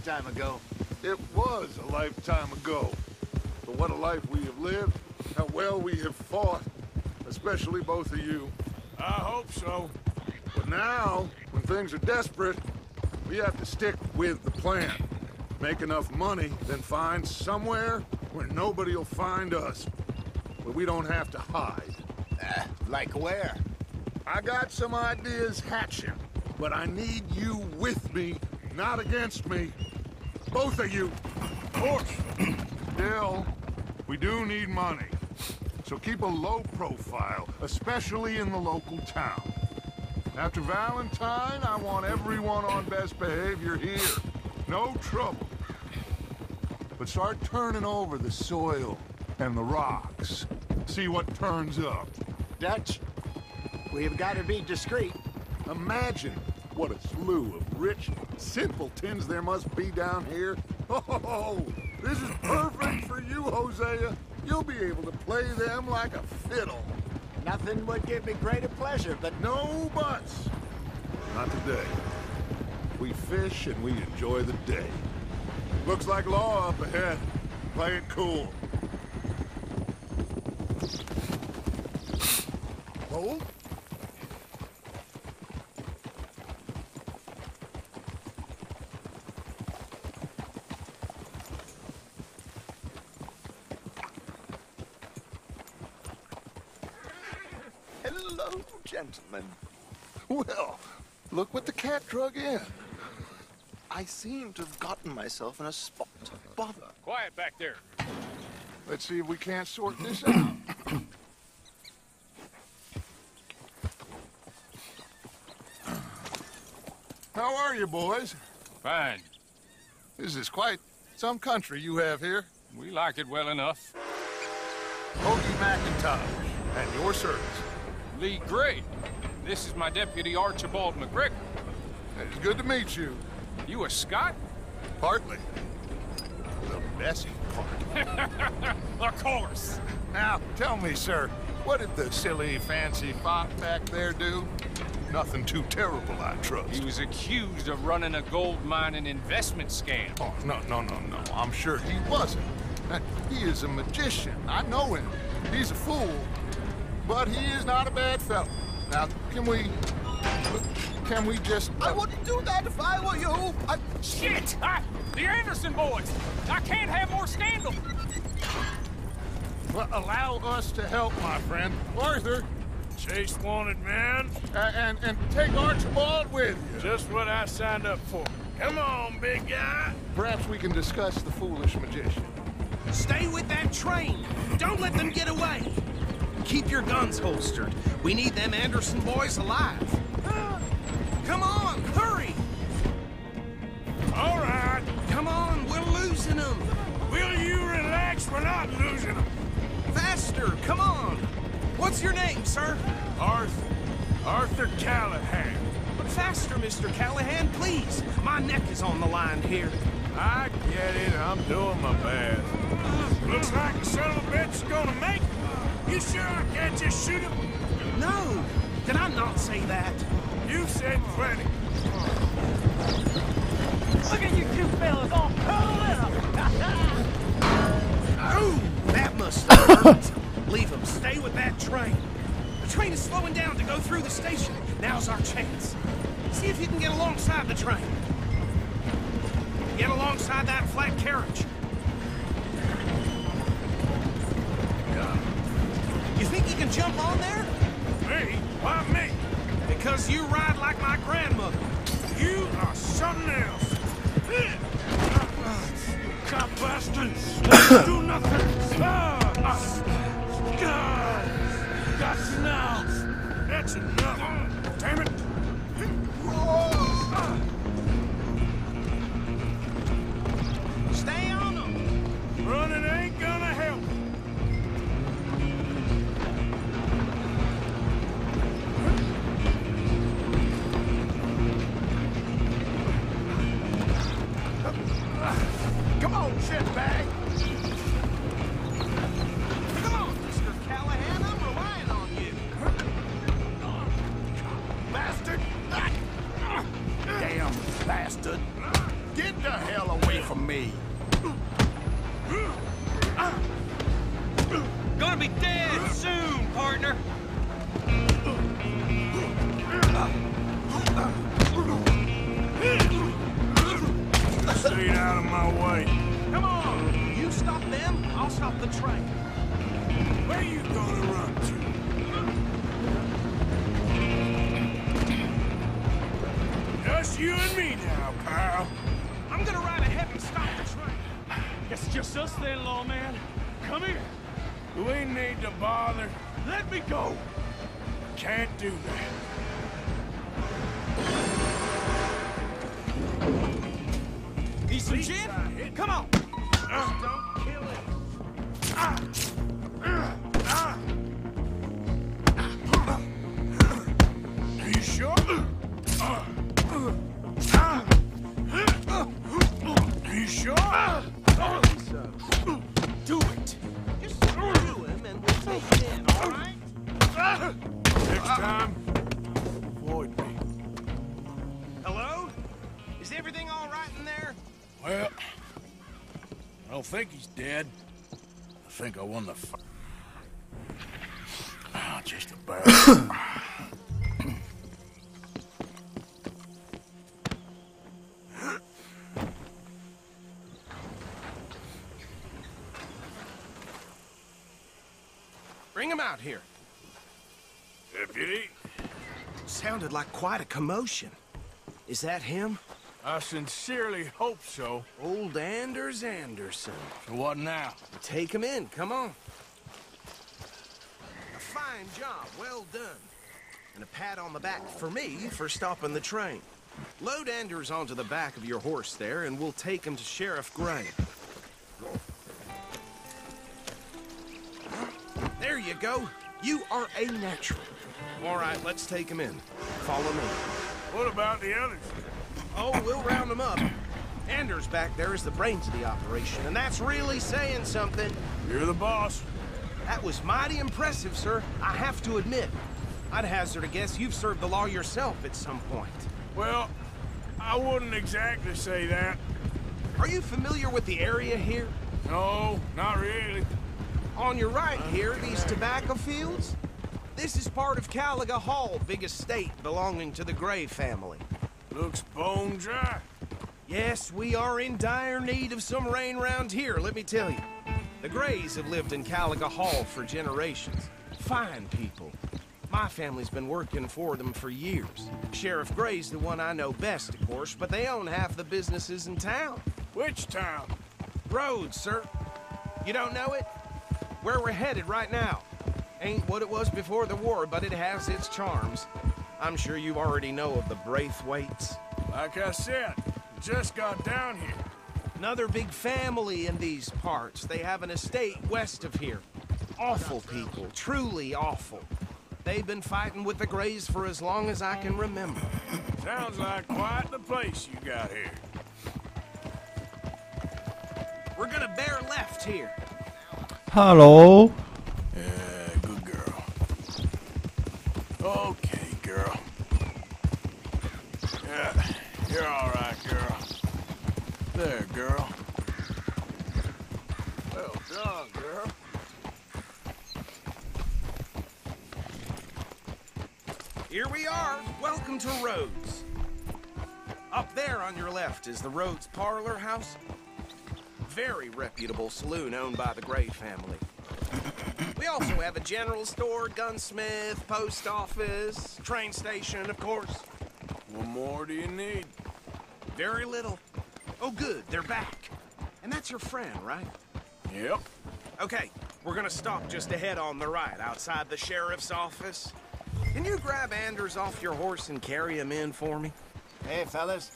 lifetime ago. It was a lifetime ago. But what a life we have lived, how well we have fought, especially both of you. I hope so. But now, when things are desperate, we have to stick with the plan. Make enough money, then find somewhere where nobody will find us. Where we don't have to hide. Like where? I got some ideas hatching, but I need you with me, not against me. Both of you. Of course. Still, we do need money. So keep a low profile, especially in the local town. After Valentine, I want everyone on best behavior here. No trouble. But start turning over the soil and the rocks. See what turns up. Dutch, we've got to be discreet. Imagine what a slew of rich simpletons there must be down here. Oh, this is perfect for you, Hosea. You'll be able to play them like a fiddle. Nothing would give me greater pleasure, but No buts. Not today. We fish and we enjoy the day. Looks like law up ahead. Play it cool. Hold. hello, gentlemen. Well, look what the cat drug in. I seem to have gotten myself in a spot of bother. Quiet back there. Let's see if we can't sort this out. How are you, boys? Fine. This is quite some country you have here. We like it well enough. Hoagie McIntosh, at your service. Lee Gray. This is my deputy Archibald McGregor. It's good to meet you. You a Scot? Partly. The messy part. Of course. Now, tell me, sir, what did the silly, fancy fop back there do? Nothing too terrible, I trust. He was accused of running a gold mining investment scam. Oh, no. I'm sure he wasn't. He is a magician. I know him. He's a fool. But he is not a bad fellow. Now, can we just... I wouldn't do that if I were you. Shit! The Anderson boys! I can't have more scandal! Well, allow us to help, my friend. Arthur, Chase wanted man. and take Archibald with you. Just what I signed up for. Come on, big guy. Perhaps we can discuss the foolish magician. Stay with that train. Don't let them get away. Keep your guns holstered. We need them Anderson boys alive. Come on, hurry! All right. Come on, we're losing them. Will you relax? We're not losing them. Faster, come on. What's your name, sir? Arthur Callahan. Faster, Mr. Callahan, please. My neck is on the line here. I get it. I'm doing my best. Looks like the son of a bitch is gonna make it. You sure I can't just shoot him? No, did I not say that? You said plenty. Look at you two fellas all curled up! Ooh, that must have hurt. Leave them. Stay with that train. The train is slowing down to go through the station. Now's our chance. See if you can get alongside the train. Get alongside that flat carriage. You think you can jump on there? Me? Why me? Because you ride like my grandmother. You are something else. You cop bastards! Do nothing! Got you now! That's enough! Damn it! Stay on them! Running ain't gonna help! Come on, shitbag. Come on, Mr. Callahan, I'm relying on you. Bastard. Damn bastard. Get the hell away from me. Gonna be dead soon, partner. Stay out of my way. Come on! You stop them, I'll stop the train. Where you gonna run to? Just you and me now, pal. I'm gonna ride ahead and stop the train. Guess it's just us then, lawman. Come here. Do we need to bother? Let me go. Can't do that. Need some gin? Come on! Don't kill him. Are you sure? Are you sure? Do it! Just do him and we'll take it in, all right? Next time, avoid me. Hello? Is everything all right in there? Well, I don't think he's dead. I think I won the fight. Ah, just about. Bring him out here. Deputy, Sounded like quite a commotion. Is that him? I sincerely hope so. Old Anders Anderson. So what now? Take him in, come on. A fine job, well done. And a pat on the back for me for stopping the train. Load Anders onto the back of your horse there, and we'll take him to Sheriff Gray. There you go. You are a natural. All right, let's take him in. Follow me. What about the others? Oh, we'll round them up. Anders back there is the brains of the operation, and that's really saying something. You're the boss. That was mighty impressive, sir. I have to admit. I'd hazard a guess you've served the law yourself at some point. Well, I wouldn't exactly say that. Are you familiar with the area here? No, not really. On your right here, these tobacco fields? This is part of Caliga Hall, big estate belonging to the Gray family. Looks bone dry. Yes, we are in dire need of some rain round here, let me tell you. The Grays have lived in Caliga Hall for generations. Fine people. My family's been working for them for years. Sheriff Gray's the one I know best, of course, but they own half the businesses in town. Which town? Rhodes, sir. You don't know it? Where we're headed right now. Ain't what it was before the war, but it has its charms. I'm sure you already know of the Braithwaites. Like I said, just got down here. Another big family in these parts. They have an estate west of here. Awful people, truly awful. They've been fighting with the Grays for as long as I can remember. Sounds like quite the place you got here. We're gonna bear left here. Hello. Yeah, good girl. Okay, girl. Yeah, you're all right, girl. There, girl. Well done, girl. Here we are. Welcome to Rhodes. Up there on your left is the Rhodes Parlor House. Very reputable saloon owned by the Gray family. We also have a general store, gunsmith, post office, train station, of course. What more do you need? Very little. Oh, good, they're back. And that's your friend, right? Yep. Okay, we're gonna stop just ahead on the right, outside the sheriff's office. Can you grab Anders off your horse and carry him in for me? Hey, fellas.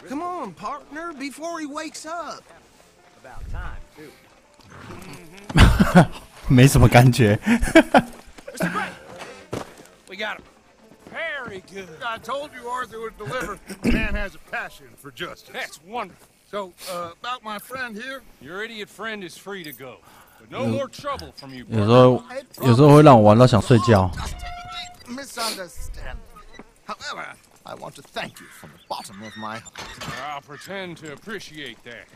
Come on, partner, before he wakes up. About time, too. 没什么感觉。 Mr. Gray! We got him. Very good. I told you Arthur would deliver. The man has a passion for justice. That's wonderful. So, about my friend here, Your idiot friend is free to go. But no more trouble from you, 有时 brother. 候，有时候会让我玩到想睡觉。 Misunderstand. However, I want to thank you from the bottom of my heart. I'll pretend to appreciate that.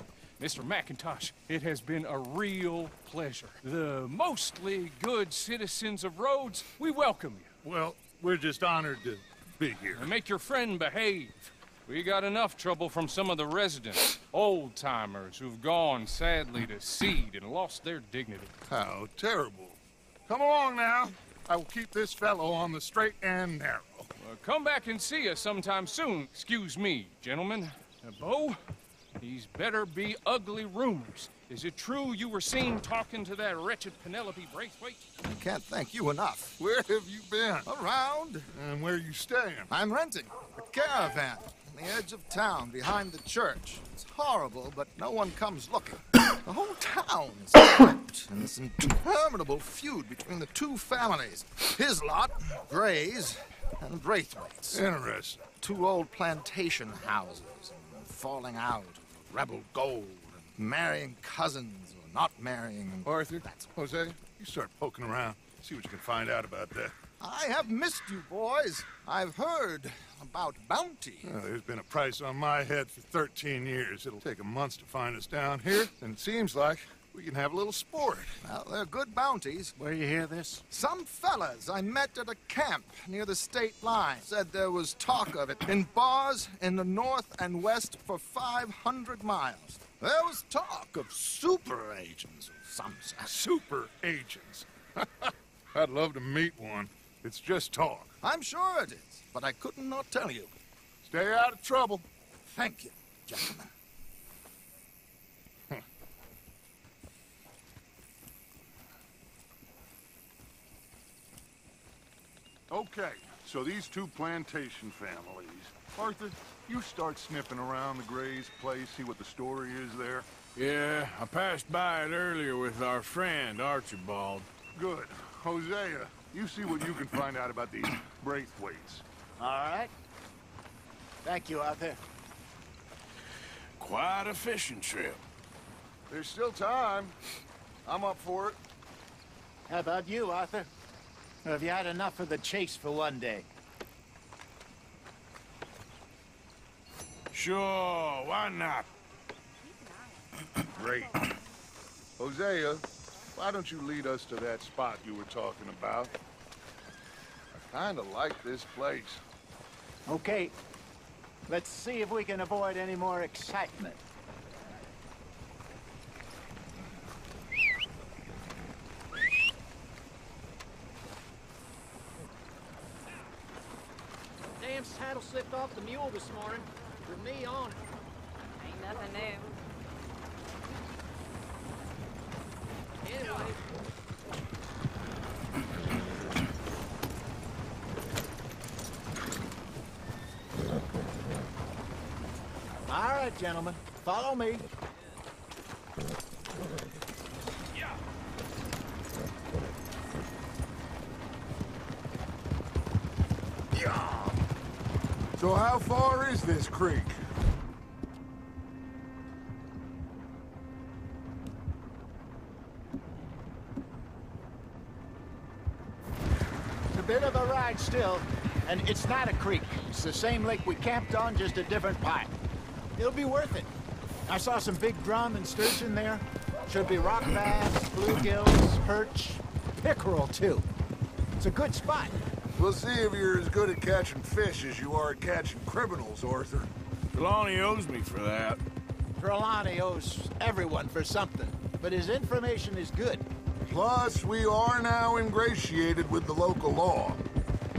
Mr. McIntosh, it has been a real pleasure. The mostly good citizens of Rhodes, we welcome you. Well, we're just honored to be here. And make your friend behave. We got enough trouble from some of the residents, old-timers who've gone, sadly, to seed and lost their dignity. How terrible. Come along now. I will keep this fellow on the straight and narrow. Come back and see us sometime soon. Excuse me, gentlemen. Bo, these better be ugly rumors. Is it true you were seen talking to that wretched Penelope Braithwaite? I can't thank you enough. Where have you been? Around. And where are you staying? I'm renting a caravan on the edge of town behind the church. It's horrible, but no one comes looking. The whole town is trapped in this interminable feud between the two families. His lot, Gray's, and Braithwaite's. Interesting. Two old plantation houses, and falling out of rebel gold, and marrying cousins or not marrying. Arthur, Jose, you start poking around. See what you can find out about that. I have missed you, boys. I've heard about bounty. There's been a price on my head for 13 years. It'll take 'em months to find us down here, and it seems like we can have a little sport. Well, they're good bounties. Where you hear this? Some fellas I met at a camp near the state line said there was talk of it in bars in the north and west for 500 miles. There was talk of super agents of some sort. Super agents. I'd love to meet one. It's just talk. I'm sure it is, but I couldn't not tell you. Stay out of trouble. Thank you, gentlemen. Okay, so these two plantation families. Arthur, you start sniffing around the Gray's place, see what the story is there. Yeah, I passed by it earlier with our friend, Archibald. Good. Hosea, you see what you can find out about these Braithwaites. All right. Thank you, Arthur. Quite a fishing trip. There's still time. I'm up for it. How about you, Arthur? Or have you had enough of the chase for one day? Sure, why not? Great. Hosea, why don't you lead us to that spot you were talking about? I kind of like this place. Okay. Let's see if we can avoid any more excitement. Damn saddle slipped off the mule this morning, with me on it. Ain't nothing new. Anyway. All right, gentlemen. Follow me. So how far is this creek? It's a bit of a ride still, and it's not a creek. It's the same lake we camped on, just a different pipe. It'll be worth it. I saw some big drum and sturgeon there. Should be rock bass, bluegills, perch, pickerel too. It's a good spot. We'll see if you're as good at catching fish as you are at catching criminals, Arthur. Trelawney owes me for that. Trelawney owes everyone for something, but his information is good. Plus, we are now ingratiated with the local law.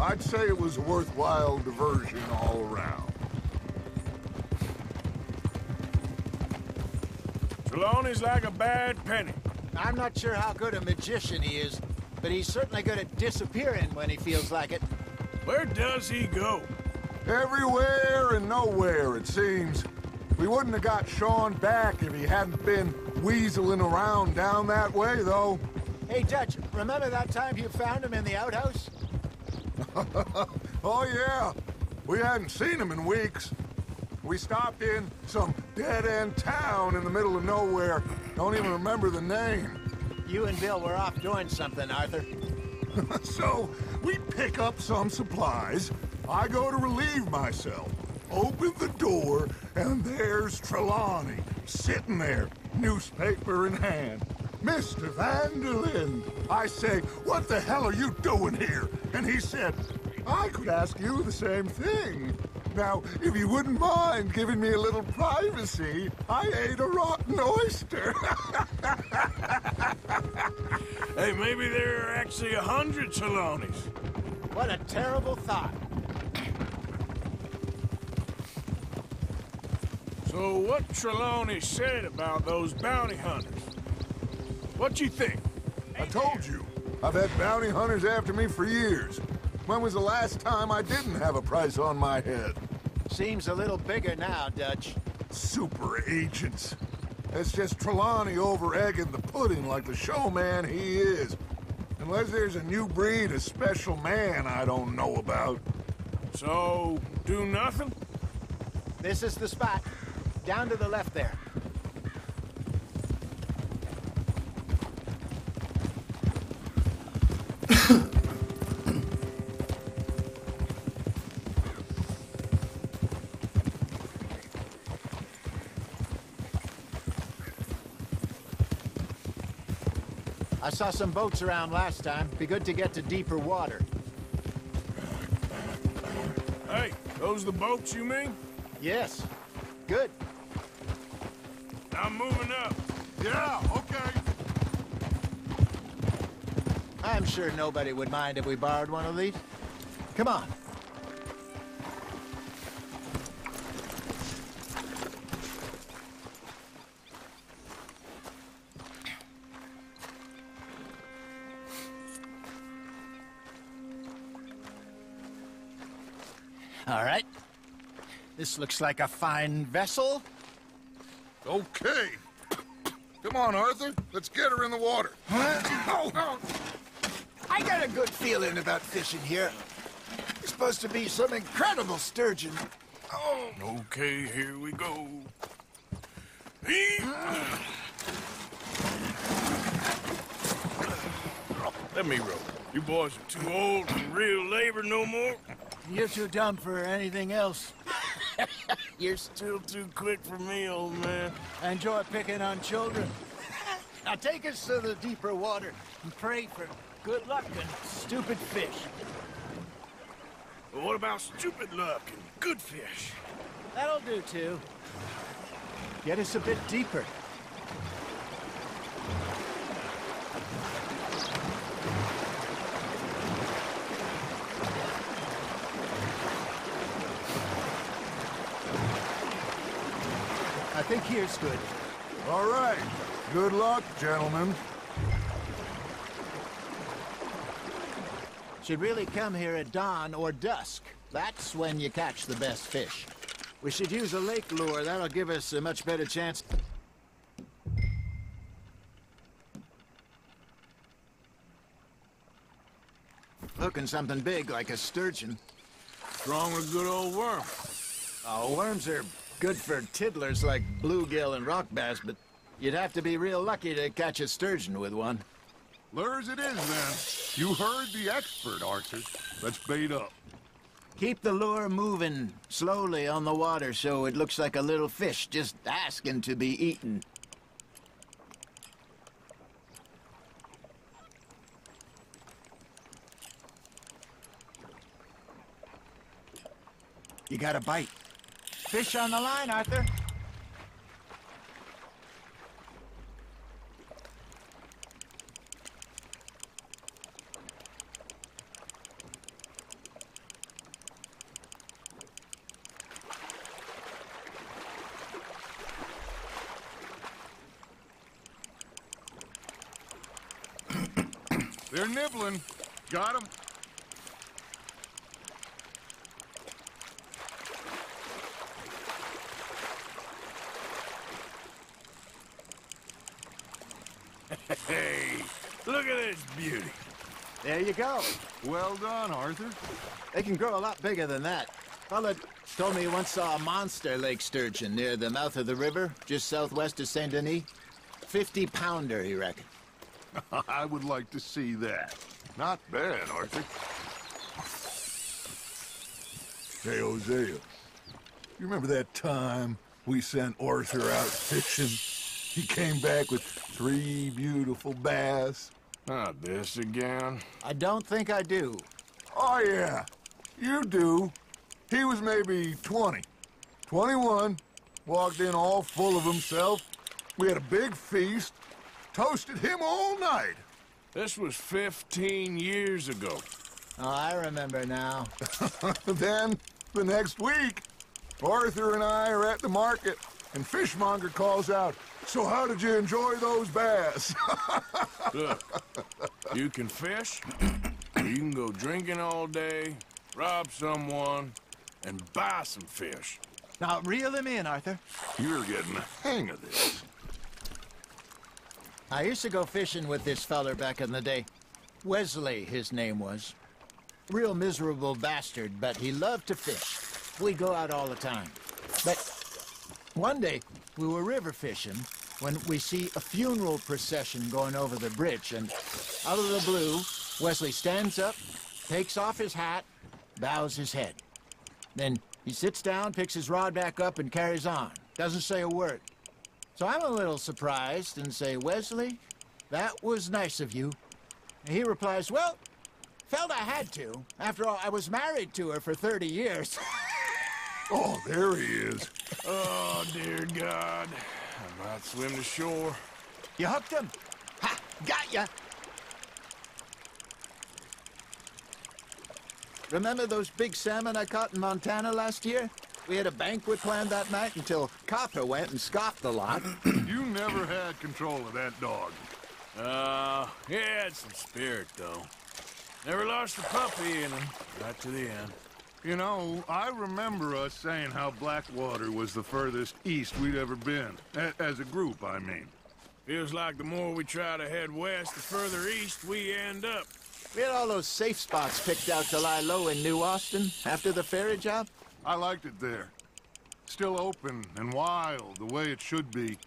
I'd say it was a worthwhile diversion all around. Trelawney's like a bad penny. I'm not sure how good a magician he is, but he's certainly good at disappearing when he feels like it. Where does he go? Everywhere and nowhere, it seems. We wouldn't have got Sean back if he hadn't been weaseling around down that way, though. Hey, Judge, remember that time you found him in the outhouse? Oh, yeah. We hadn't seen him in weeks. We stopped in some dead-end town in the middle of nowhere. Don't even remember the name. You and Bill were off doing something, Arthur. So, we pick up some supplies, I go to relieve myself. Open the door, and there's Trelawney, sitting there, newspaper in hand. Mr. Vanderlyn. I say, what the hell are you doing here? And he said, I could ask you the same thing. Now, if you wouldn't mind giving me a little privacy, I ate a rotten oyster. Hey, maybe there are actually 100 Trelawneys. What a terrible thought. So what Trelawney said about those bounty hunters? What you think? I told you, I've had bounty hunters after me for years. When was the last time I didn't have a price on my head? Seems a little bigger now, Dutch. Super agents. That's just Trelawney over-egging the pudding like the showman he is. Unless there's a new breed of special man I don't know about. So, do nothing? This is the spot. Down to the left there. I saw some boats around last time. Be good to get to deeper water. Hey, those the boats you mean? Yes. Good. I'm moving up. Yeah, okay. I'm sure nobody would mind if we borrowed one of these. Come on. All right. This looks like a fine vessel. Okay. Come on, Arthur. Let's get her in the water. Oh. I got a good feeling about fishing here. It's supposed to be some incredible sturgeon. Oh. Okay, here we go. Let me row. You boys are too old for real labor no more. You're too dumb for anything else. You're still too quick for me, old man. I enjoy picking on children. Now take us to the deeper water and pray for good luck and stupid fish. But what about stupid luck and good fish? That'll do, too. Get us a bit deeper. I think here's good. All right. Good luck, gentlemen. Should really come here at dawn or dusk. That's when you catch the best fish. We should use a lake lure. That'll give us a much better chance. Looking something big like a sturgeon. What's wrong with good old worm? Oh, worms are good for tiddlers like bluegill and rock bass, but you'd have to be real lucky to catch a sturgeon with one. Lures it is, then. You heard the expert, Arthur. Let's bait up. Keep the lure moving slowly on the water so it looks like a little fish just asking to be eaten. You got a bite. Fish on the line, Arthur. They're nibbling. Got 'em. Hey, look at this beauty. There you go. Well done, Arthur. They can grow a lot bigger than that. Fella told me he once saw a monster lake sturgeon near the mouth of the river, just southwest of Saint Denis. 50-pounder, he reckoned. I would like to see that. Not bad, Arthur. Hey, Hosea, you remember that time we sent Arthur out fishing? He came back with 3 beautiful bass. Not this again. I don't think I do. Oh, yeah, you do. He was maybe 20, 21, walked in all full of himself. We had a big feast, toasted him all night. This was 15 years ago. Oh, I remember now. Then, the next week, Arthur and I are at the market, and Fishmonger calls out, "So how did you enjoy those bass?" Look, you can fish, or you can go drinking all day, rob someone, and buy some fish. Now, reel him in, Arthur. You're getting the hang of this. I used to go fishing with this feller back in the day. Wesley, his name was. Real miserable bastard, but he loved to fish. We'd go out all the time. But one day, we were river fishing when we see a funeral procession going over the bridge, and out of the blue, Wesley stands up, takes off his hat, bows his head. Then he sits down, picks his rod back up, and carries on. Doesn't say a word. So I'm a little surprised and say, "Wesley, that was nice of you." And he replies, "Well, felt I had to. After all, I was married to her for 30 years. Oh, there he is. Oh, dear God. I might swim to shore. You hooked him? Ha! Got ya! Remember those big salmon I caught in Montana last year? We had a banquet planned that night until Copper went and scoffed the lot. You never had control of that dog. He had some spirit, though. Never lost the puppy in him, right to the end. You know, I remember us saying how Blackwater was the furthest east we'd ever been. As a group, I mean. Feels like the more we try to head west, the further east we end up. We had all those safe spots picked out to lie low in New Austin after the ferry job. I liked it there. Still open and wild, the way it should be.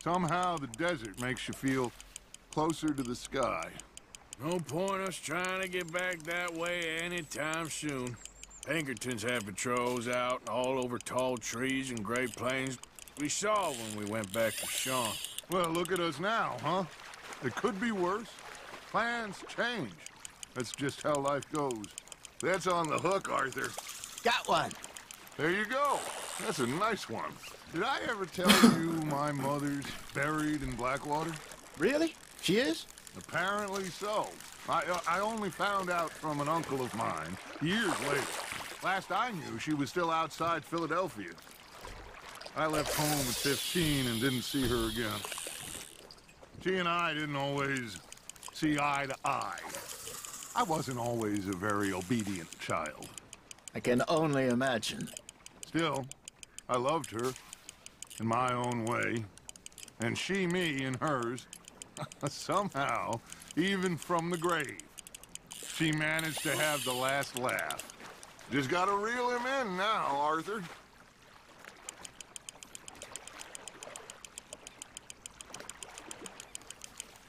Somehow the desert makes you feel closer to the sky. No point us trying to get back that way anytime soon. Pinkertons had patrols out all over tall trees and Great Plains. We saw when we went back to Sean. Well, look at us now, huh? It could be worse. Plans change. That's just how life goes. That's on the hook, Arthur. Got one. There you go. That's a nice one. Did I ever tell you my mother's buried in Blackwater? Really? She is? Apparently so. I only found out from an uncle of mine years later. Last I knew, she was still outside Philadelphia. I left home at 15 and didn't see her again. She and I didn't always see eye to eye. I wasn't always a very obedient child. I can only imagine. Still, I loved her in my own way, and she me in hers. Somehow, even from the grave, she managed to have the last laugh. Just gotta reel him in now, Arthur.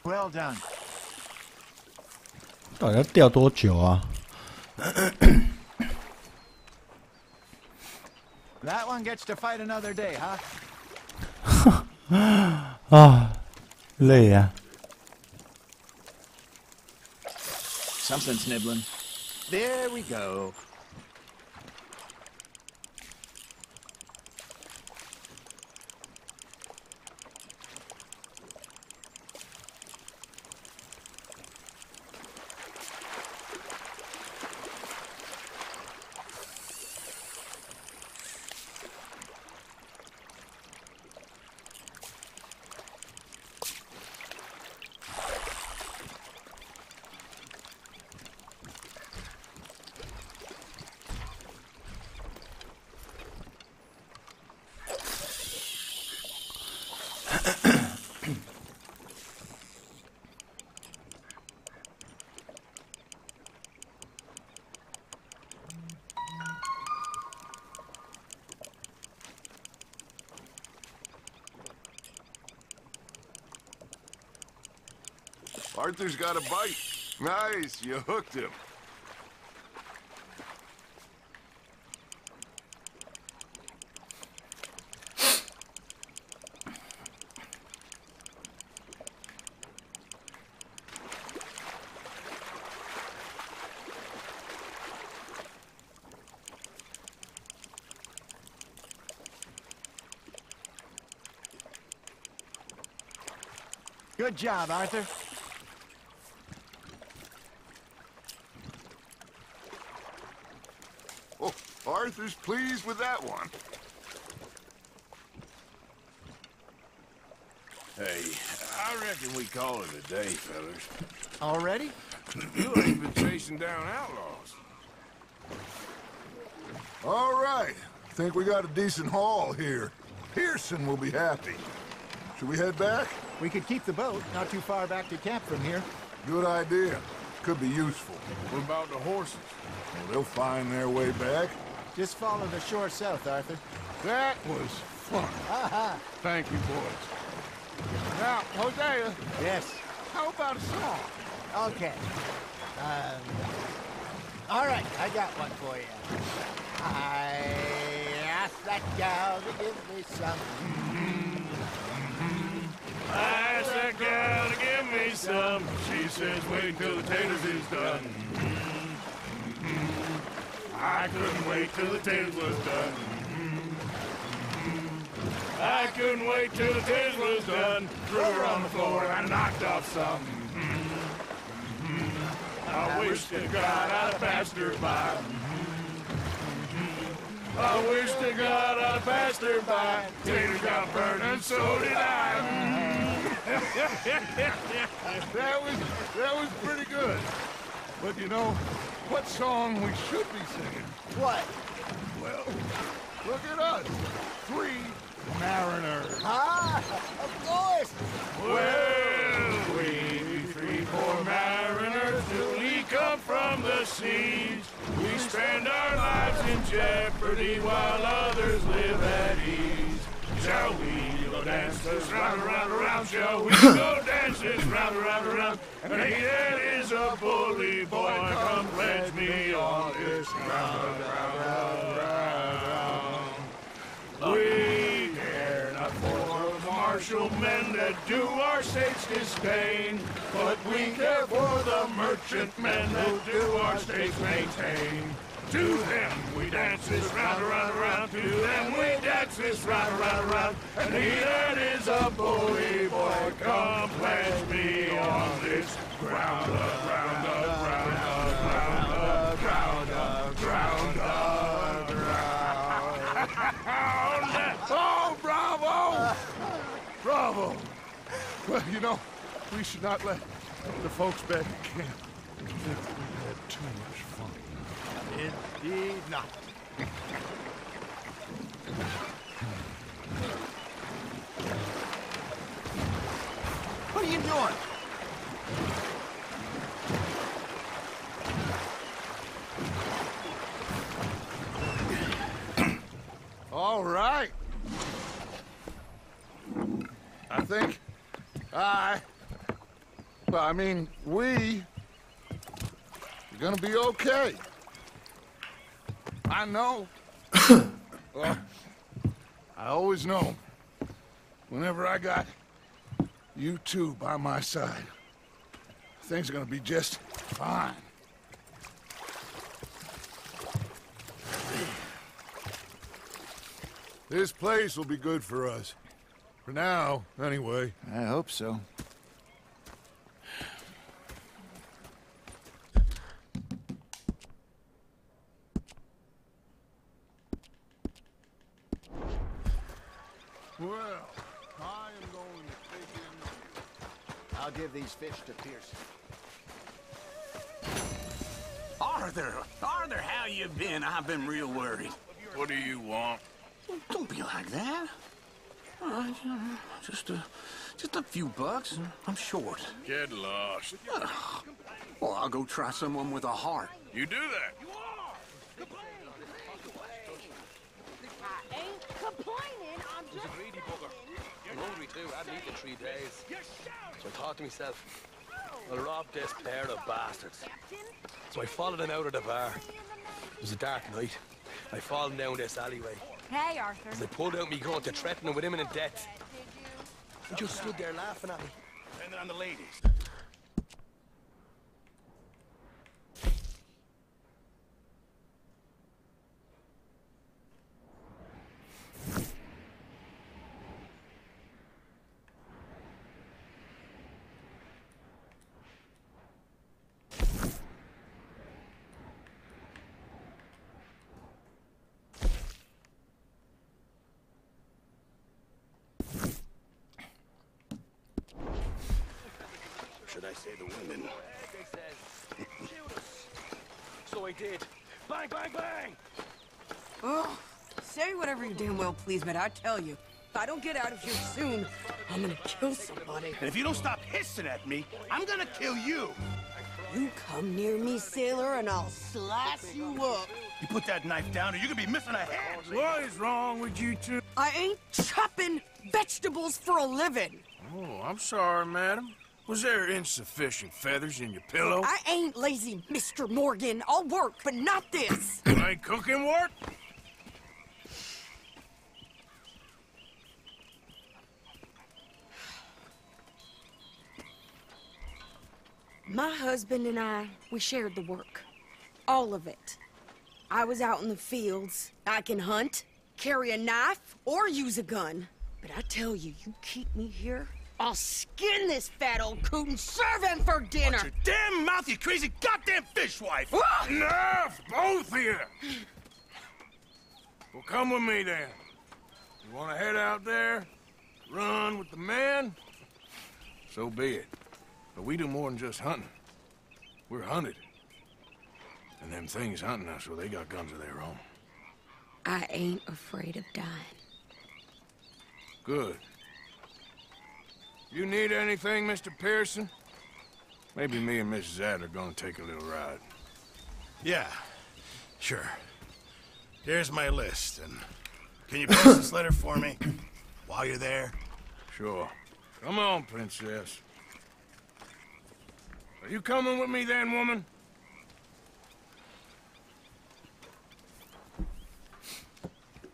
Well done. 到底要钓多久啊？ That one gets to fight another day, huh? 啊，累啊！ Something's nibbling. There we go. Arthur's got a bite. Nice, you hooked him. Good job, Arthur. Oh, Arthur's pleased with that one. Hey, I reckon we call it a day, fellas. Already? You ain't been chasing down outlaws. All right. Think we got a decent haul here. Pearson will be happy. Should we head back? We could keep the boat not too far back to camp from here. Good idea. Could be useful. What about the horses? Well, they'll find their way back. Just follow the shore south, Arthur. That was fun. Thank you, boys. Now, Hosea, Yes. how about a song? Okay. All right, I got one for you. I asked that gal to give me some. I asked that gal to give me some. She says wait till the taters is done. I couldn't wait till the taters was done. I couldn't wait till the taters was done. Threw her on the floor and I knocked off some. I wish to God I'd have passed her by. I wish to God I'd have passed her by. Taters got burned and so did I. That was pretty good. But you know, what song we should be singing? What? Well, look at us. 3 mariners. Ah, of course. Well, we 3 poor mariners, till we come from the seas. We spend our lives in jeopardy while others live at ease. Shall we go dance this round, around, around? Shall we go dance this round, around, around? And he that is a bully boy, come pledge me on this round, round, round. We care not for the martial men that do our state's disdain, but we care for the merchant men that do our state's maintain. To them we dance this round, around, around. To them we dance this round, around, around. And he that is a bully boy, come pledge me on this ground, ground, ground, ground, ground, ground, ground. Oh, bravo! Bravo! Well, you know, we should not let the folks back at camp think we had too much fun. Indeed not. What are you doing? All right. I think we're gonna be okay. I know. Well, I always know. Whenever I got you two by my side, things are gonna be just fine. This place will be good for us. For now, anyway. I hope so. Well, I am going to take in... I'll give these fish to Pearson. Arthur, how you been? I've been real worried. What do you want? Don't be like that. Just a few bucks. I'm short. Get lost. Well, I'll go try someone with a heart. You do that. I ain't complaining, I'm He's a greedy bugger. I'm hungry too. I haven't eaten in 3 days. So I thought to myself, I'll rob this pair of bastards. So I followed them out of the bar. It was a dark night. I followed down this alleyway. Hey, Arthur. As I pulled out me gun to threaten them with imminent death. He just stood there laughing at me. And on the ladies. say the women. So I did. Bang, bang, bang! Oh, say whatever you damn well please, but I tell you, if I don't get out of here soon, I'm gonna kill somebody. And if you don't stop hissing at me, I'm gonna kill you. You come near me, sailor, and I'll slice you up. You put that knife down or you're gonna be missing a hand. What is wrong with you two? I ain't chopping vegetables for a living. Oh, I'm sorry, madam. Was there insufficient feathers in your pillow? I ain't lazy, Mr. Morgan. I'll work, but not this. Ain't cooking work? My husband and I, we shared the work. All of it. I was out in the fields. I can hunt, carry a knife, or use a gun. But I tell you, you keep me here, I'll skin this fat old coot and serve him for dinner! Watch your damn mouth, you crazy goddamn fishwife! Enough, both of you! Well, come with me, then. You want to head out there, run with the men? So be it. But we do more than just hunting. We're hunted. And them things hunting us, well, they got guns of their own. I ain't afraid of dying. Good. You need anything, Mr. Pearson? Maybe me and Mrs. Ad are gonna take a little ride. Yeah, sure. Here's my list, and can you post this letter for me while you're there? Sure. Come on, princess. Are you coming with me then, woman?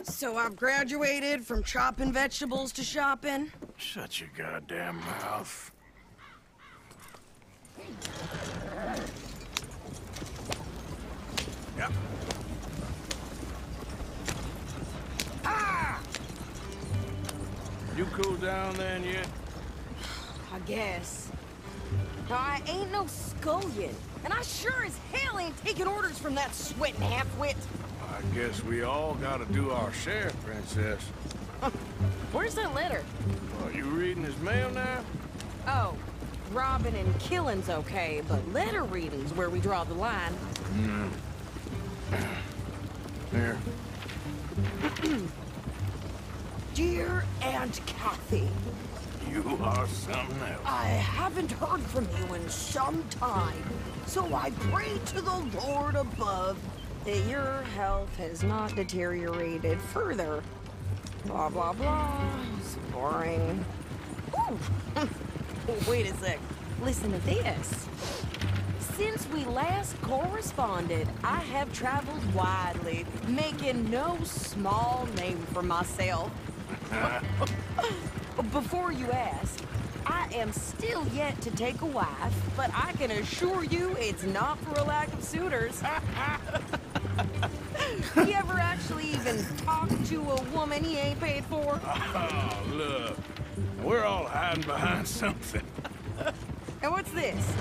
So I've graduated from chopping vegetables to shopping? Shut your goddamn mouth. Yep. Ah! You cool down then yet? I guess. Now, I ain't no scullion, and I sure as hell ain't taking orders from that sweating half-wit. I guess we all gotta do our share, princess. Where's that letter? Are you reading his mail now? Oh, robbing and killing's okay, but letter reading's where we draw the line. Here. Dear Aunt Kathy, You are something else. I haven't heard from you in some time, so I pray to the Lord above that your health has not deteriorated further. Blah, blah, blah. It's boring. Ooh. Wait a sec. Listen to this. Since we last corresponded, I have traveled widely, making no small name for myself. Before you ask, I am still yet to take a wife, but I can assure you it's not for a lack of suitors. You ever actually even talk to a woman he ain't paid for? Oh, look. We're all hiding behind something. And what's this?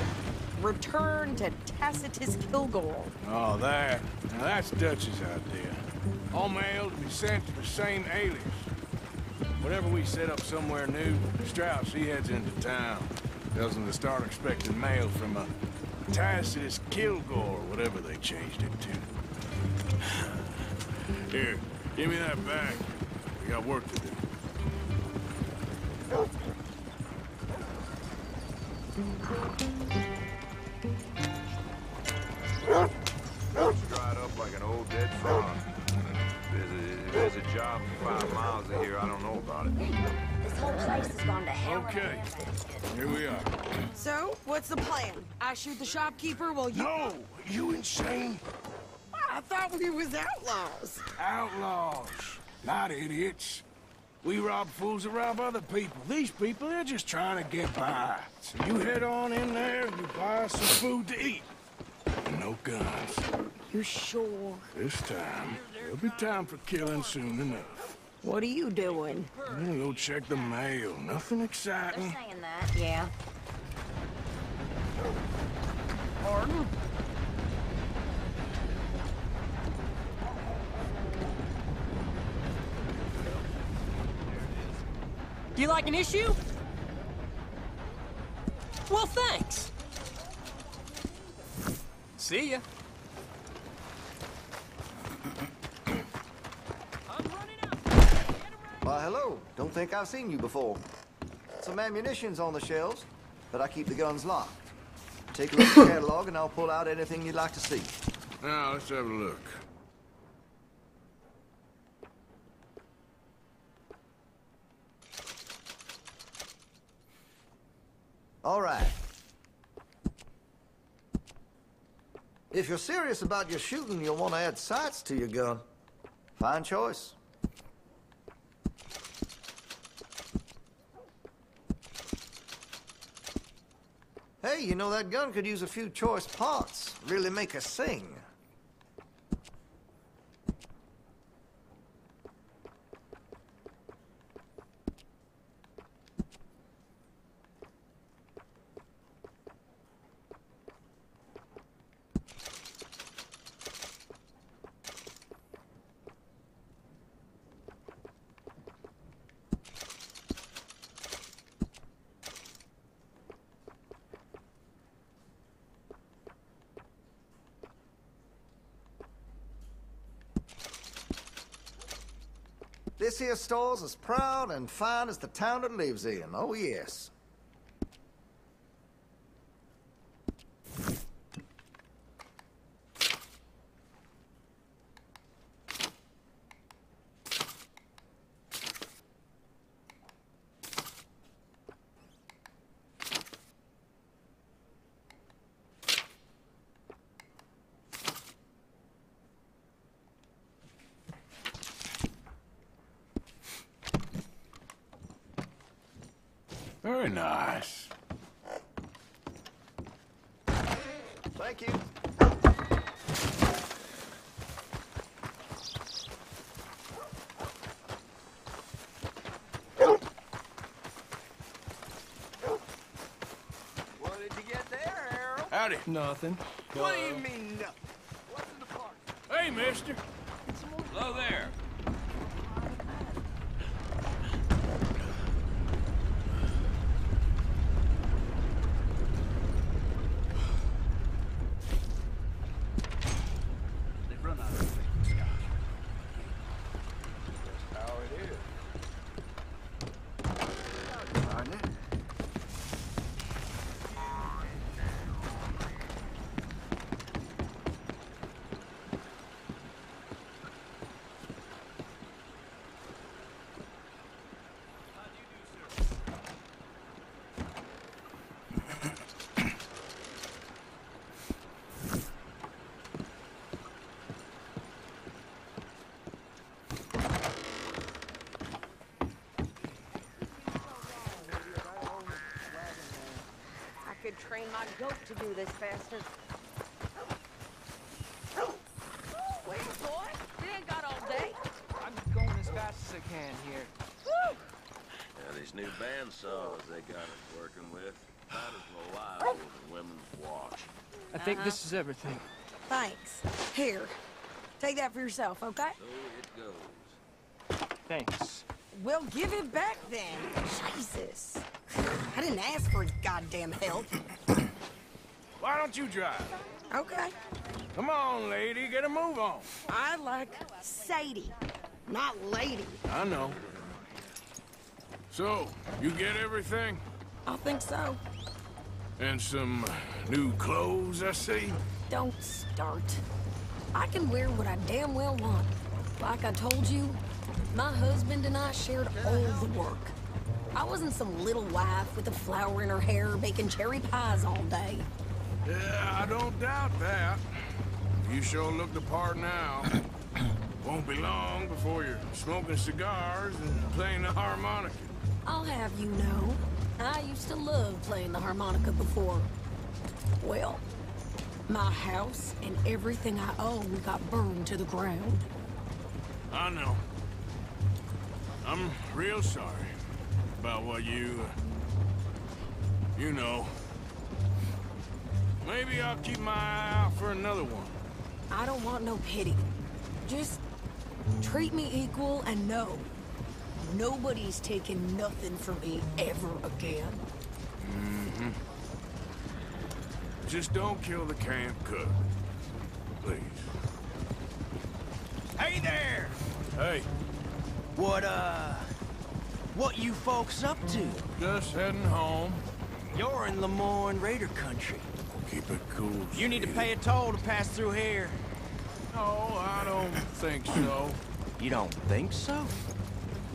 Return to Tacitus Kilgore. Oh, that. Now, that's Dutch's idea. All mail to be sent to the same alias. Whenever we set up somewhere new, Strauss, he heads into town. Tells them to start expecting mail from a Tacitus Kilgore, whatever they changed it to. Here, give me that bag. We got work to do. Dried up like an old dead frog. There's a job 5 miles of here. I don't know about it. This whole place has gone to hell. Okay, here we are. So, what's the plan? I shoot the shopkeeper while you... No! You insane? I thought we was outlaws. Outlaws, not idiots. We rob fools that rob other people. These people, they're just trying to get by. So you head on in there and you buy us some food to eat. And no guns. You sure? This time, there'll be time for killing soon enough. What are you doing? I'm gonna go check the mail. Nothing They're exciting. saying that, yeah. Pardon? Do you like an issue? Well, thanks. See ya. Why, hello. Don't think I've seen you before. Some ammunition's on the shelves, but I keep the guns locked. Take a look at the catalog and I'll pull out anything you'd like to see. Now, let's have a look. All right. If you're serious about your shooting, you'll want to add sights to your gun. Fine choice. Hey, you know that gun could use a few choice parts. Really make us sing. This here store's as proud and fine as the town it lives in. Oh, yes. Very nice. Thank you. What did you get there, Harold? Howdy. Nothing. What do you mean, nothing? What's in the park? Hey, mister. Hello there. Train my goat to do this faster. Wait, boy. You ain't got all day. I'm going as fast as I can here. Woo! Yeah, these new bandsaws they got us working with, might as well lie with the women's wash. I think this is everything. Thanks. Here. Take that for yourself, okay? So it goes. Thanks. Well, give it back then. Jesus. I didn't ask for his goddamn help. Why don't you drive? Okay. Come on, lady, get a move on. I like Sadie, not lady. I know. So, you get everything? I think so. And some new clothes, I see? Don't start. I can wear what I damn well want. Like I told you, my husband and I shared all the work. I wasn't some little wife with a flower in her hair baking cherry pies all day. Yeah, I don't doubt that. You sure look the part now. Won't be long before you're smoking cigars and playing the harmonica. I'll have you know, I used to love playing the harmonica before. Well, my house and everything I own got burned to the ground. I know. I'm real sorry about what you know. Maybe I'll keep my eye out for another one. I don't want no pity. Just treat me equal and know nobody's taking nothing from me ever again. Mm-hmm. Just don't kill the camp cook. Please. Hey there! Hey, What you folks up to? just heading home. You're in Lemoyne Raider country. Keep it cool. You need to Steve. pay a toll to pass through here. No, I don't think so. You don't think so?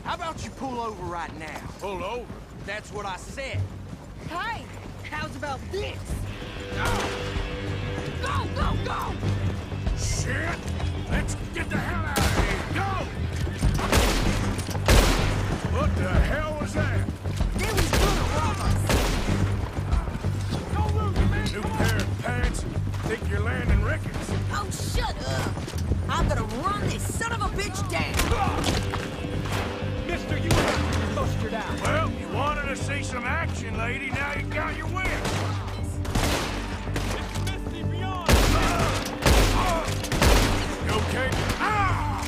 How about you pull over right now? Pull over? That's what I said. Hey, how's about this? Go, go, go! Shit! Let's get the hell out of here! Go! What the hell was that? They was gonna rob us. Don't lose your man! New pair of pants. Think you're landing Ricketts. Oh, shut up. I'm gonna run this son of a bitch down. Mister, you were postered out. Well, you wanted to see some action, lady. Now you got your wish. You okay? Ah!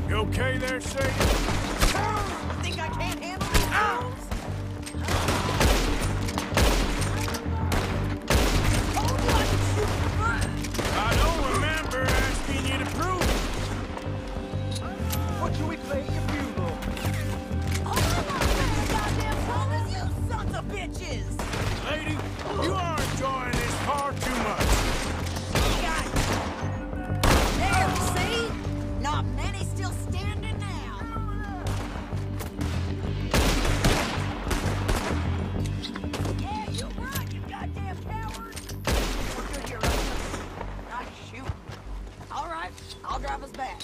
You okay there, Sadie? Think I can't handle these hounds? Told you I could shoot first. I don't remember asking you to prove it. What should we play your bugle? Goddamn promise, you sons of bitches! Lady, you are enjoying this far too much. There, see? Not many still standing now. Yeah, you run, you goddamn coward! We're good here, Russell. Nice shooting. All right, I'll drive us back.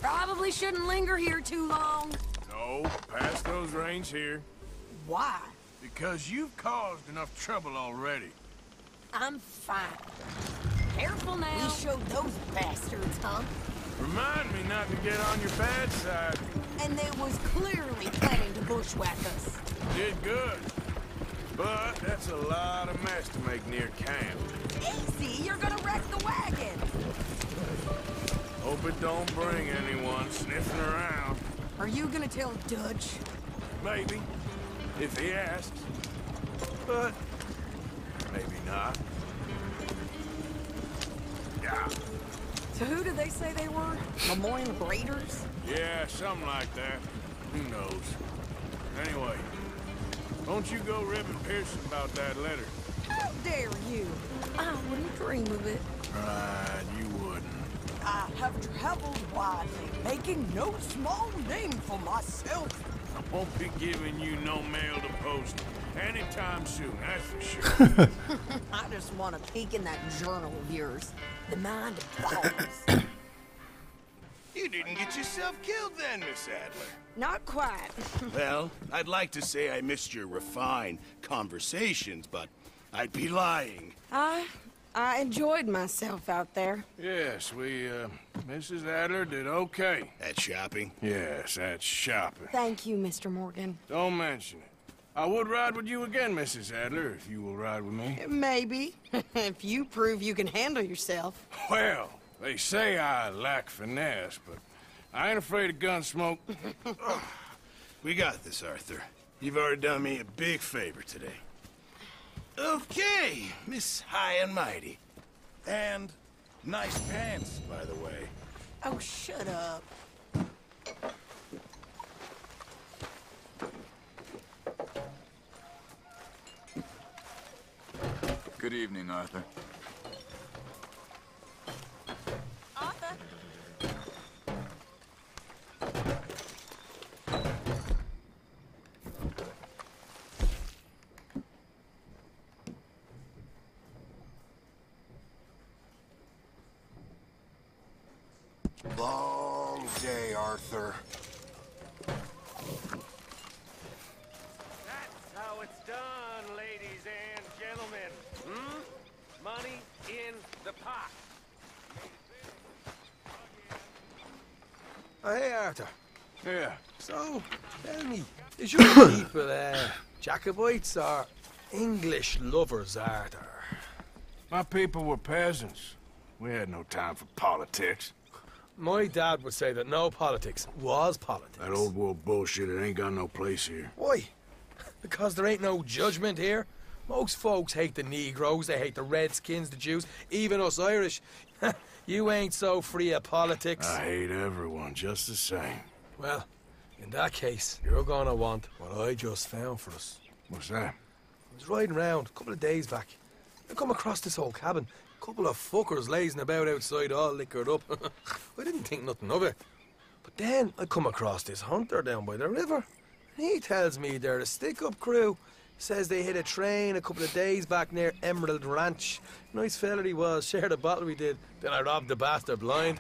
Probably shouldn't linger here too long. No, pass those reins here. Why? Because you've caused enough trouble already. I'm fine. Careful now. We showed those bastards, huh? Remind me not to get on your bad side. And they was clearly planning to bushwhack us. Did good. But that's a lot of mess to make near camp. Easy, you're gonna wreck the wagon. Hope it don't bring anyone sniffing around. Are you gonna tell Dutch? Maybe, if he asks. But maybe not. Yeah. So who did they say they were? Lemoyne Raiders? Yeah, something like that. Who knows? Anyway, don't you go ribbing Pearson about that letter. How dare you? I wouldn't dream of it. Right, you wouldn't. I have traveled widely, making no small name for myself. I won't be giving you no mail to post anytime soon, that's for sure. I just want a peek in that journal of yours. The mind of balls. You didn't get yourself killed then, Miss Adler. Not quite. Well, I'd like to say I missed your refined conversations, but I'd be lying. I enjoyed myself out there. Yes, Mrs. Adler did okay. At shopping? Yes, that's shopping. Thank you, Mr. Morgan. Don't mention it. I would ride with you again, Mrs. Adler, if you will ride with me. Maybe. If you prove you can handle yourself. Well, they say I lack finesse, but I ain't afraid of gun smoke. We got this, Arthur. You've already done me a big favor today. Okay, Miss High and Mighty. And nice pants, by the way. Oh, shut up. Good evening, Arthur. Arthur? Long day, Arthur. That's how it's done, ladies and gentlemen. Money in the pot. Oh, hey, Arthur. Yeah. So, tell me, is your people, Jacobites or English lovers, Arthur? My people were peasants. We had no time for politics. My dad would say that no politics was politics. That old world bullshit, it ain't got no place here. Why? Because there ain't no judgment here. Most folks hate the Negroes, they hate the Redskins, the Jews, even us Irish. You ain't so free of politics. I hate everyone just the same. Well, in that case, you're gonna want what I just found for us. What's that? I was riding around a couple of days back. I come across this old cabin. A couple of fuckers lazing about outside all liquored up. I didn't think nothing of it. But then I come across this hunter down by the river. He tells me they're a stick-up crew. Says they hit a train a couple of days back near Emerald Ranch. Nice fella he was, shared a bottle we did. Then I robbed the bastard blind.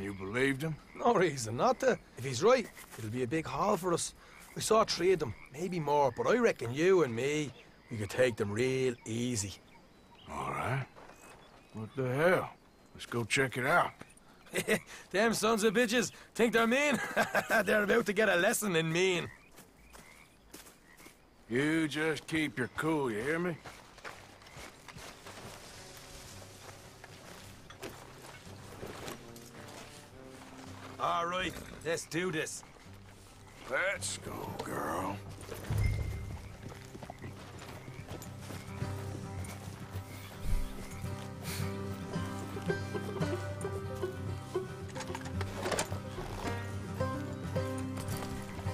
You believed him? No reason not to. If he's right, it'll be a big haul for us. I saw 3 of them, maybe more, but I reckon you and me, we could take them real easy. All right. What the hell? Let's go check it out. Them sons of bitches think they're mean. They're about to get a lesson in mean. You just keep your cool, you hear me? All right, let's do this. Let's go, girl.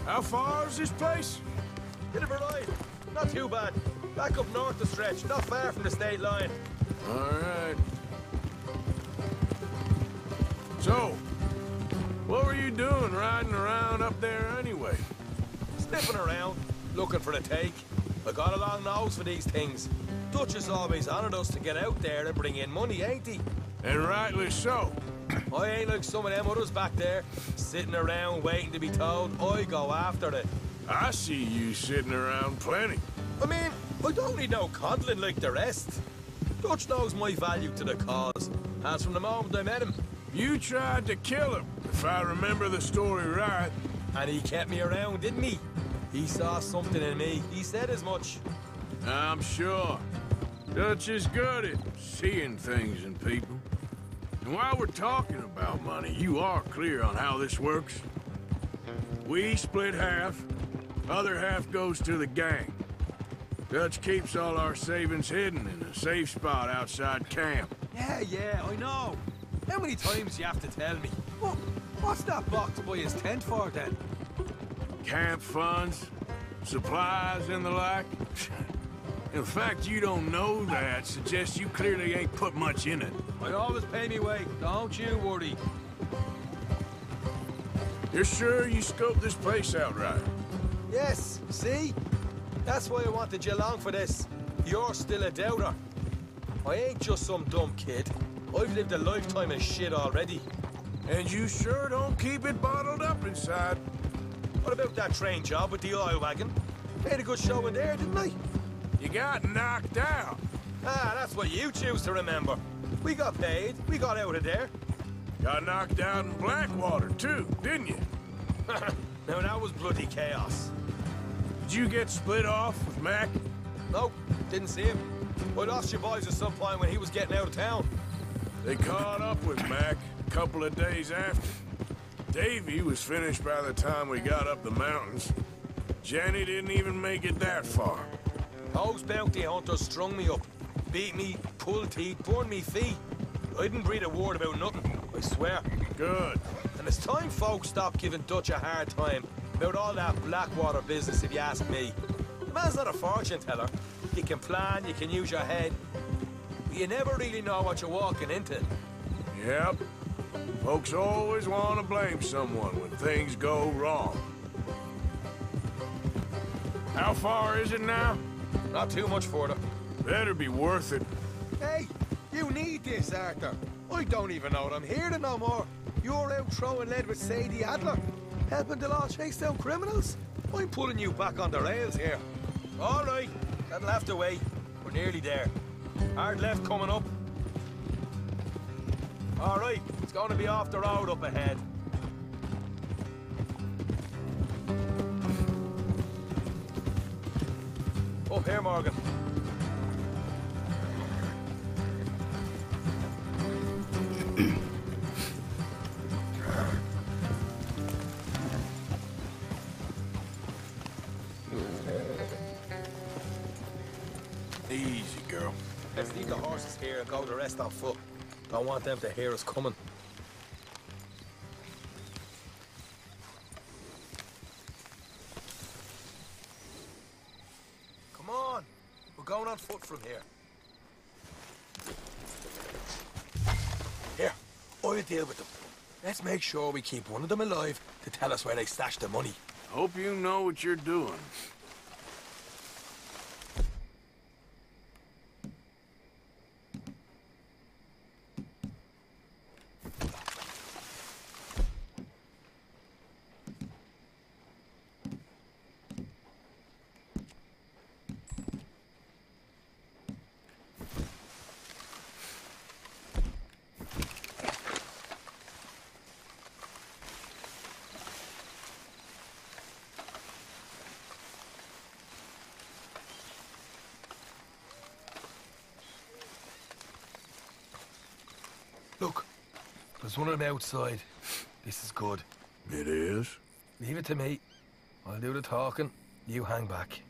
How far is this place? Bit of a ride. Not too bad. Back up north the stretch, not far from the state line. All right. So, what were you doing riding around up there anyway? Sniffing around, looking for a take. I got a long nose for these things. Dutch has always honoured us to get out there and bring in money, ain't he? And rightly so. I ain't like some of them others back there, sitting around waiting to be told. I go after it. I see you sitting around plenty. I mean, I don't need no coddling like the rest. Dutch knows my value to the cause, as from the moment I met him. You tried to kill him, if I remember the story right. And he kept me around, didn't he? He saw something in me. He said as much. I'm sure. Dutch is good at seeing things in people. And while we're talking about money, you are clear on how this works? We split half, other half goes to the gang. Dutch keeps all our savings hidden in a safe spot outside camp. Yeah, I know. How many times do you have to tell me? What's that box by his tent for, then? Camp funds, supplies, and the like. The fact you don't know that suggests you clearly ain't put much in it. I always pay me weight, don't you worry. You're sure you scoped this place out right? Yes, see? That's why I wanted you along for this. You're still a doubter. I ain't just some dumb kid. I've lived a lifetime of shit already. And you sure don't keep it bottled up inside. What about that train job with the oil wagon? Made a good show in there, didn't I? You got knocked out. Ah, that's what you choose to remember. We got paid. We got out of there. Got knocked out in Blackwater, too, didn't you? Now, that was bloody chaos. Did you get split off with Mac? Nope, didn't see him. I lost your boys at some point when he was getting out of town. They caught up with Mac a couple of days after. Davy was finished by the time we got up the mountains. Jenny didn't even make it that far. Those bounty hunters strung me up. Beat me, pulled teeth, burned me feet. I didn't breathe a word about nothing, I swear. Good. And it's time folks stop giving Dutch a hard time about all that Blackwater business, if you ask me. The man's not a fortune teller. You can plan, you can use your head. But you never really know what you're walking into. Yep. Folks always want to blame someone when things go wrong. How far is it now? Not too much further. Better be worth it. Hey, you need this, Arthur. I don't even know what I'm here to no more. You're out throwing lead with Sadie Adler, helping the law chase down criminals. I'm pulling you back on the rails here. All right, that'll have to wait. We're nearly there. Hard left coming up. All right, it's going to be off the road up ahead. Up here, Morgan. the horses here and go the rest on foot. Don't want them to hear us coming. Come on. We're going on foot from here. Here, I'll deal with them. Let's make sure we keep one of them alive to tell us where they stashed the money. Hope you know what you're doing. Look, there's one of them outside. This is good. It is? Leave it to me. I'll do the talking. You hang back.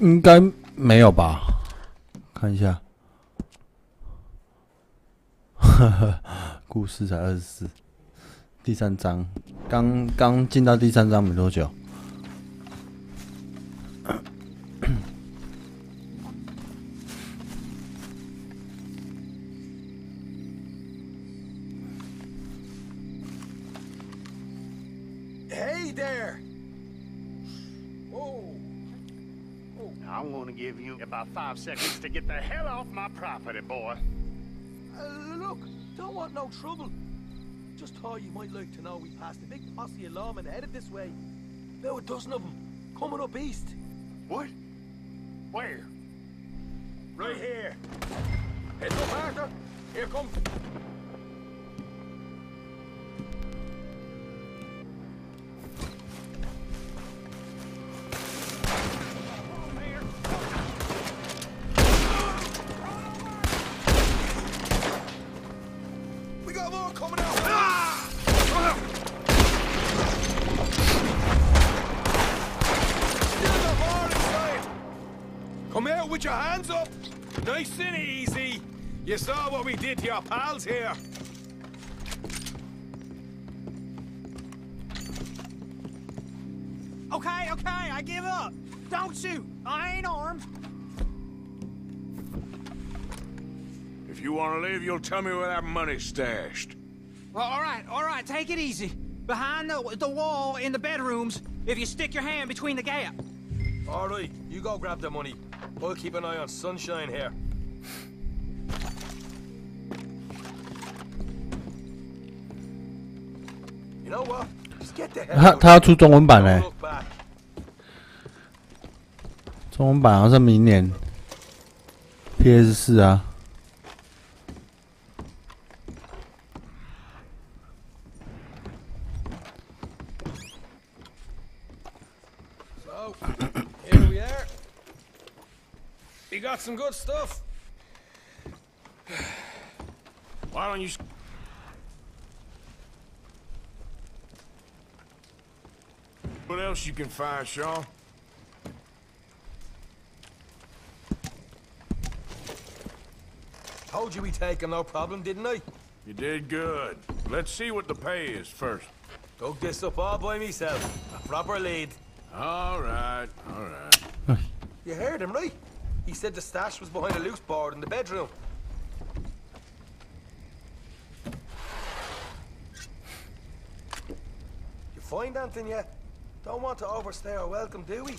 应该没有吧？看一下，故事才24，第3章，刚进到第3章没多久。Hey there! Oh. I'm gonna give you about 5 seconds to get the hell off my property, boy. Look, don't want no trouble. Just thought you might like to know we passed a big posse of lawmen headed this way. About a dozen of them, coming up east. What? Where? Right here. Heads up, Arthur. Here comes. We got more coming out. Come out with your hands up. Nice and easy. You saw what we did to your pals here. Okay, I give up. Don't shoot. I ain't armed. If you want to leave, you'll tell me where that money's stashed. Well, all right, take it easy. Behind the wall in the bedrooms, if you stick your hand between the gap. All right, you go grab the money. I'll keep an eye on Sunshine here. You know what? Just get the hell out. 他要出中文版嘞，中文版好像是明年 PS4啊。So, here we are. You got some good stuff. Why don't you... What else you can find, Sean? Told you we'd take him, no problem, didn't I? You did good. Let's see what the pay is first. Dug this up all by myself. A proper lead. All right. You heard him, right? He said the stash was behind a loose board in the bedroom. You find anything yet? Don't want to overstay our welcome, do we?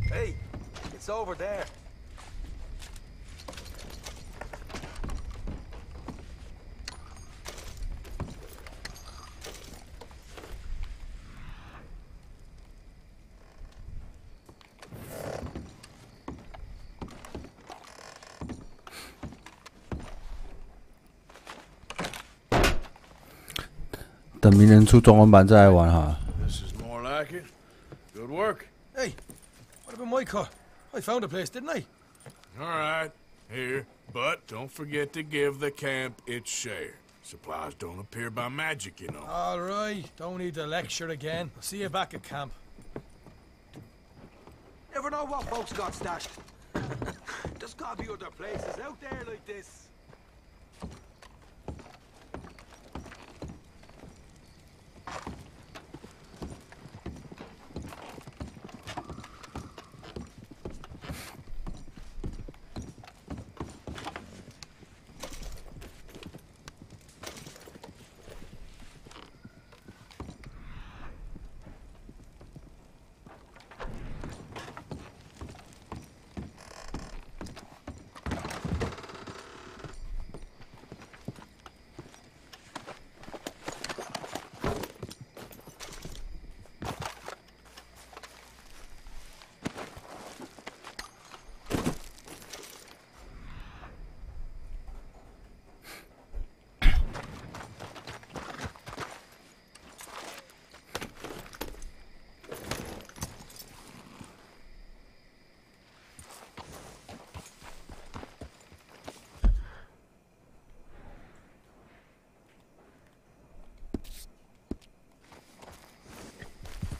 Hey, it's over there.等明年出中文版再来玩哈。This is more like it. Good work. Hey, what about my car? I found a place, didn't I? All right. Here, but don't forget to give the camp its share. Supplies don't appear by magic, you know. All right, don't need to lecture again. I'll see you back at camp. Never know what folks got stashed. There's gotta be other places out there like this.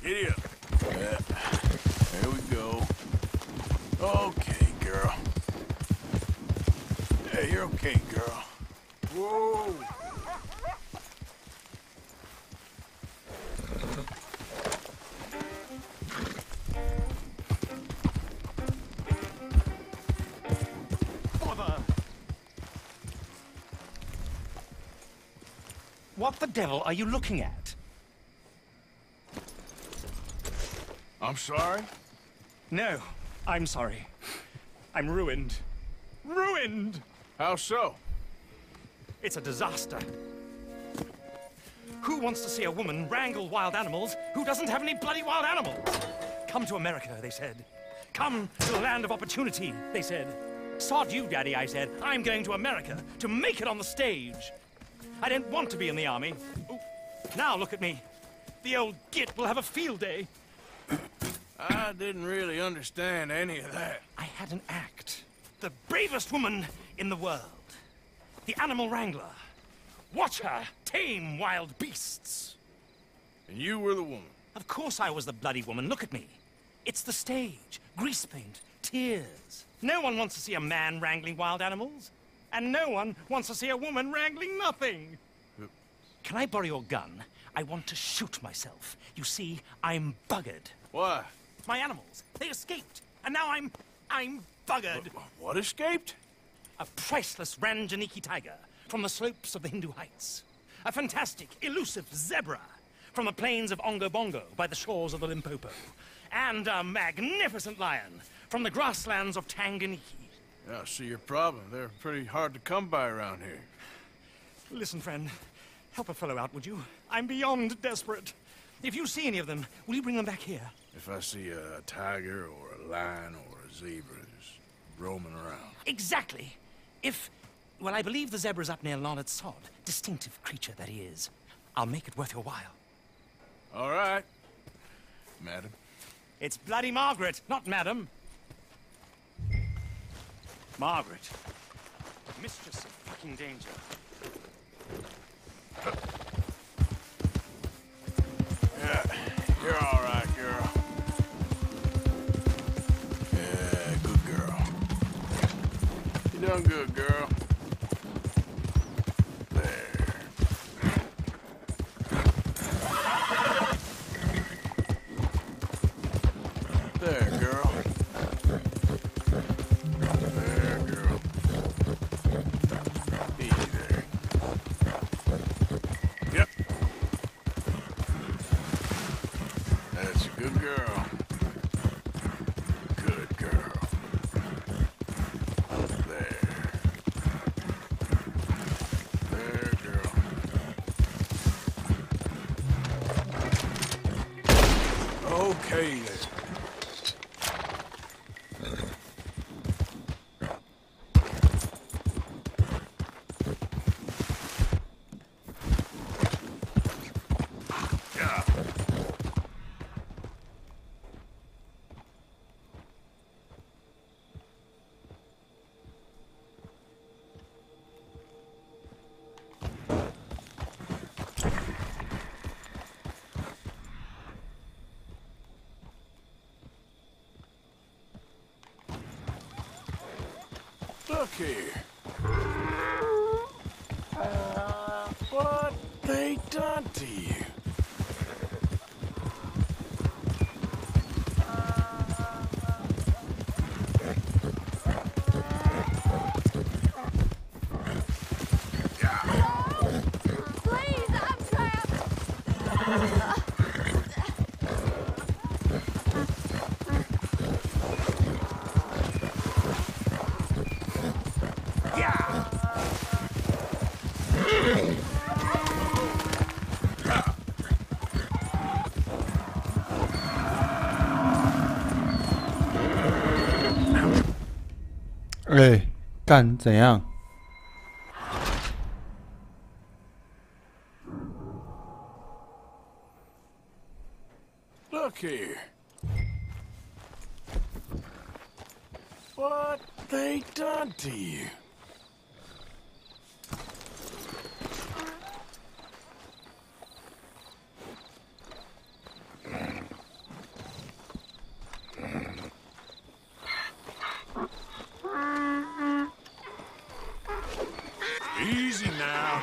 Giddy up. Yeah. There we go. Okay, girl. Yeah, you're okay, girl. Whoa! Bother! What the devil are you looking at? I'm sorry? No, I'm sorry. I'm ruined. Ruined! How so? It's a disaster. Who wants to see a woman wrangle wild animals who doesn't have any bloody wild animals? Come to America, they said. Come to the land of opportunity, they said. Sod you, Daddy, I said. I'm going to America to make it on the stage. I didn't want to be in the army. Ooh. Now look at me. The old git will have a field day. I didn't really understand any of that. I had an act. The bravest woman in the world. The animal wrangler. Watch her tame wild beasts. And you were the woman? Of course I was the bloody woman. Look at me. It's the stage. Grease paint. Tears. No one wants to see a man wrangling wild animals. And no one wants to see a woman wrangling nothing. Can I borrow your gun? I want to shoot myself. You see, I'm buggered. Why? My animals. They escaped. And now I'm buggered. What escaped? A priceless Ranjaniki tiger from the slopes of the Hindu Heights. A fantastic, elusive zebra from the plains of Ongo Bongo by the shores of the Limpopo. And a magnificent lion from the grasslands of Tanganyika. Yeah, I see your problem. They're pretty hard to come by around here. Listen, friend. Help a fellow out, would you? I'm beyond desperate. If you see any of them, will you bring them back here? If I see a tiger or a lion or a zebra just roaming around. Exactly. Well, I believe the zebra's up near Larned Sod. Distinctive creature that he is. I'll make it worth your while. All right, madam. It's bloody Margaret, not madam. Margaret. Mistress of fucking danger. Yeah, you're all right, girl. Yeah, good girl. You done good, girl. There. There, girl. There, girl. Easy there. Yep. That's a good girl. Good girl. There. There, girl. Okay, then. Look here. What they done to you? Please, I'm trapped.哎，干怎样？ Look here. What they done to you? Easy now.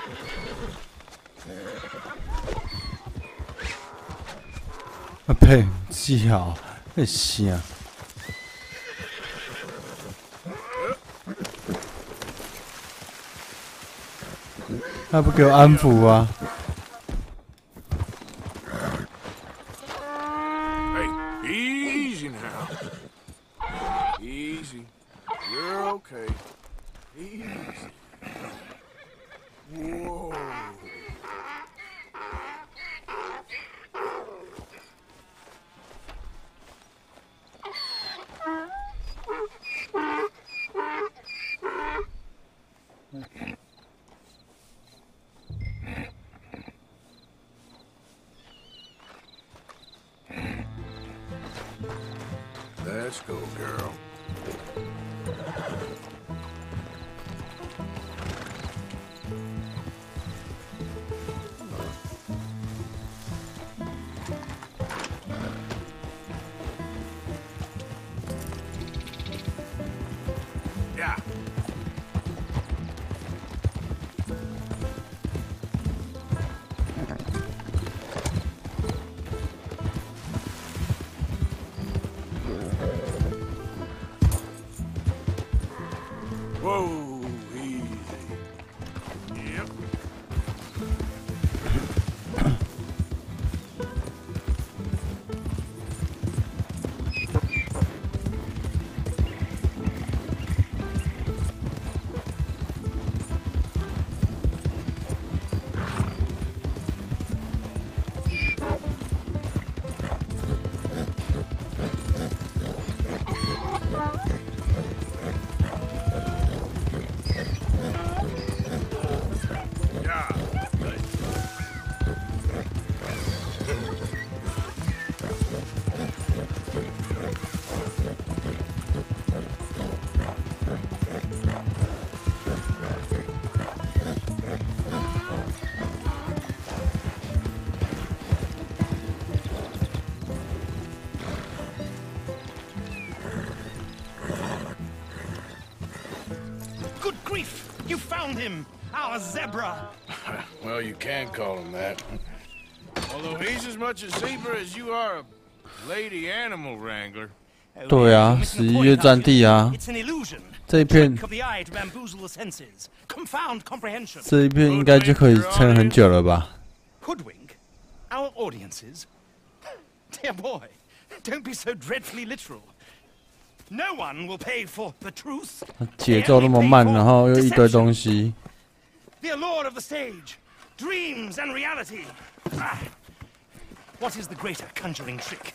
啊呸！记好，那行。他不给我安抚啊！ Hey, easy now. Easy. You're okay. Easy. Whoa. Let's go, girl. Yeah. Whoa, easy. Yep. Good grief! You found him! Our zebra! Well, you can call him that. Although he's as much a zebra as you are a lady animal wrangler. 对啊，11月战地啊， It's an illusion. 这一片 Trick of the eye to bamboozle the senses. Confound comprehension. 这一片应该就可以撑很久了吧？ Hoodwink? Our audiences? Dear boy, don't be so dreadfully literal. No one will pay for the truth. 节奏那么慢，然后又一堆东西。 The allure of the stage, dreams and reality. What is the greater conjuring trick?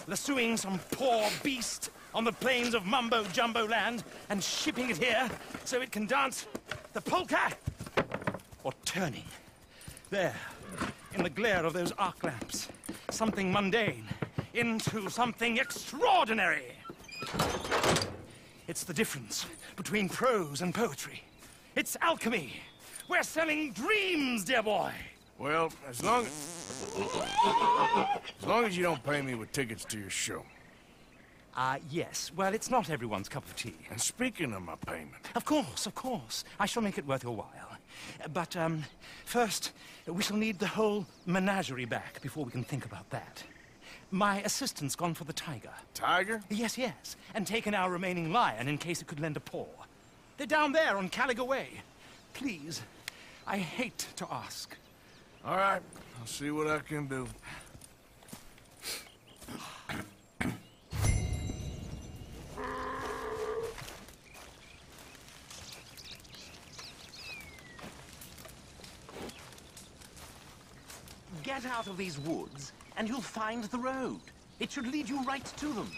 Lassoing some poor beast on the plains of mumbo-jumbo land and shipping it here so it can dance the polka? Or turning, there, in the glare of those arc lamps, something mundane into something extraordinary? It's the difference between prose and poetry. It's alchemy. We're selling dreams, dear boy. Well, as long as you don't pay me with tickets to your show. Yes. Well, it's not everyone's cup of tea. And speaking of my payment... Of course. I shall make it worth your while. But, first, we shall need the whole menagerie back before we can think about that. My assistant's gone for the tiger. Tiger? Yes. And taken our remaining lion in case it could lend a paw. They're down there on Caliga Way. Please, I hate to ask. All right, I'll see what I can do. Get out of these woods, and you'll find the road. It should lead you right to them.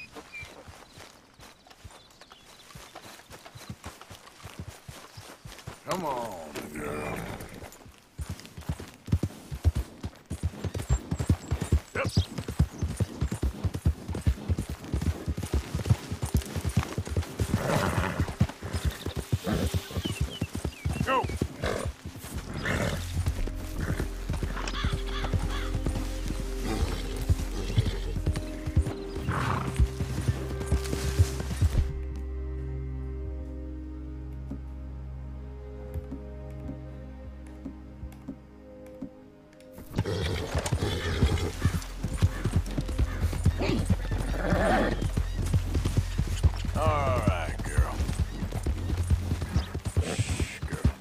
Come on, girl. Yep. Go. All right, girl. Shh, girl.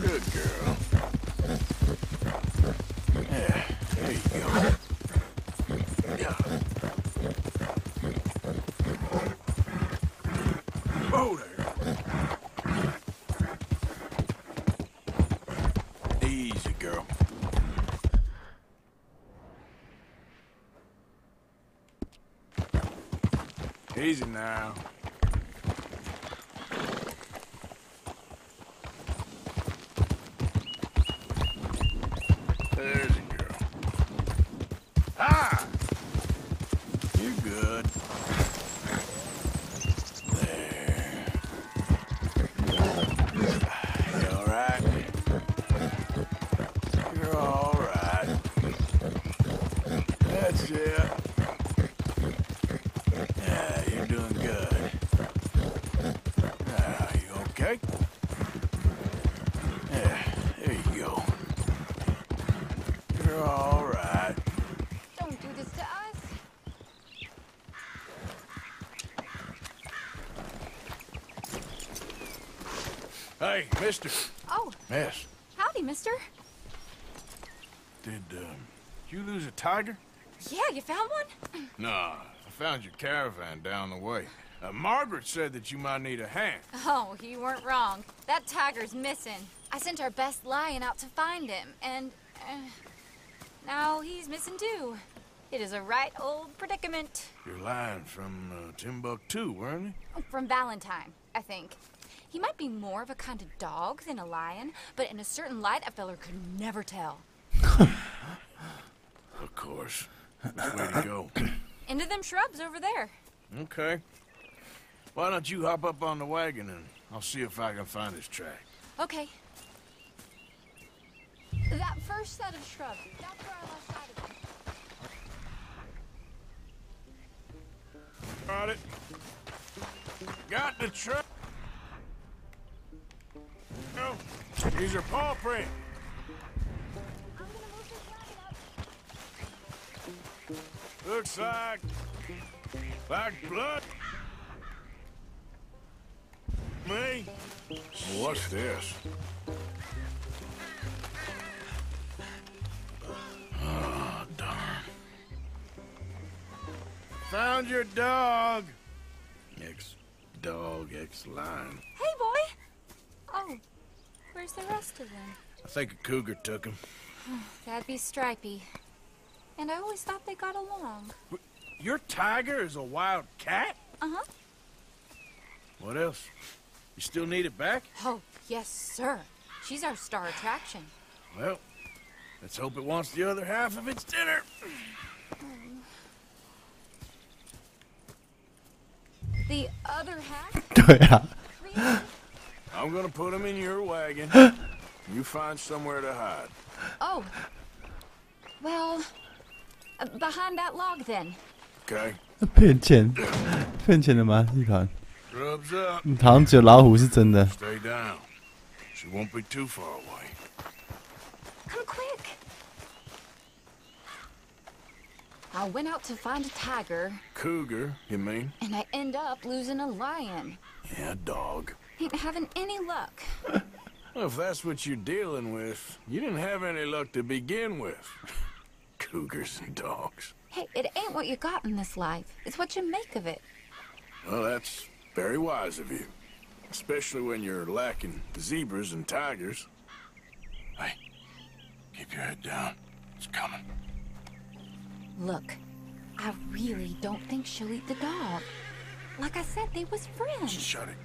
Good girl. Yeah, there you go. Yeah. Oh, there. Easy, girl. Easy now. There's a girl. Ah! You're good. There. You all right? You're all right. That's it. Yeah, you're doing good. You okay? Yeah, there you go. You're all right. Don't do this to us. Hey, mister. Oh, Miss, howdy, mister. did you lose a tiger? Yeah, you found one? Nah, I found your caravan down the way. Margaret said that you might need a hand. Oh, you weren't wrong. That tiger's missing. I sent our best lion out to find him, and now he's missing too. It is a right old predicament. You're lying from Timbuktu, weren't you? From Valentine, I think. He might be more of a kind of dog than a lion, but in a certain light, a feller could never tell. Of course. Which way to go? Into them shrubs over there. Okay. Why don't you hop up on the wagon and I'll see if I can find his track. Okay. That first set of shrubs, that's where I lost sight of them. Got it. Got the track. No, these are paw print. Looks like blood. Me? What's this? Oh, darn. Found your dog. Ex-dog, ex-lion. Hey, boy! Oh, where's the rest of them? I think a cougar took him. That'd be Stripey. And I always thought they got along. Your tiger is a wild cat? Uh-huh. What else? You still need it back? Oh, yes, sir. She's our star attraction. Well, let's hope it wants the other half of its dinner. The other half? 对啊。 I'm gonna put him in your wagon. You find somewhere to hide. Oh. Well, behind that log, then. Okay. 骗钱，骗钱的马戏团， Grub's up. 好像只有老虎是真的。 Stay down. She won't be too far away. Come quick. I went out to find a tiger. Cougar, you mean? And I end up losing a lion. Yeah, dog. Ain't having any luck. Well, if that's what you're dealing with, you didn't have any luck to begin with. Cougars and dogs. Hey, it ain't what you got in this life. It's what you make of it. Well, that's very wise of you. Especially when you're lacking zebras and tigers. Hey, keep your head down. It's coming. Look, I really don't think she'll eat the dog. Like I said, they was friends. Shut it.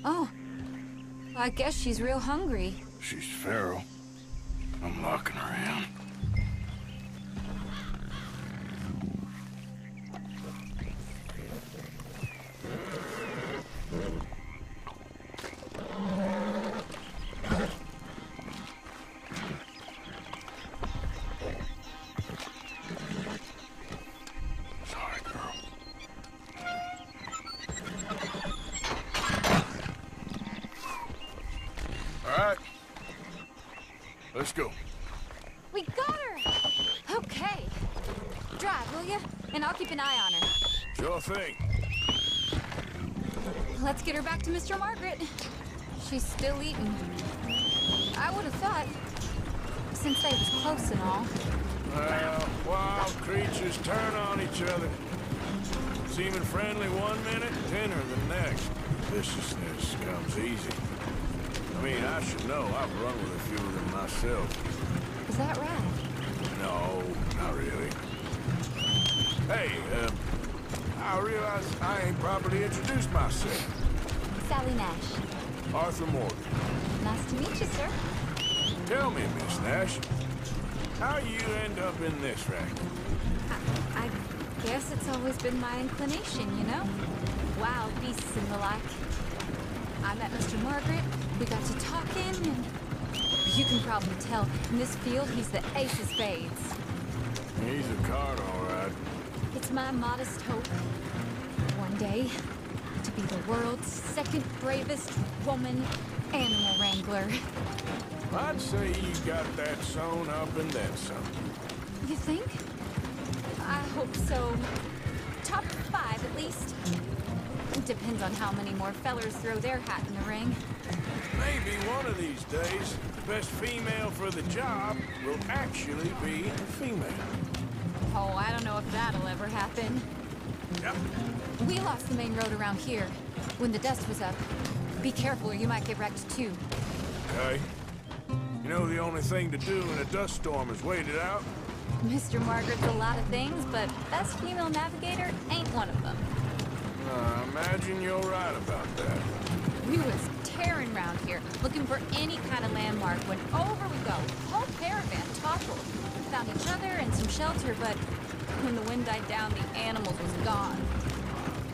Oh, I guess she's real hungry. She's feral. I'm locking her in. Let's go. We got her! Okay. Drive, will you? And I'll keep an eye on her. Sure thing. Let's get her back to Mr. Margaret. She's still eating. I would have thought, since they was close and all. Well, wild creatures turn on each other. Seeming friendly one minute, tender the next. Viciousness comes easy. I mean, I should know. I've run with a few of them myself. Is that right? No, not really. Hey, I realize I ain't properly introduced myself. Sally Nash. Arthur Morgan. Nice to meet you, sir. Tell me, Miss Nash, how you end up in this racket? I guess it's always been my inclination, you know? Wild beasts and the like. I met Mr. Margaret, we got to talking, and you can probably tell, in this field, he's the ace of spades. He's a card, all right. It's my modest hope, one day, to be the world's second bravest woman animal wrangler. I'd say you got that sewn up and then some. You think? I hope so. Top 5, at least. It depends on how many more fellers throw their hat in the ring. Maybe one of these days, the best female for the job will actually be a female. Oh, I don't know if that'll ever happen. Yep. We lost the main road around here when the dust was up. Be careful or you might get wrecked too. Okay. You know the only thing to do in a dust storm is wait it out? Mr. Margaret's a lot of things, but best female navigator ain't one of them. I imagine you're right about that. We was tearing around here, looking for any kind of landmark when over we go. Whole caravan toppled. Found each other and some shelter, but when the wind died down, the animals was gone.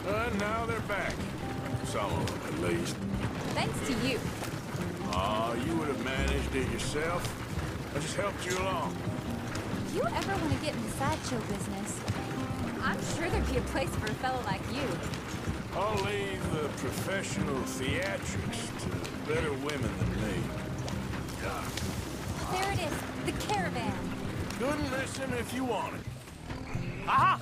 And now they're back. Some of them, at least. Thanks to you. Aw, you would have managed it yourself. I just helped you along. If you ever want to get in the sideshow business, I'm sure there'd be a place for a fellow like you. I'll leave the professional theatrics to better women than me. There it is, the caravan. Couldn't listen if you wanted. Aha!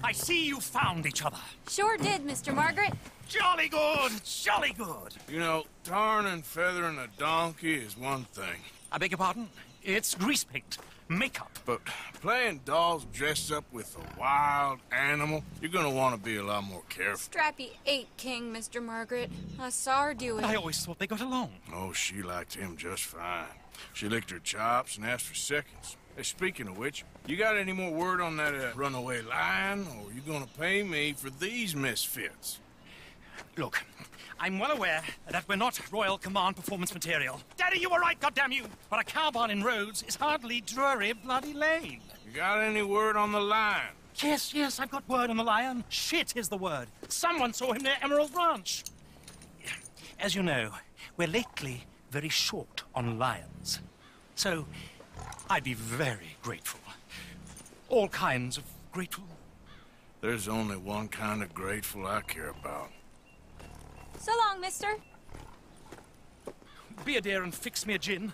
I see you found each other. Sure did, Mr. Margaret. Jolly good, jolly good. You know, tarring and feathering a donkey is one thing. I beg your pardon? It's grease paint, makeup. But playing dolls dressed up with a wild animal, you're gonna want to be a lot more careful. Strappy ate King, Mr. Margaret. I saw her do it. I always thought they got along. Oh, she liked him just fine. She licked her chops and asked for seconds. Hey, speaking of which, you got any more word on that runaway lion, or you gonna pay me for these misfits? Look, I'm well aware that we're not Royal Command performance material. Daddy, you were right, goddamn you! But a cow barn in Rhodes is hardly Drury Bloody Lane. You got any word on the lion? Yes, I've got word on the lion. Shit is the word. Someone saw him near Emerald Ranch. As you know, we're lately very short on lions. So, I'd be very grateful. All kinds of grateful. There's only one kind of grateful I care about. So long, mister. Be a dear and fix me a gin.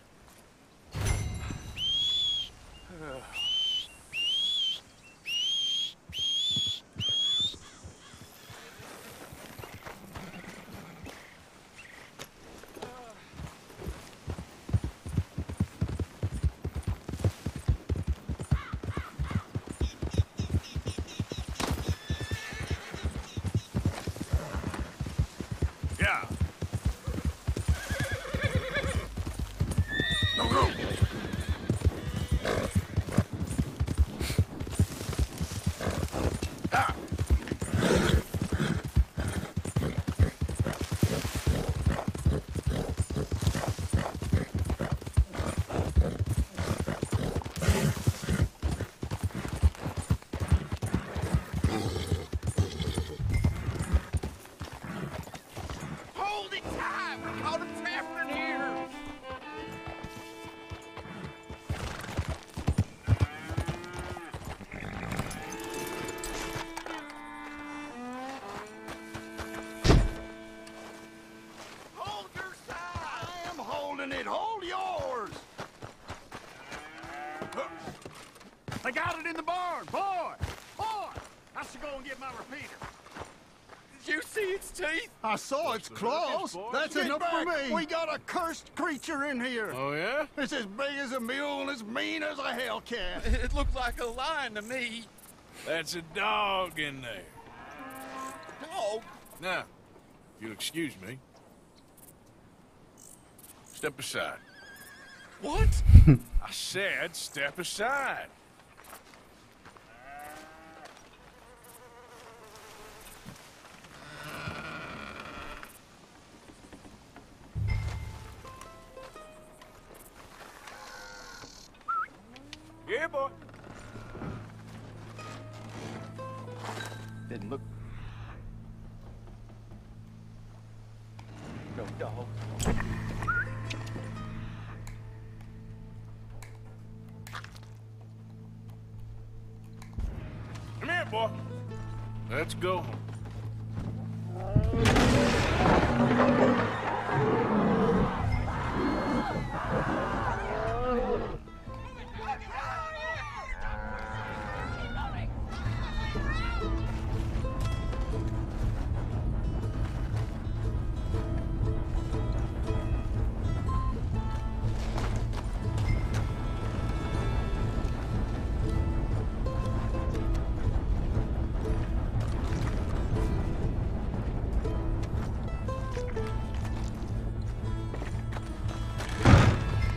Yeah. Go. Ah. Hold it tight! We caught him trapping here! Hold your side! I am holding it! Hold yours! I got it in the barn! Boy! I should go and get my repeater. Did you see its teeth? I saw its claws. That's Get enough back. for me. We got a cursed creature in here. Oh, yeah? It's as big as a mule and as mean as a hellcat. It looks like a lion to me. That's a dog in there. Dog? Now, if you'll excuse me. Step aside. What? I said step aside. Yeah, boy. Didn't look. No dog. Come here, boy. Let's go.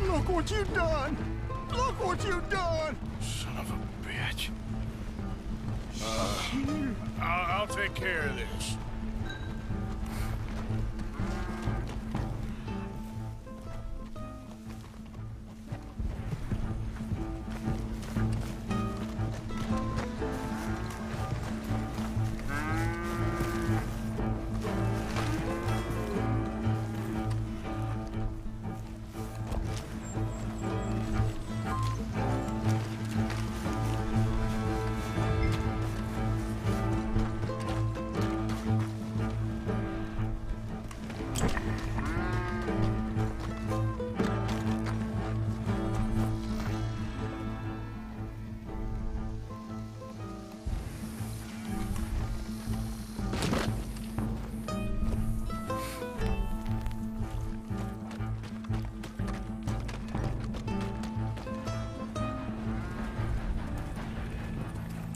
Look what you done! Look what you done! Son of a bitch. I'll take care of this.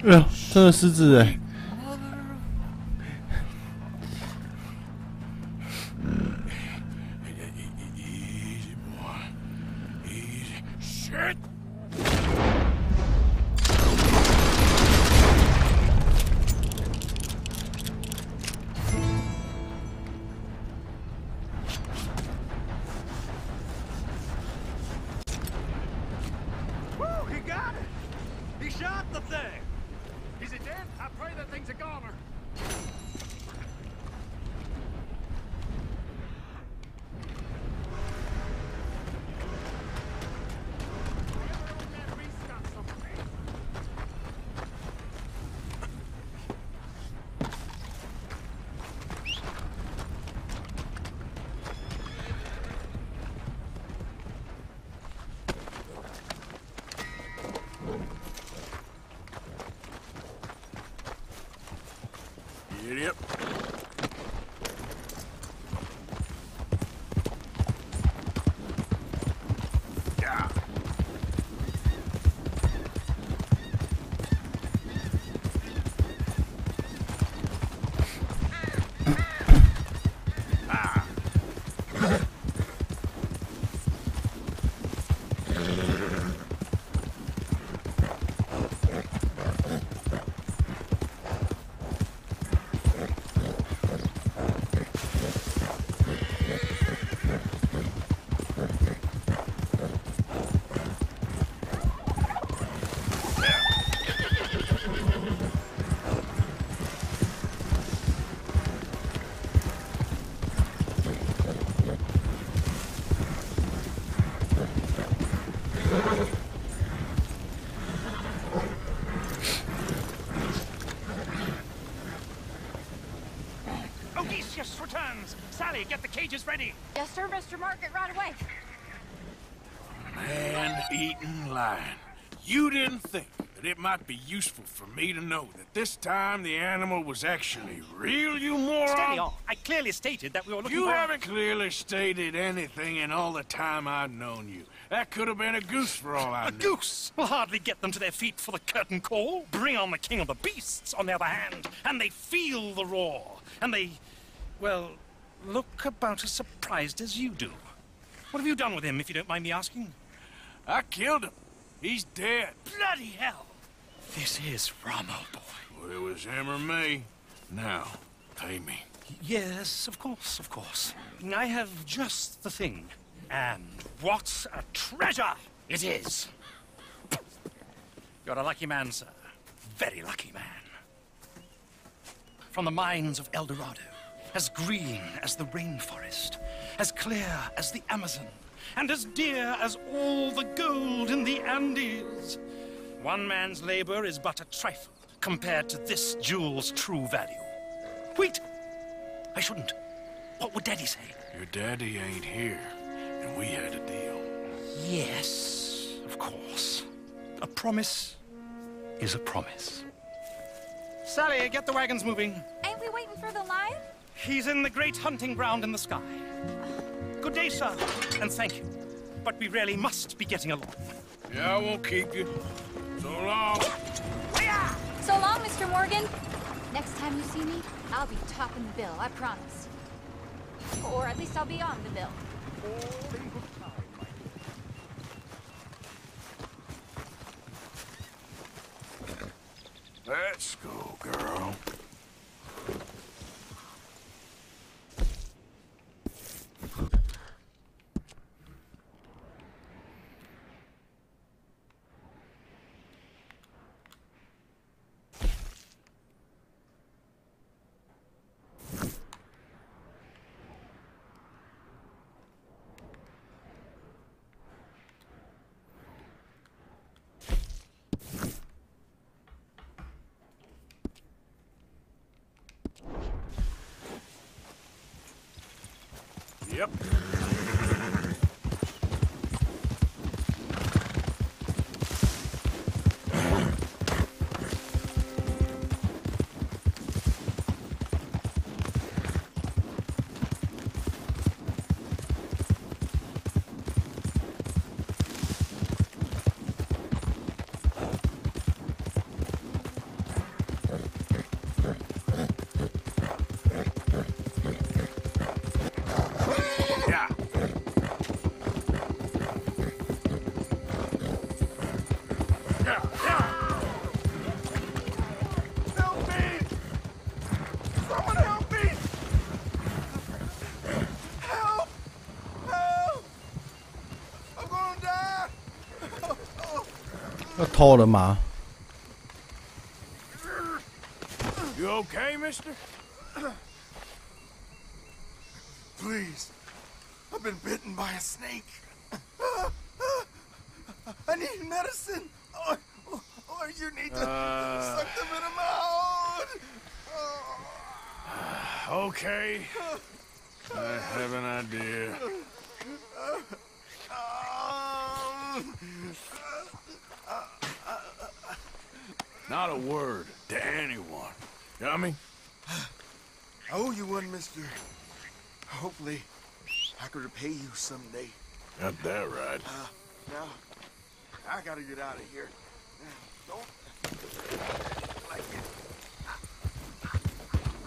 哎呀，真的失智哎！ Easy, boy. Easy. Shit! Woo, he got it! He shot the thing! Is it dead? I pray that Idiot. Yeah. Odysseus returns. Sally, get the cages ready. Yes, sir, Mr. Margaret, right away. Man-eating lion. You didn't think that it might be useful for me to know that this time the animal was actually real, you moron? Steady on. I clearly stated that we were looking You for... haven't clearly stated anything in all the time I've known you. That could have been a goose for all I know. A goose will hardly get them to their feet for the curtain call. Bring on the king of the beasts, on the other hand, and they feel the roar. And they, well, look about as surprised as you do. What have you done with him, if you don't mind me asking? I killed him. He's dead. Bloody hell! This is Ramo, boy. Well, it was him or me. Now, pay me. Yes, of course, of course. I have just the thing. And what a treasure it is! You're a lucky man, sir. Very lucky man. From the mines of El Dorado, as green as the rainforest, as clear as the Amazon, and as dear as all the gold in the Andes. One man's labor is but a trifle compared to this jewel's true value. Wait! I shouldn't. What would Daddy say? Your daddy ain't here, and we had a deal. Yes, of course. A promise is a promise. Sally, get the wagons moving. Ain't we waiting for the lion? He's in the great hunting ground in the sky. Good day, sir, and thank you. But we really must be getting along. Yeah, I won't keep you. So long. So long, Mr. Morgan. Next time you see me, I'll be topping the bill, I promise. Or at least I'll be on the bill. Let's go, girl. Yep. Nó thô rồi mà. You okay, mister? Please. I've been bitten by a snake. I need medicine. Or you need to suck the venom out. Okay. I have an idea. Not a word to anyone. Got me? I owe you one, mister. Hopefully, I could repay you someday. Got that right. Now, I gotta get out of here. Don't like it.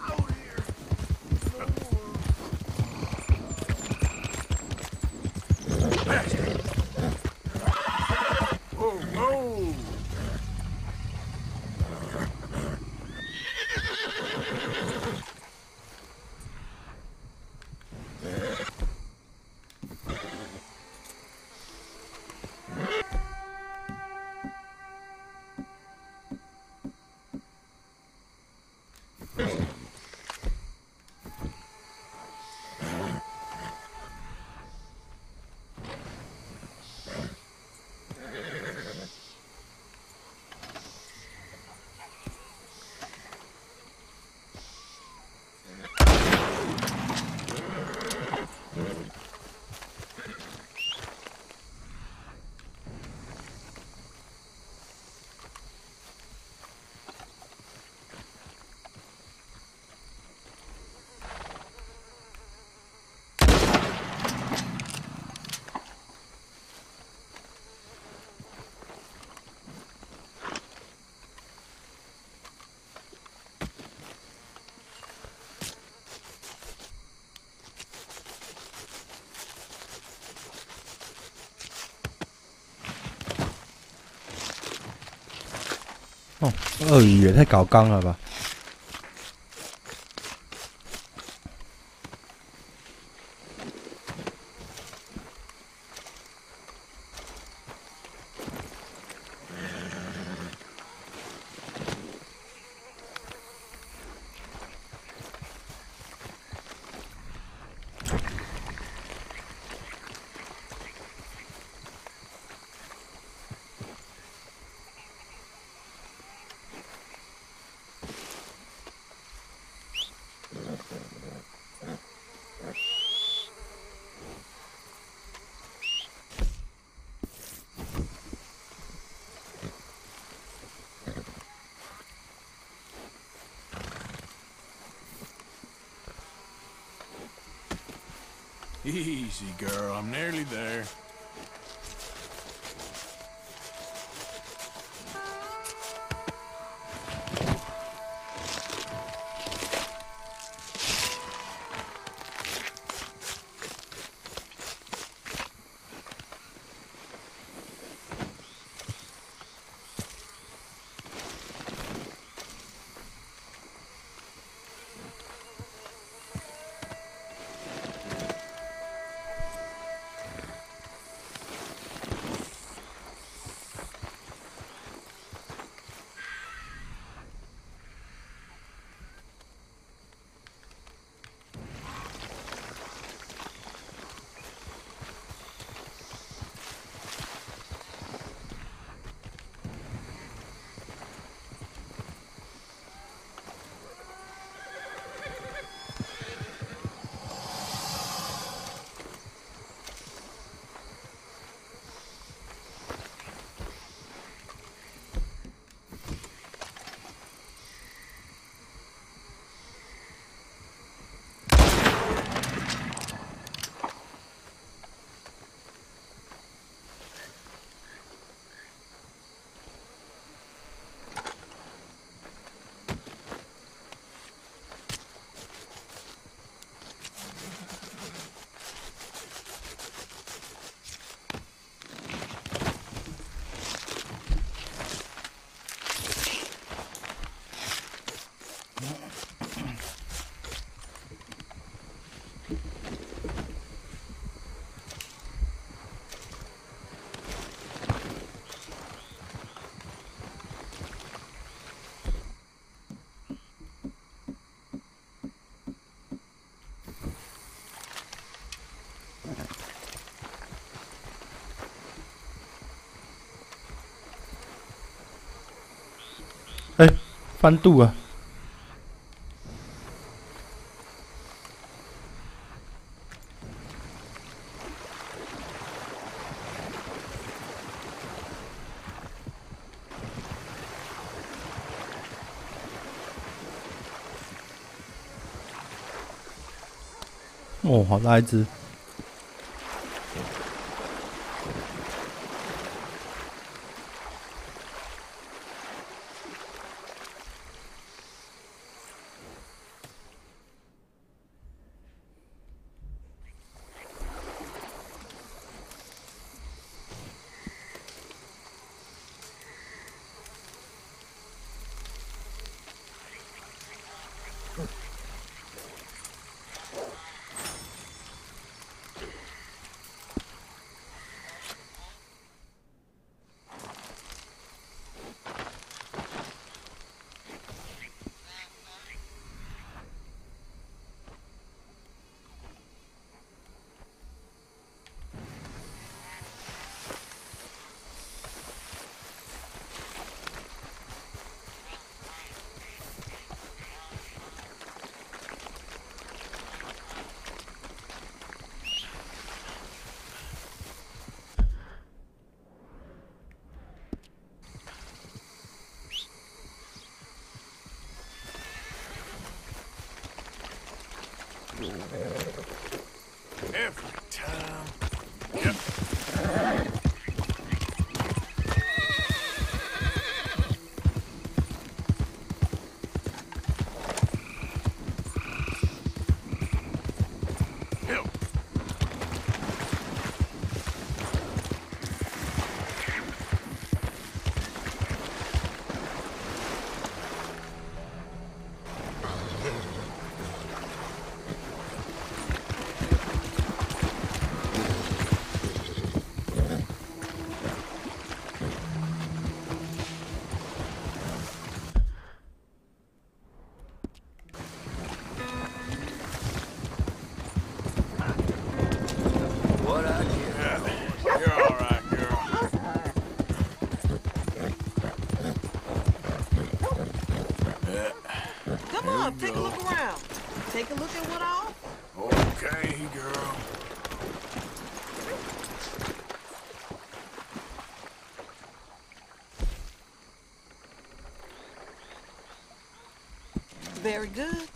Out here. Bastard! Oh, no!哦，鳄鱼也太搞刚了吧！Easy, girl. I'm nearly there.哎，翻肚啊！哦，好大一只。Every time. Yep. What I get? You're all right, girl. Come on, take a look around. Take a look at what all. Okay, girl. Very good.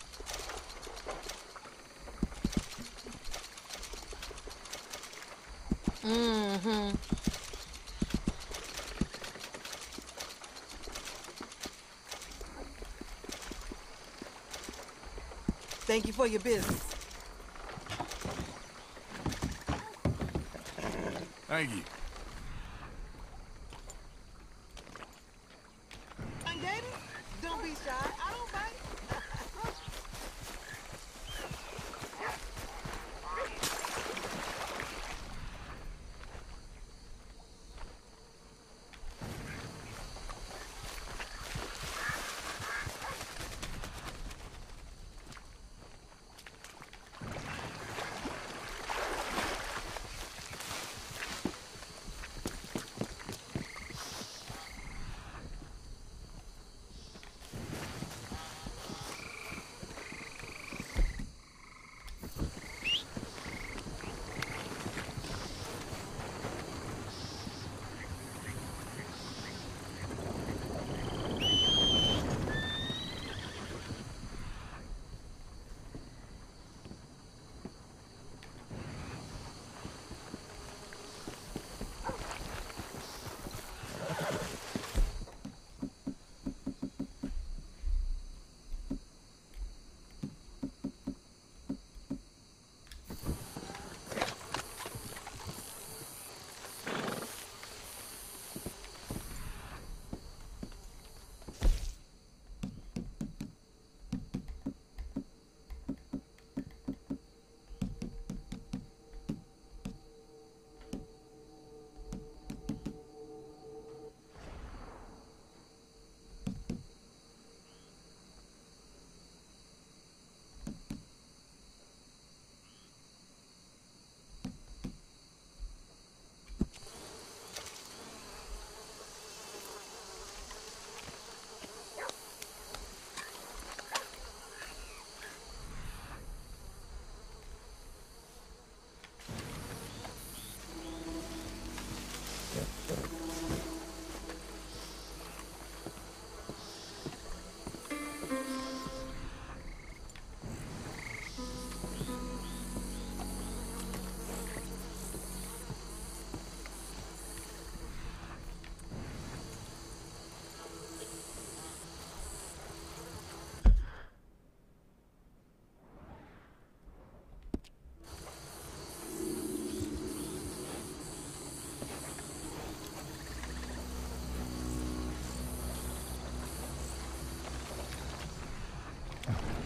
Mm-hmm. Thank you for your business. Thank you. Young Gator, don't be shy. I don't bite.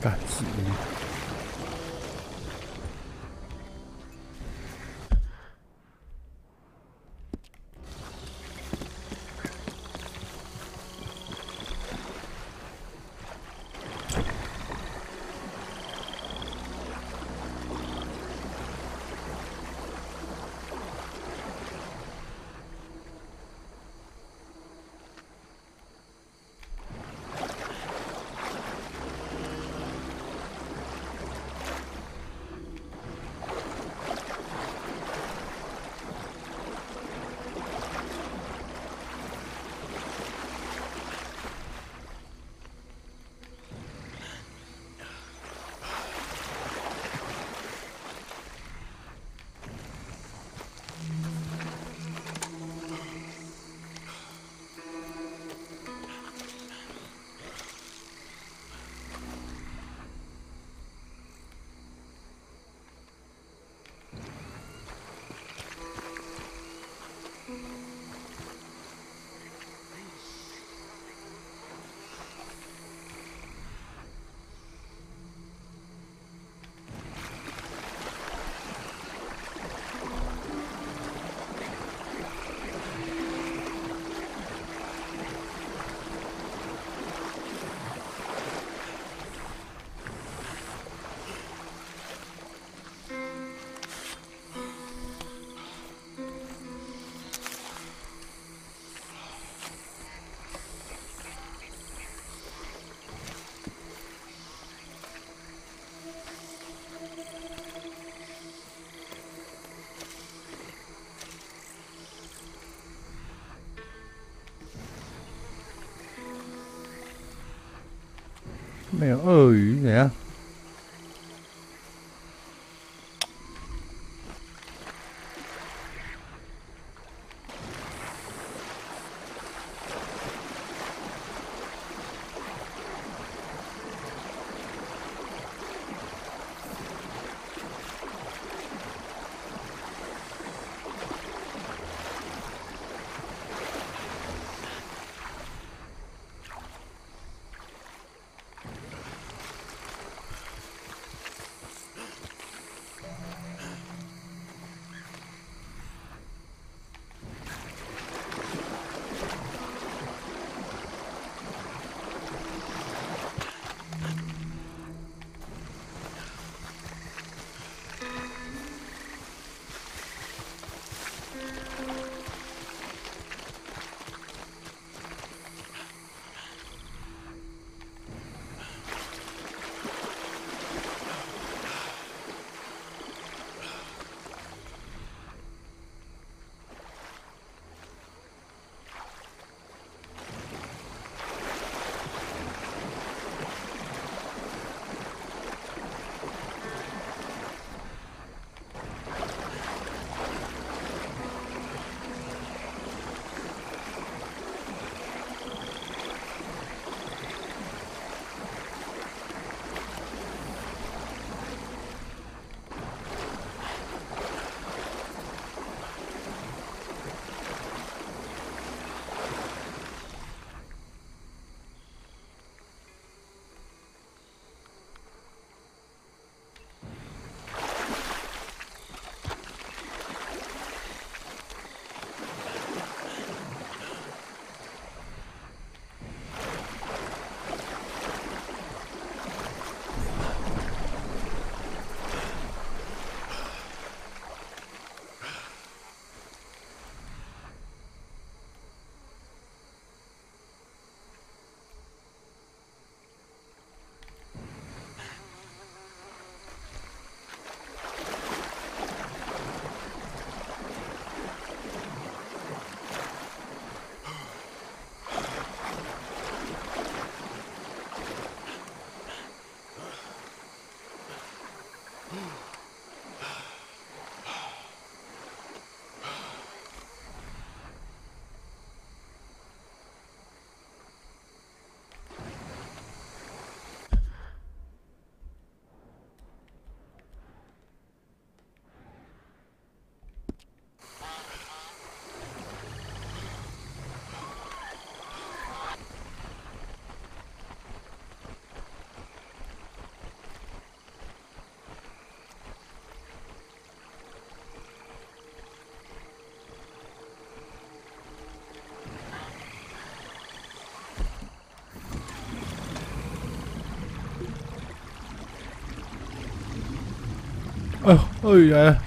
干死你！没有鳄鱼，怎样？哎呀！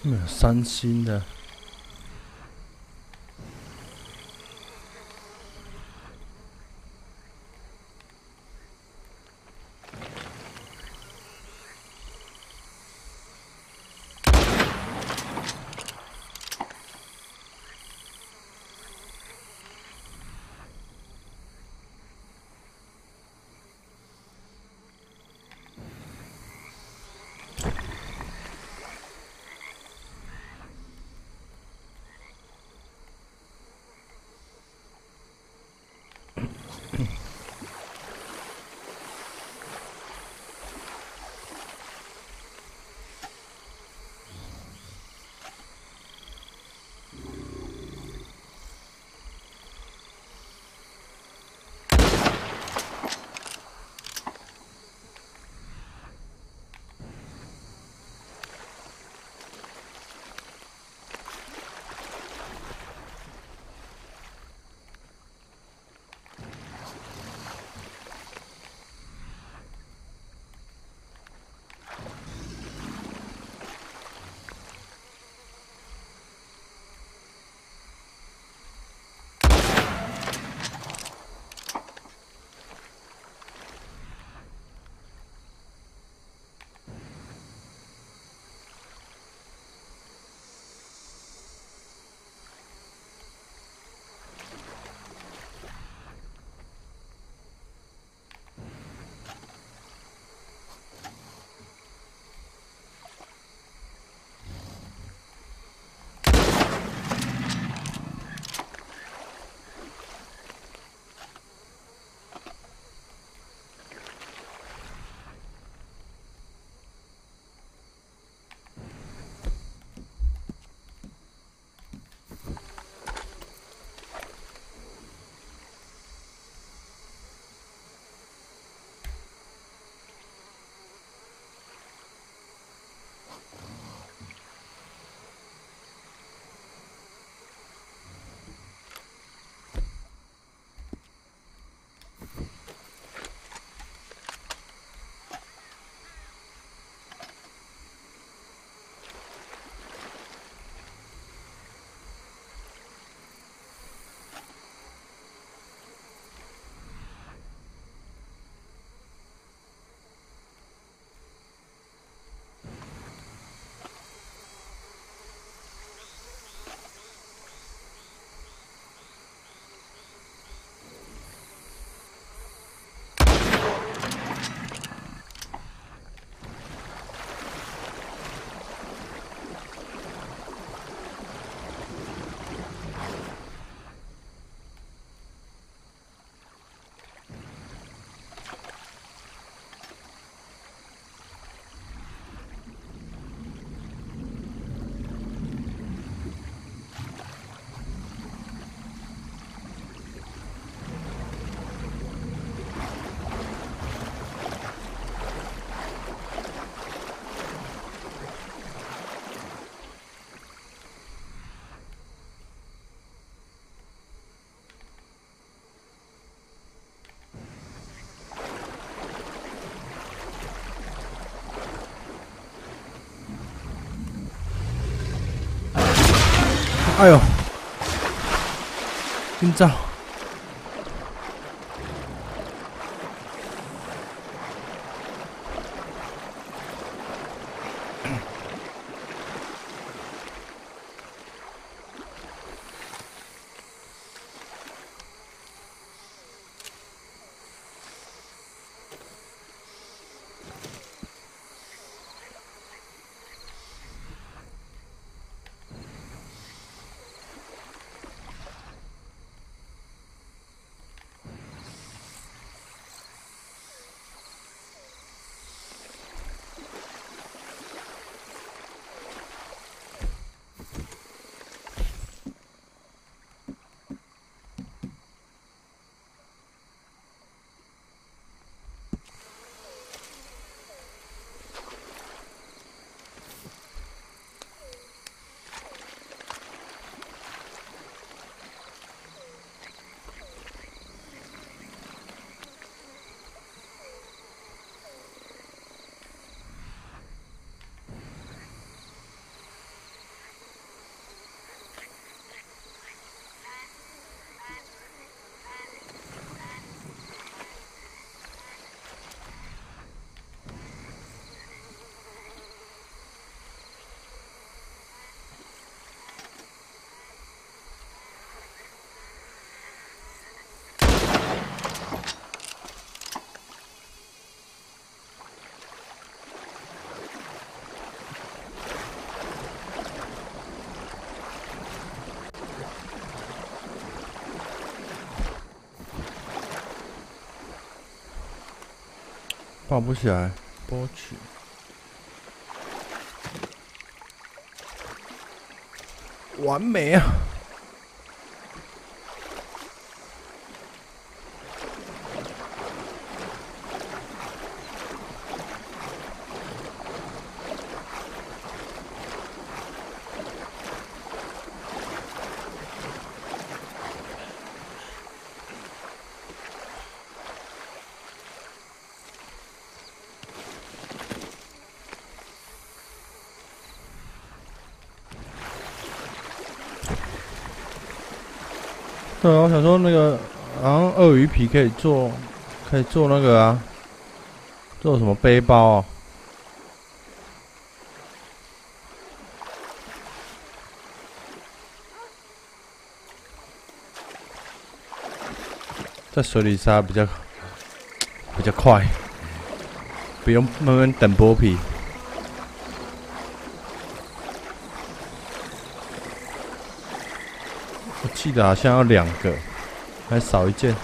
没有3星的。哎呦，紧张。抱不起来，波取。完美啊！对啊，我想说那个好像鳄鱼皮可以做那个啊，做什么背包啊？在水里杀比较快，不用慢慢等剥皮。我记得好像要2个，还少一件。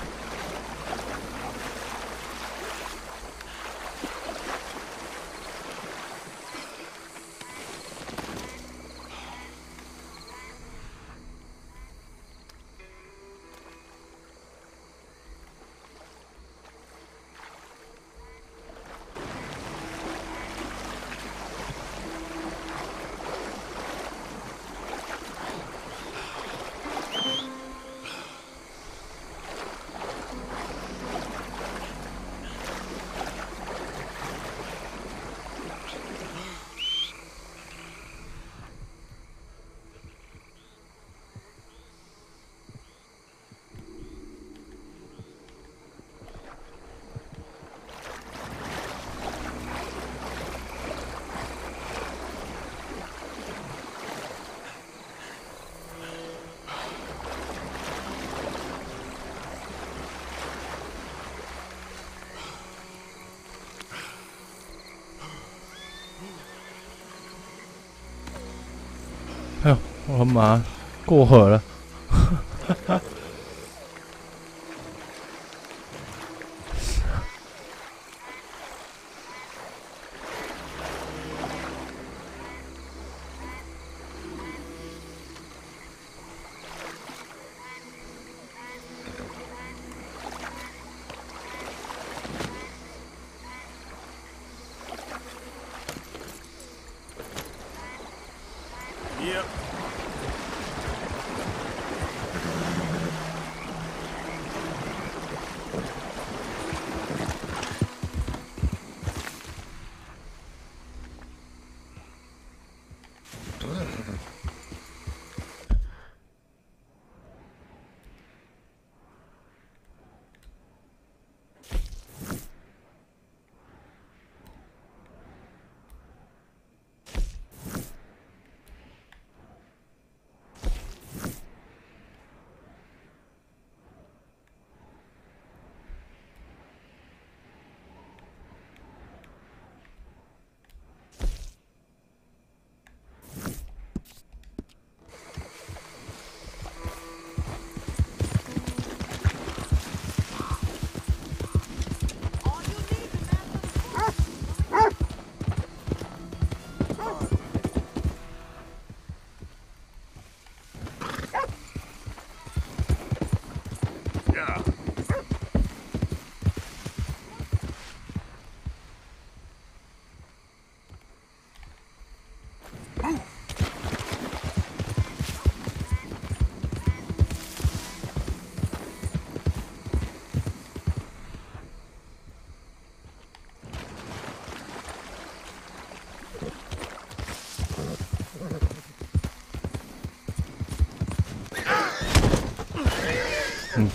哎呦，我的妈，过河了！Yep.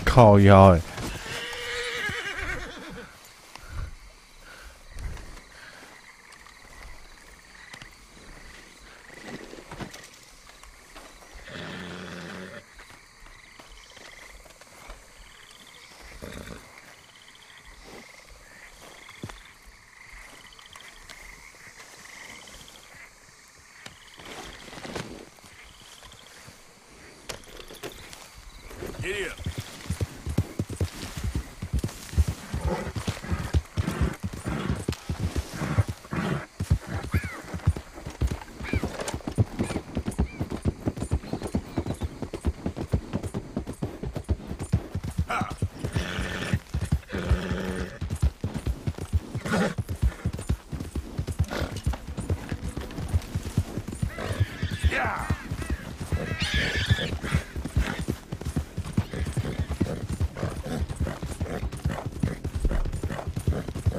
靠腰欸。Giddy up. Yeah.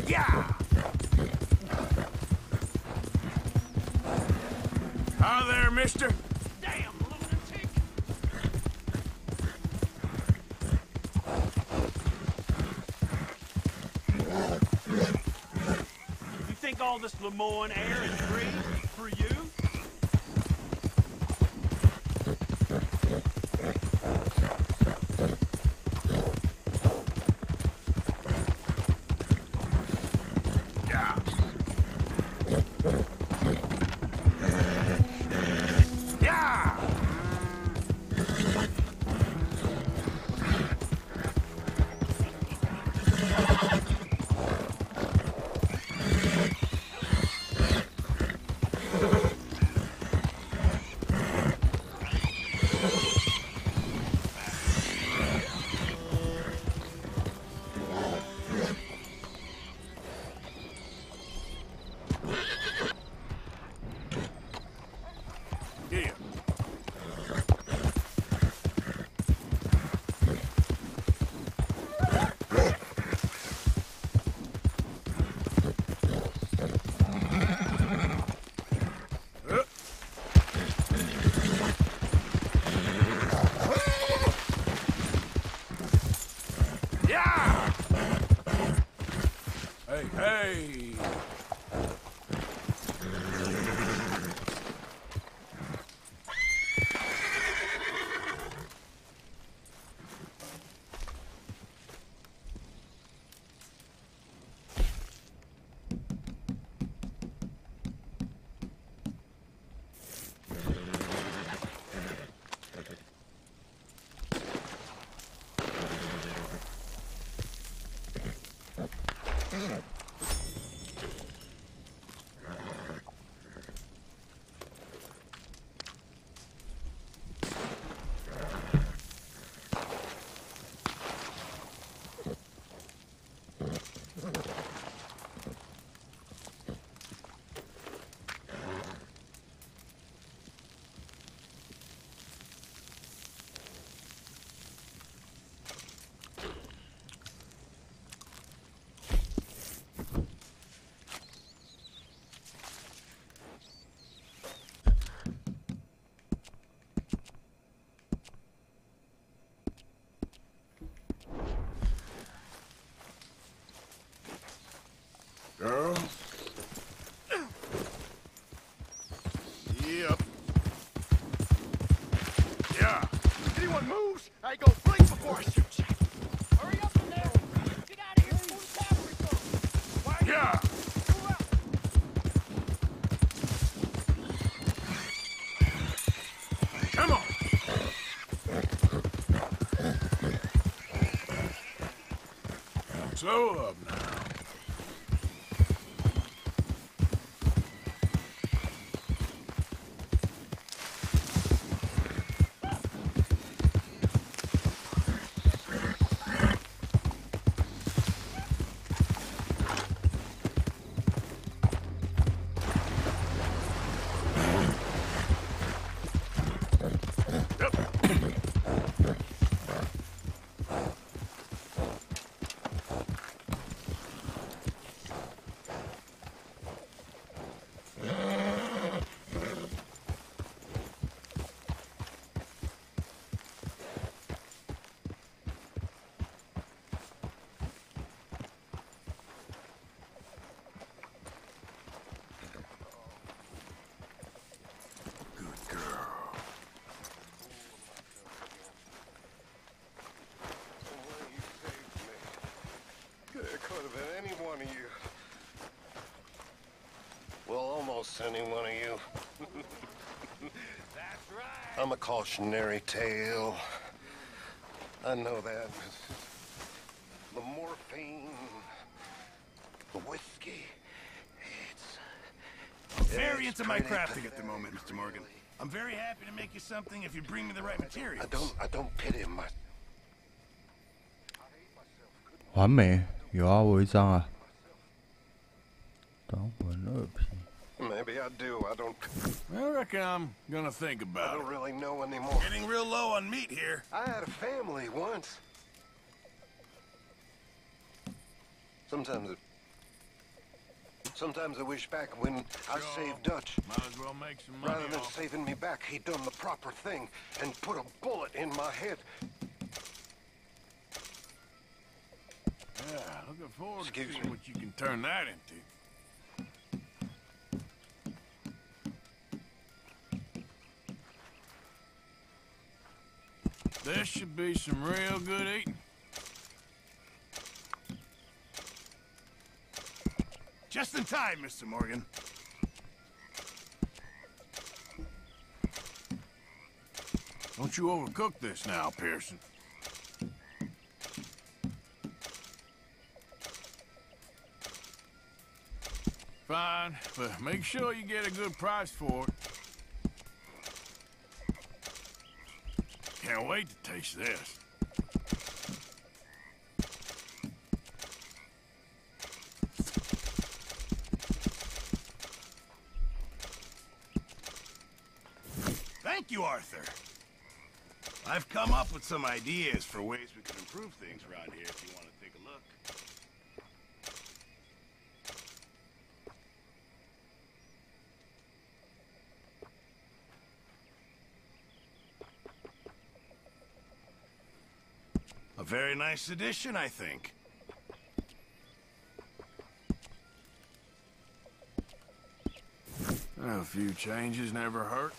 Yeah. Hi there, mister. Damn, lunatic! You think all this Lemoyne air is free for you? Hey! Girl? Yep. Yeah. If anyone moves, I go blink before I shoot you. Hurry up in there! Get out of here before the cavalry comes! Why Yeah. Move out! Come on. Slow up now. It could have been any one of you. Well, almost any one of you. That's right. I'm a cautionary tale. I know that. The morphine, the whiskey, Very into my pretty crafting at the moment, Mr. Morgan. I'm very happy to make you something if you bring me the right materials. I don't pity my... 完美有啊，我有一张啊。当魂2P。 Maybe I do. I don't. I reckon I'm gonna think about I it. don't really know anymore. Getting real low on meat here. I had a family once. Sometimes I wish back when I saved Dutch. Might as well make some money. Rather than off. saving me back, he done the proper thing and put a bullet in my head. Yeah, looking forward to Excuse seeing me. what you can turn that into. This should be some real good eating. Just in time, Mr. Morgan. Don't you overcook this now, Pearson. Fine, but make sure you get a good price for it. Can't wait to taste this. Thank you, Arthur. I've come up with some ideas for ways we could improve things around here if you want to take a look. A very nice addition, I think. A few changes never hurt.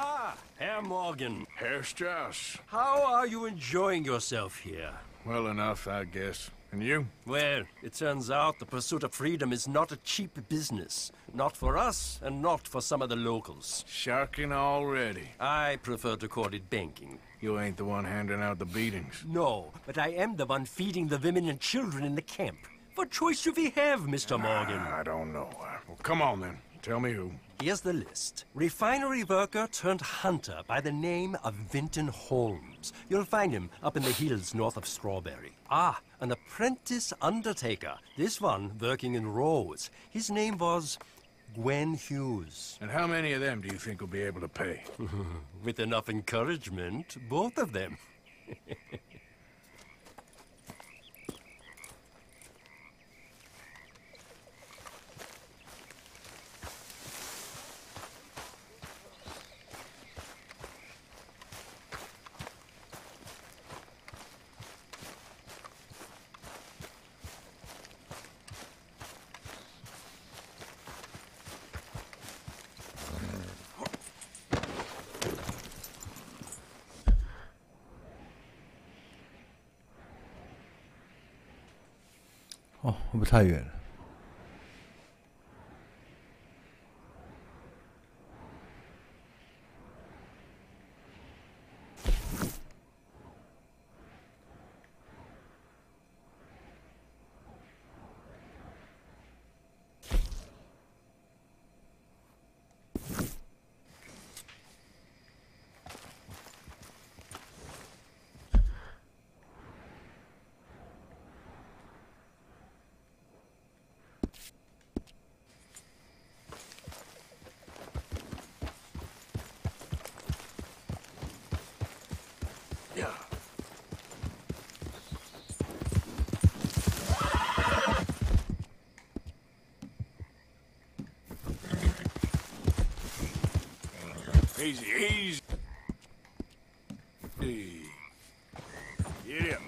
Ah, Herr Morgan. Herr Strauss. How are you enjoying yourself here? Well enough, I guess. And you? Well, it turns out the pursuit of freedom is not a cheap business. Not for us, and not for some of the locals. Sharking already. I prefer to call it banking. You ain't the one handing out the beatings. No, but I am the one feeding the women and children in the camp. What choice do we have, Mr. Morgan? I don't know. Well, come on then. Tell me who. Here's the list. Refinery worker turned hunter by the name of Vinton Holmes. You'll find him up in the hills north of Strawberry. Ah, an apprentice undertaker. This one working in Rose. His name was Gwen Hughes. And how many of them do you think will be able to pay? With enough encouragement, both of them.哦，会不会太远了？Easy, easy. Get him.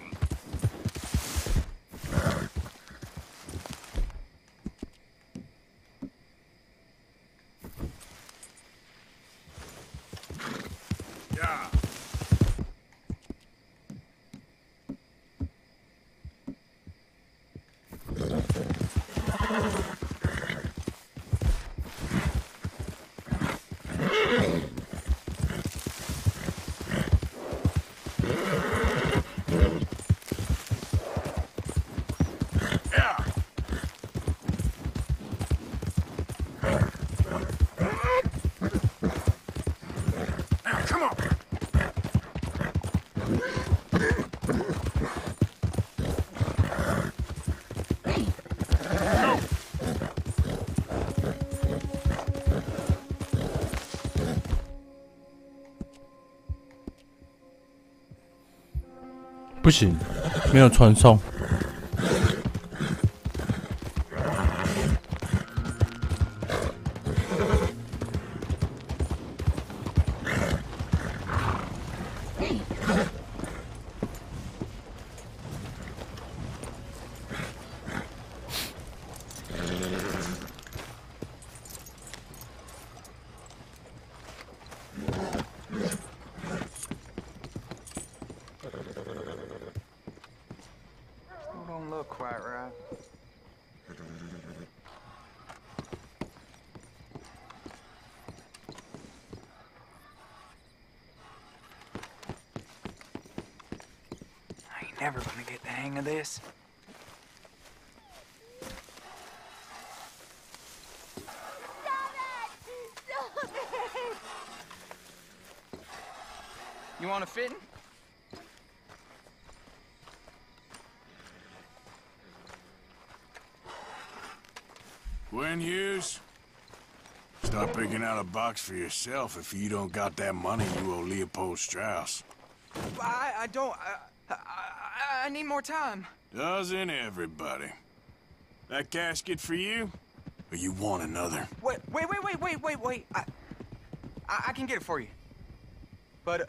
不行，没有传送。Don't look quite right. I ain't never gonna get the hang of this. You want a fitting? Gwen Hughes, start picking out a box for yourself if you don't got that money you owe Leopold Strauss. I don't. I need more time. Doesn't everybody? That casket for you? Or you want another? Wait. I can get it for you. But,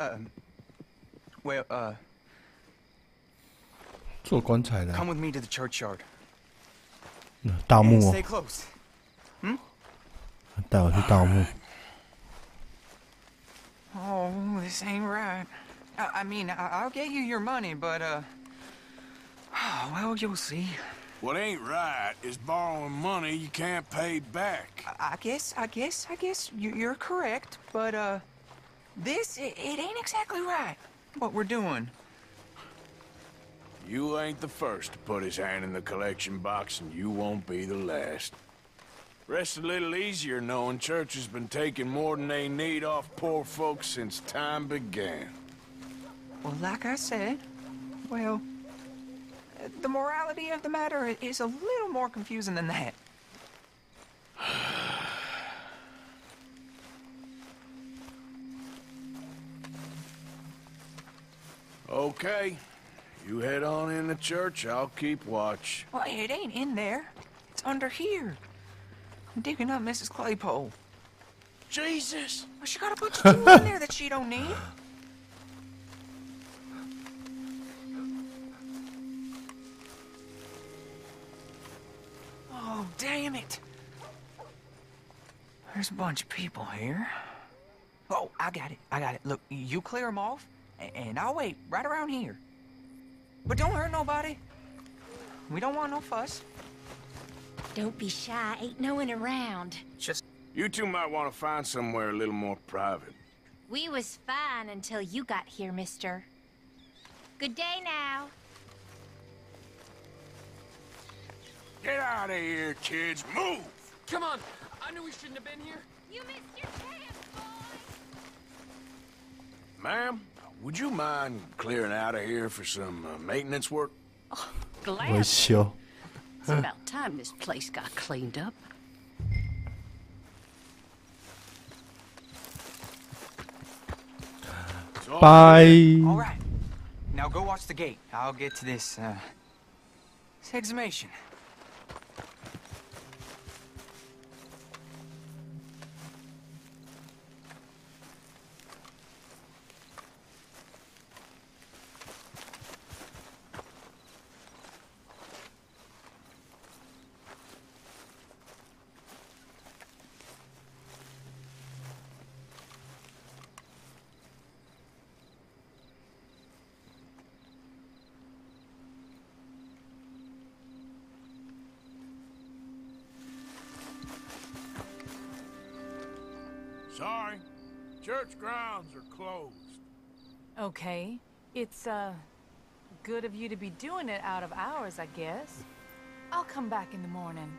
做棺材的 come with me to the churchyard. 盗墓 And 哦 stay close. 带我去盗墓。 Oh, this ain't right. I mean, I'll get you your money, but, well, you'll see. What ain't right is borrowing money you can't pay back. I guess you're correct, but, this, it ain't exactly right, what we're doing. You ain't the first to put his hand in the collection box, and you won't be the last. Rests a little easier knowing church has been taking more than they need off poor folks since time began. Well, like I said, well, the morality of the matter is a little more confusing than that. Okay. You head on in the church, I'll keep watch. Well, it ain't in there. It's under here. I'm digging up Mrs. Claypole. Jesus! Well, she got a bunch of tools in there that she don't need. Oh, damn it. There's a bunch of people here. Oh, I got it. Look, you clear them off, and I'll wait right around here. But don't hurt nobody. We don't want no fuss. Don't be shy. Ain't no one around. Just... You two might want to find somewhere a little more private. We was fine until you got here, mister. Good day now. Get out of here, kids. Move! Come on. I knew we shouldn't have been here. You missed your chance, boy. Ma'am, would you mind clearing out of here for some maintenance work? Oh, glad. 维修。 It's about time this place got cleaned up. Bye. All right. Now go watch the gate. I'll get to this exhumation. Sorry. Church grounds are closed. Okay. It's, good of you to be doing it out of hours, I guess. I'll come back in the morning.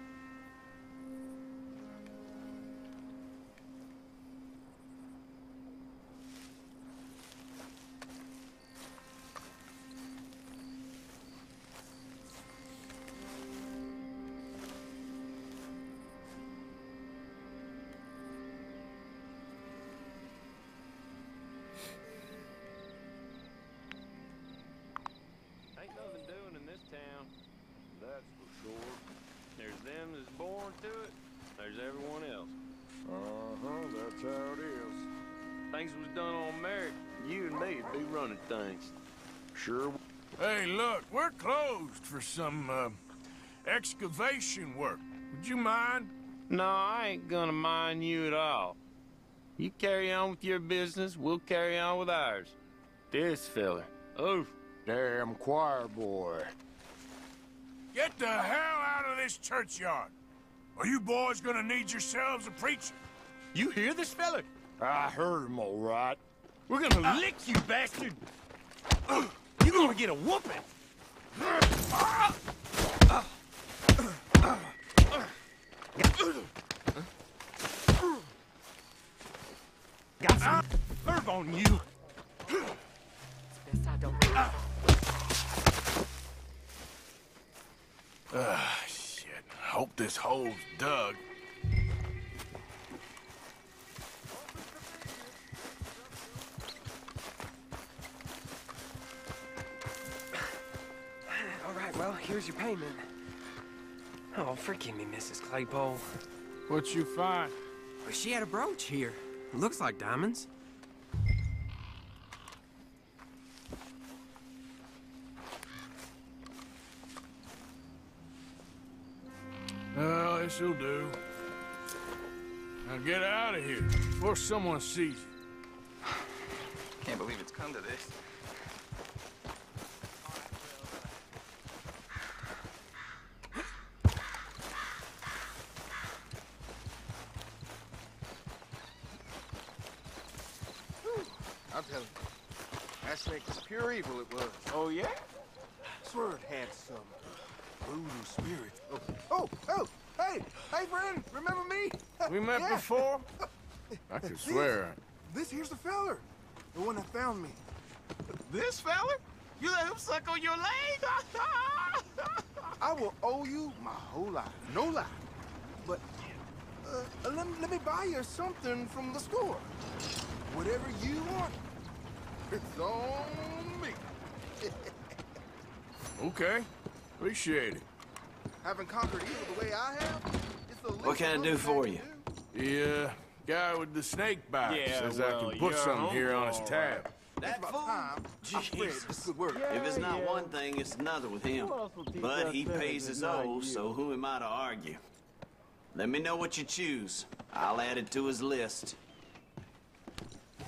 There's them that's born to it. There's everyone else. That's how it is. Things was done on merit. You and me'd be running things. Sure. Hey, look, we're closed for some, excavation work. Would you mind? No, I ain't gonna mind you at all. You carry on with your business, we'll carry on with ours. This fella. Oh, damn choir boy. Get the hell out of this churchyard. Are you boys gonna need yourselves a preacher? You hear this fella? I heard him all right. We're gonna lick you, bastard. You're gonna get a whooping. Got some nerve on you. It's best I don't. Shit. Hope this hole's dug. All right, well, here's your payment. Oh, forgive me, Mrs. Claypole. What you find? Well, she had a brooch here. Looks like diamonds. Well, this'll do. Now get out of here before someone sees you. Can't believe it's come to this. I'll tell you. That snake was pure evil, it was. Oh, yeah? Swear it had some voodoo spirit. Oh, hey, friend, remember me? We met Yeah. before? I could swear. This here's the feller. The one that found me. This fella? You let him suck on your leg? I will owe you my whole life. No lie. But, let me buy you something from the store. Whatever you want, it's on me. Okay. Appreciate it. Having conquered evil the way I have, it's the least What can I do for you? The, guy with the snake bites Yeah, says I well, can put you're something here on his all tab. That about fool? time I spread this good word. If it's not one thing, it's another with him. But he pays his owe, so who am I to argue? Let me know what you choose. I'll add it to his list.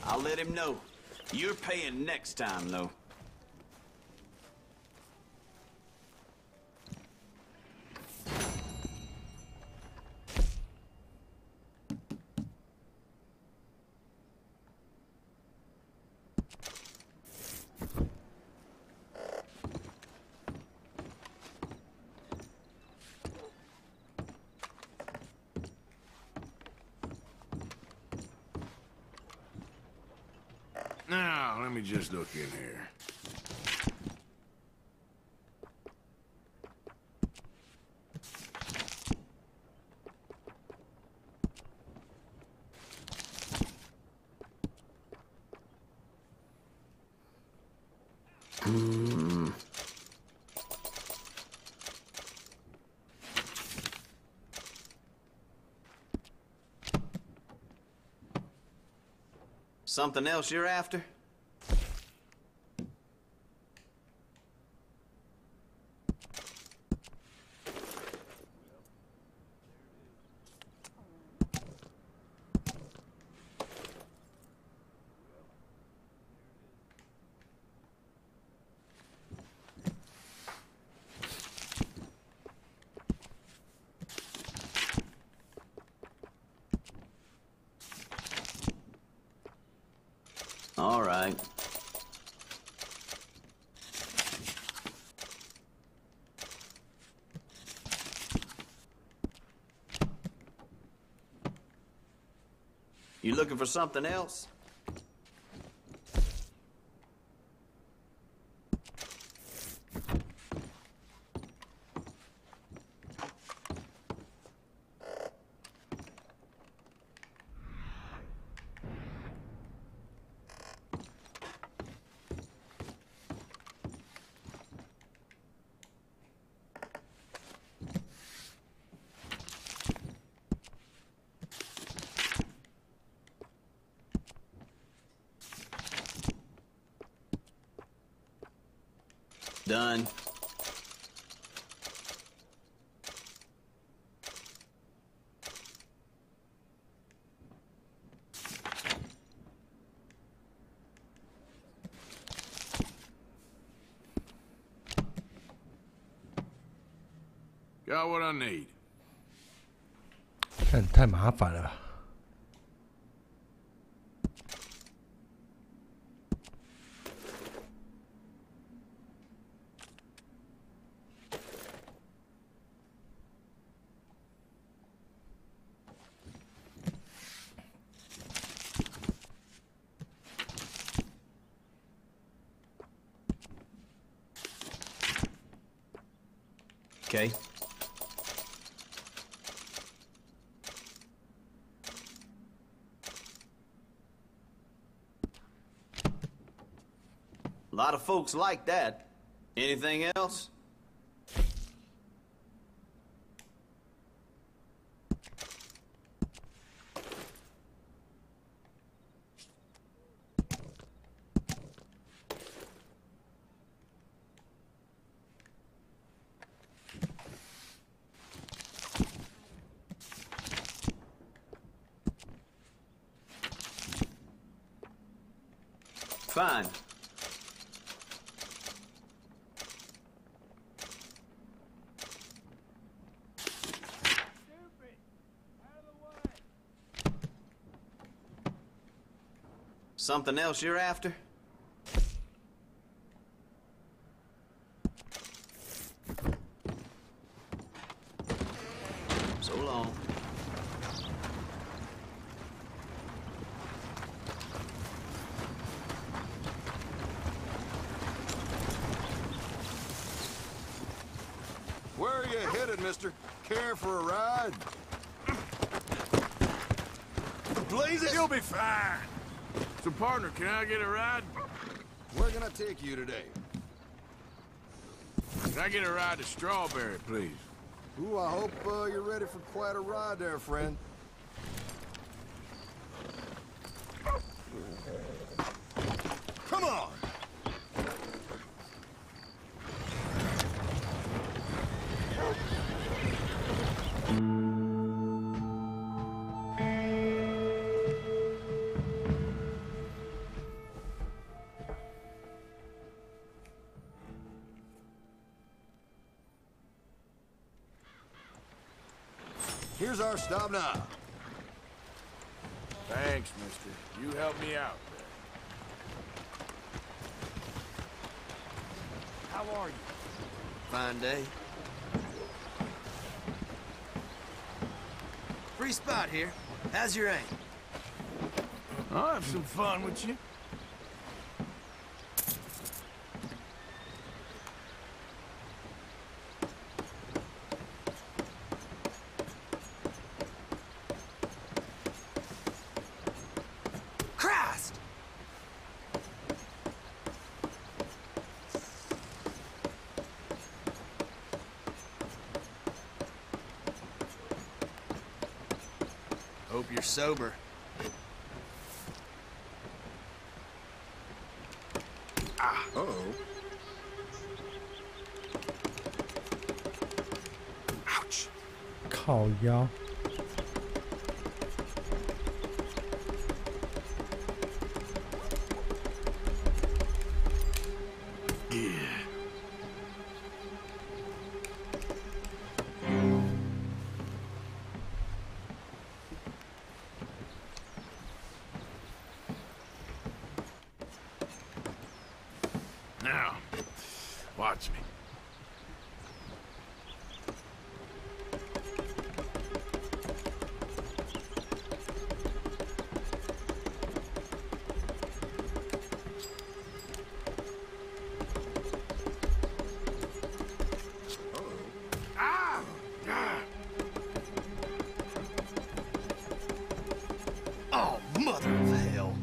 I'll let him know. You're paying next time, though. Now, let me just look in here. Something else you're after? All right. You looking for something else? Done. Got what I need. 看太麻烦了。Okay. A lot of folks like that. Anything else? Fine. Something else you're after? So long. Where are you headed, mister? Care for a ride? Blazes? You'll be fine. So, partner, can I get a ride? Where can I take you today? Can I get a ride to Strawberry, please? Ooh, I hope you're ready for quite a ride there, friend. Come on! Here's our stop now. Thanks, mister. You helped me out there. How are you? Fine day. Free spot here. How's your aim? I'll have some fun with you. Christ! Hope you're sober. Uh-oh. Ouch! 靠腰。Now, watch me. Ah! Ah! Oh, mother of hell!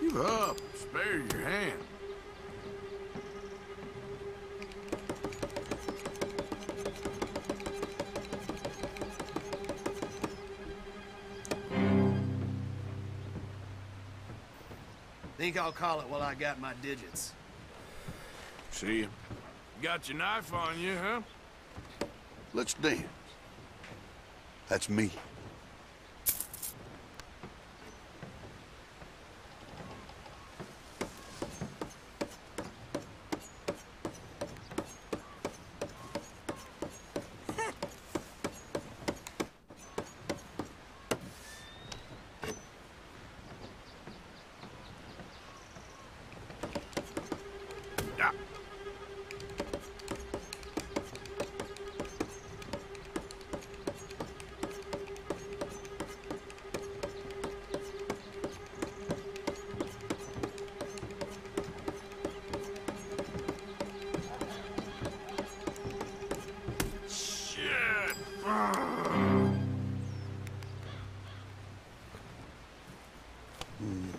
Give up. Spare your hand. Think I'll call it while I got my digits. See you. Got your knife on you, huh? Let's dance. That's me.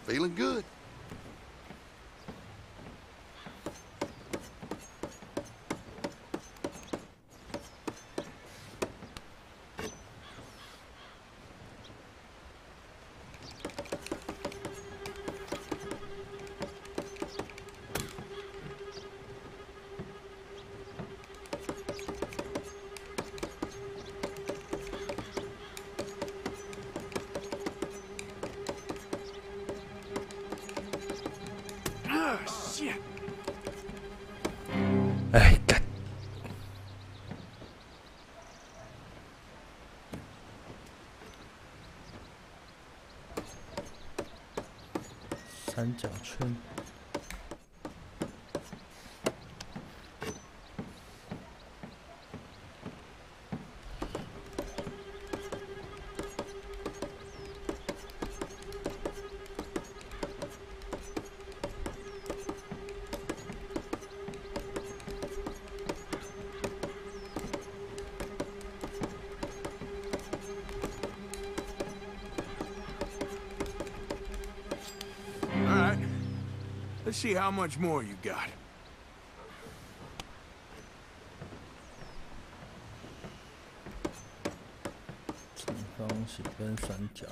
Feeling good. Shit. 哎，干！三角圈。Let's see how much more you got. 正方形跟三角。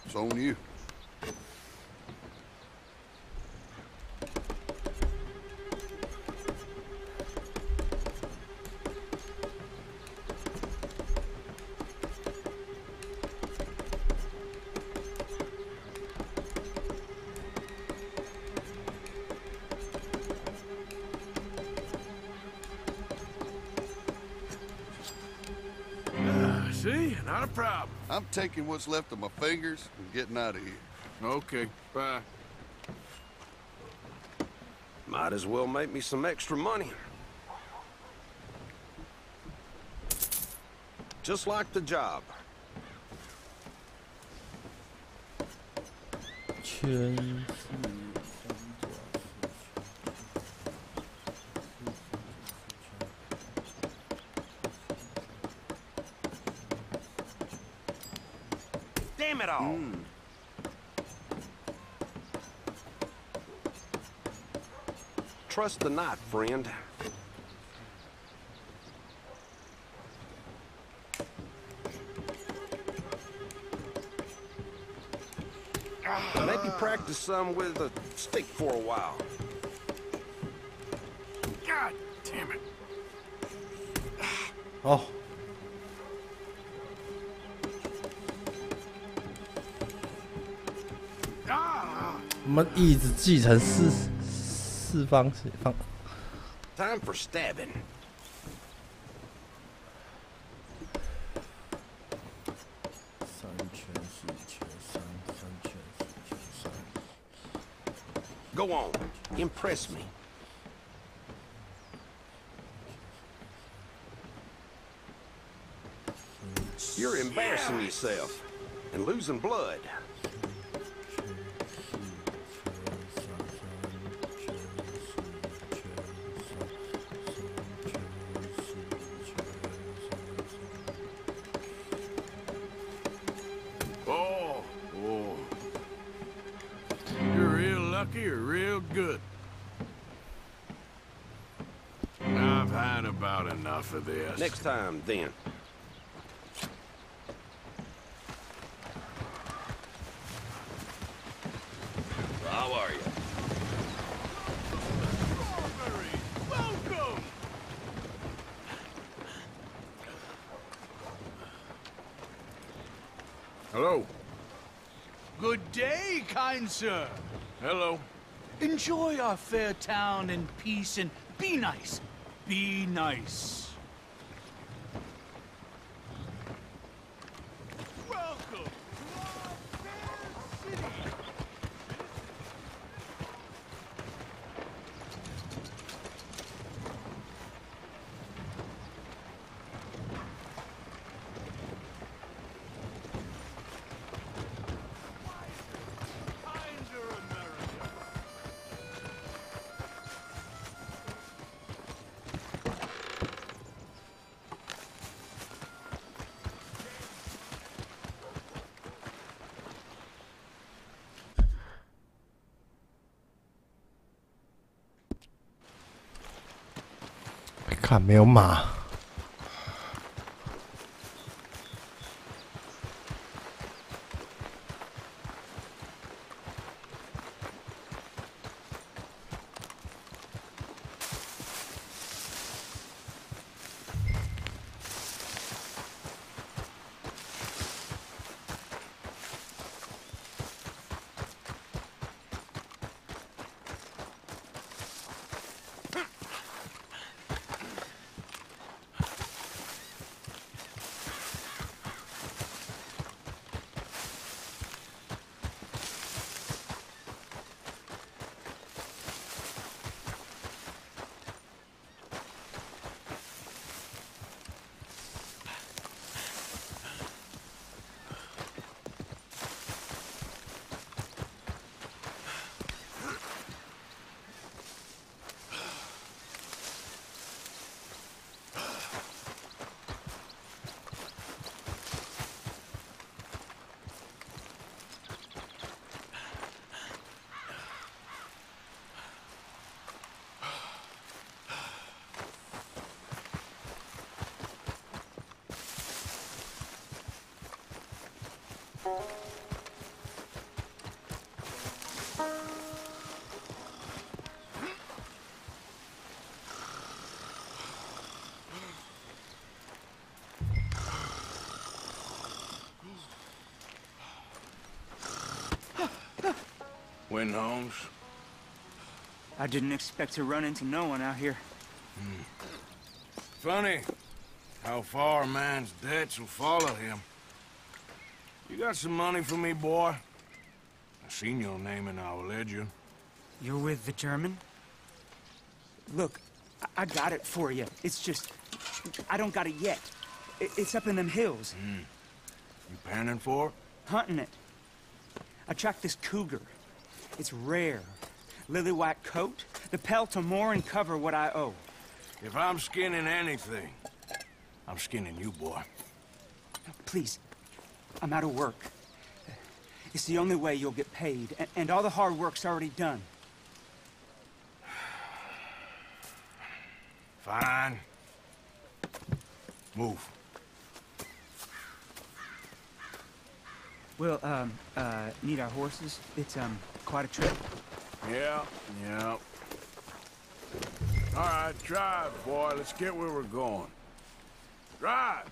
It's on you. See? Not a problem. I'm taking what's left of my fingers and getting out of here. Okay, bye. Might as well make me some extra money. Just like the job. 圈。 Damn it all! Trust the knife, friend. Maybe practice some with a stick for a while. God damn it. 哦。 我们一直继承四方形方。Time for stabbing. 三圈四圈三圈四圈三。Go on, impress me. You're embarrassing yourself and losing blood. about enough of this. Next time, then. How are you? Welcome! Hello. Good day, kind sir. Hello. Enjoy our fair town in peace and be nice. Be nice. Welcome to our fair city! Kinder America.看没有马。Win, Holmes? I didn't expect to run into no one out here. Funny how far a man's debts will follow him. You got some money for me, boy? I seen your name in our ledger. You're with the German? Look, I got it for you. It's just, I don't got it yet. It's up in them hills. You panning for it? Hunting it. I tracked this cougar. It's rare. Lily white coat, the pelt to more and cover what I owe. If I'm skinning anything, I'm skinning you, boy. Please, I'm out of work. It's the only way you'll get paid, and all the hard work's already done. Fine. Move. We'll, need our horses. It's, quite a trip. Yeah. All right, drive, boy. Let's get where we're going. Drive!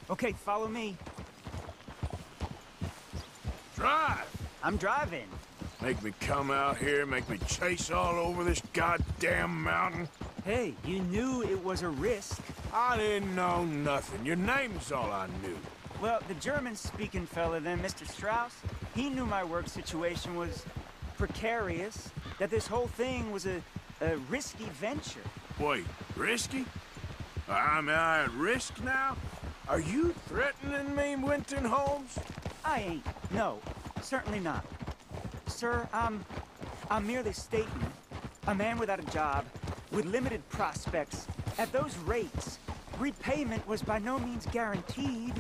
Okay, follow me. Drive! I'm driving. Make me come out here, make me chase all over this goddamn mountain. Hey, you knew it was a risk. I didn't know nothing. Your name's all I knew. Well, the German-speaking fella then, Mr. Strauss, he knew my work situation was precarious, that this whole thing was a risky venture. Wait, risky? Am I at risk now? Are you threatening me, Winton Holmes? I ain't. No, certainly not. Sir, I'm merely stating, a man without a job, with limited prospects, at those rates, repayment was by no means guaranteed.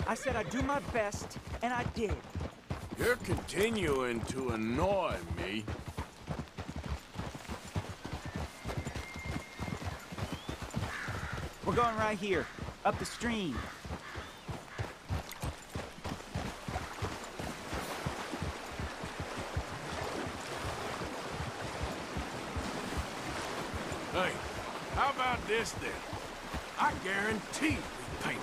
I said I'd do my best, and I did. You're continuing to annoy me. We're going right here, up the stream. Hey, how about this then? I guarantee we pay me.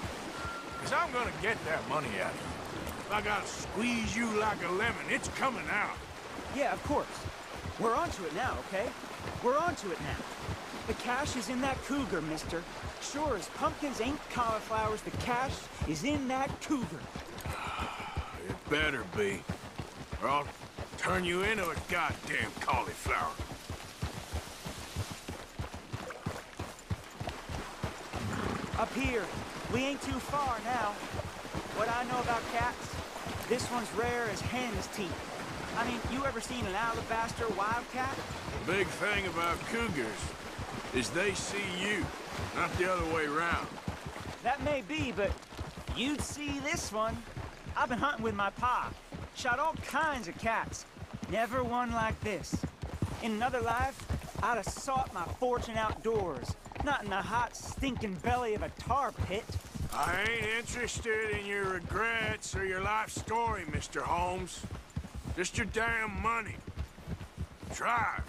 Because I'm gonna get that money out of you. If I gotta squeeze you like a lemon, it's coming out. Yeah, of course. We're onto it now, okay? We're onto it now. The cash is in that cougar, mister. Sure as pumpkins ain't cauliflowers, the cash is in that cougar. It better be. Or I'll turn you into a goddamn cauliflower. Up here. We ain't too far now. What I know about cats, this one's rare as hen's teeth. I mean, you ever seen an alabaster wildcat? The big thing about cougars is they see you, not the other way around. That may be, but you'd see this one. I've been hunting with my pa. Shot all kinds of cats. Never one like this. In another life, I'd have sought my fortune outdoors, not in the hot, stinking belly of a tar pit. I ain't interested in your regrets or your life story, Mr. Holmes. Just your damn money. Drive.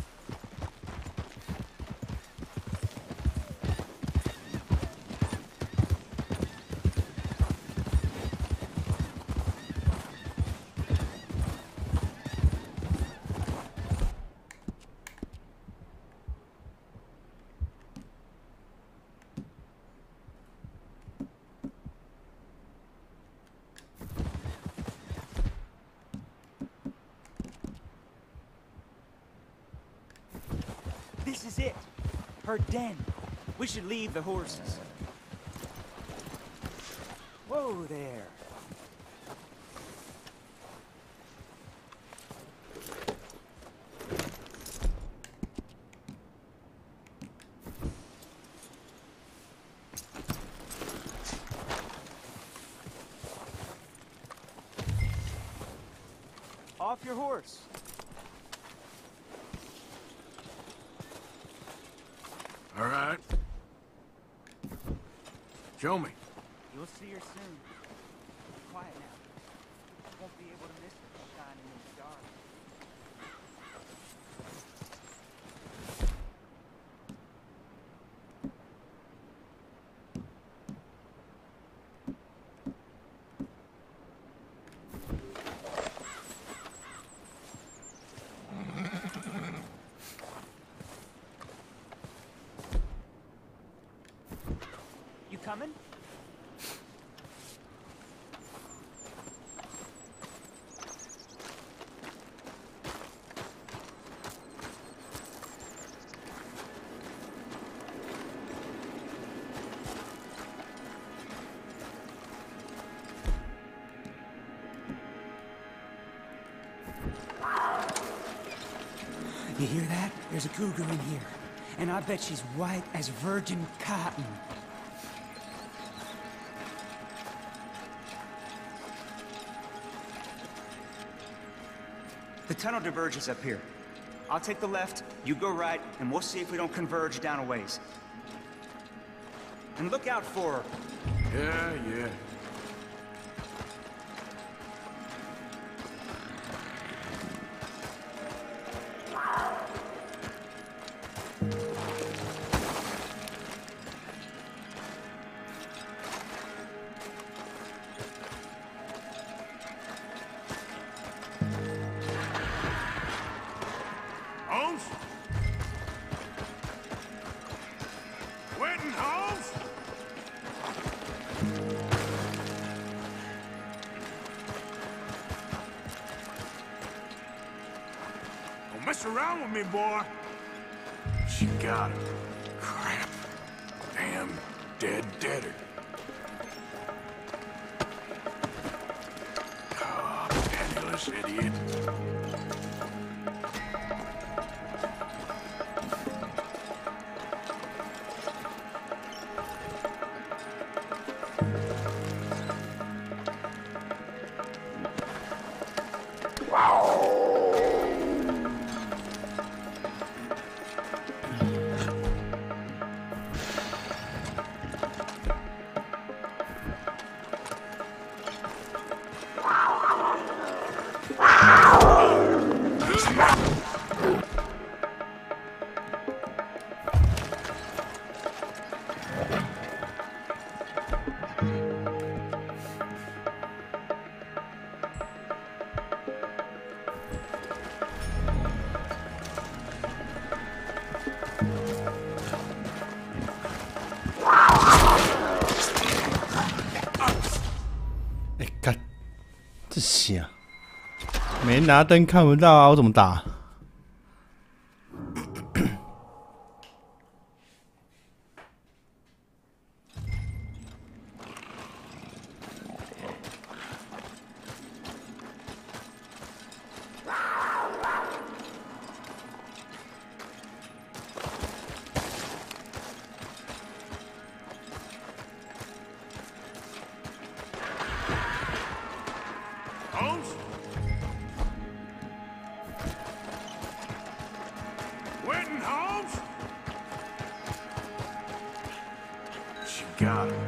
This is it. Her den. We should leave the horses. Whoa there. Off your horse. All right. Show me. You'll see her soon. Quiet now. Won't be able to miss her shining in the dark. You coming? You hear that? There's a cougar in here. And I bet she's white as virgin cotton. The tunnel diverges up here. I'll take the left, you go right, and we'll see if we don't converge down a ways. And look out for her. Yeah. Holmes? Quentin Holmes? Don't mess around with me, boy. She got him. Crap. Damn deader. Oh, penniless idiot. 这下没拿灯看不到啊，我怎么打？Got him.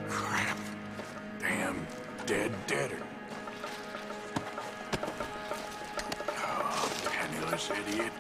Crap. Damn dead deader. Oh, penniless idiot.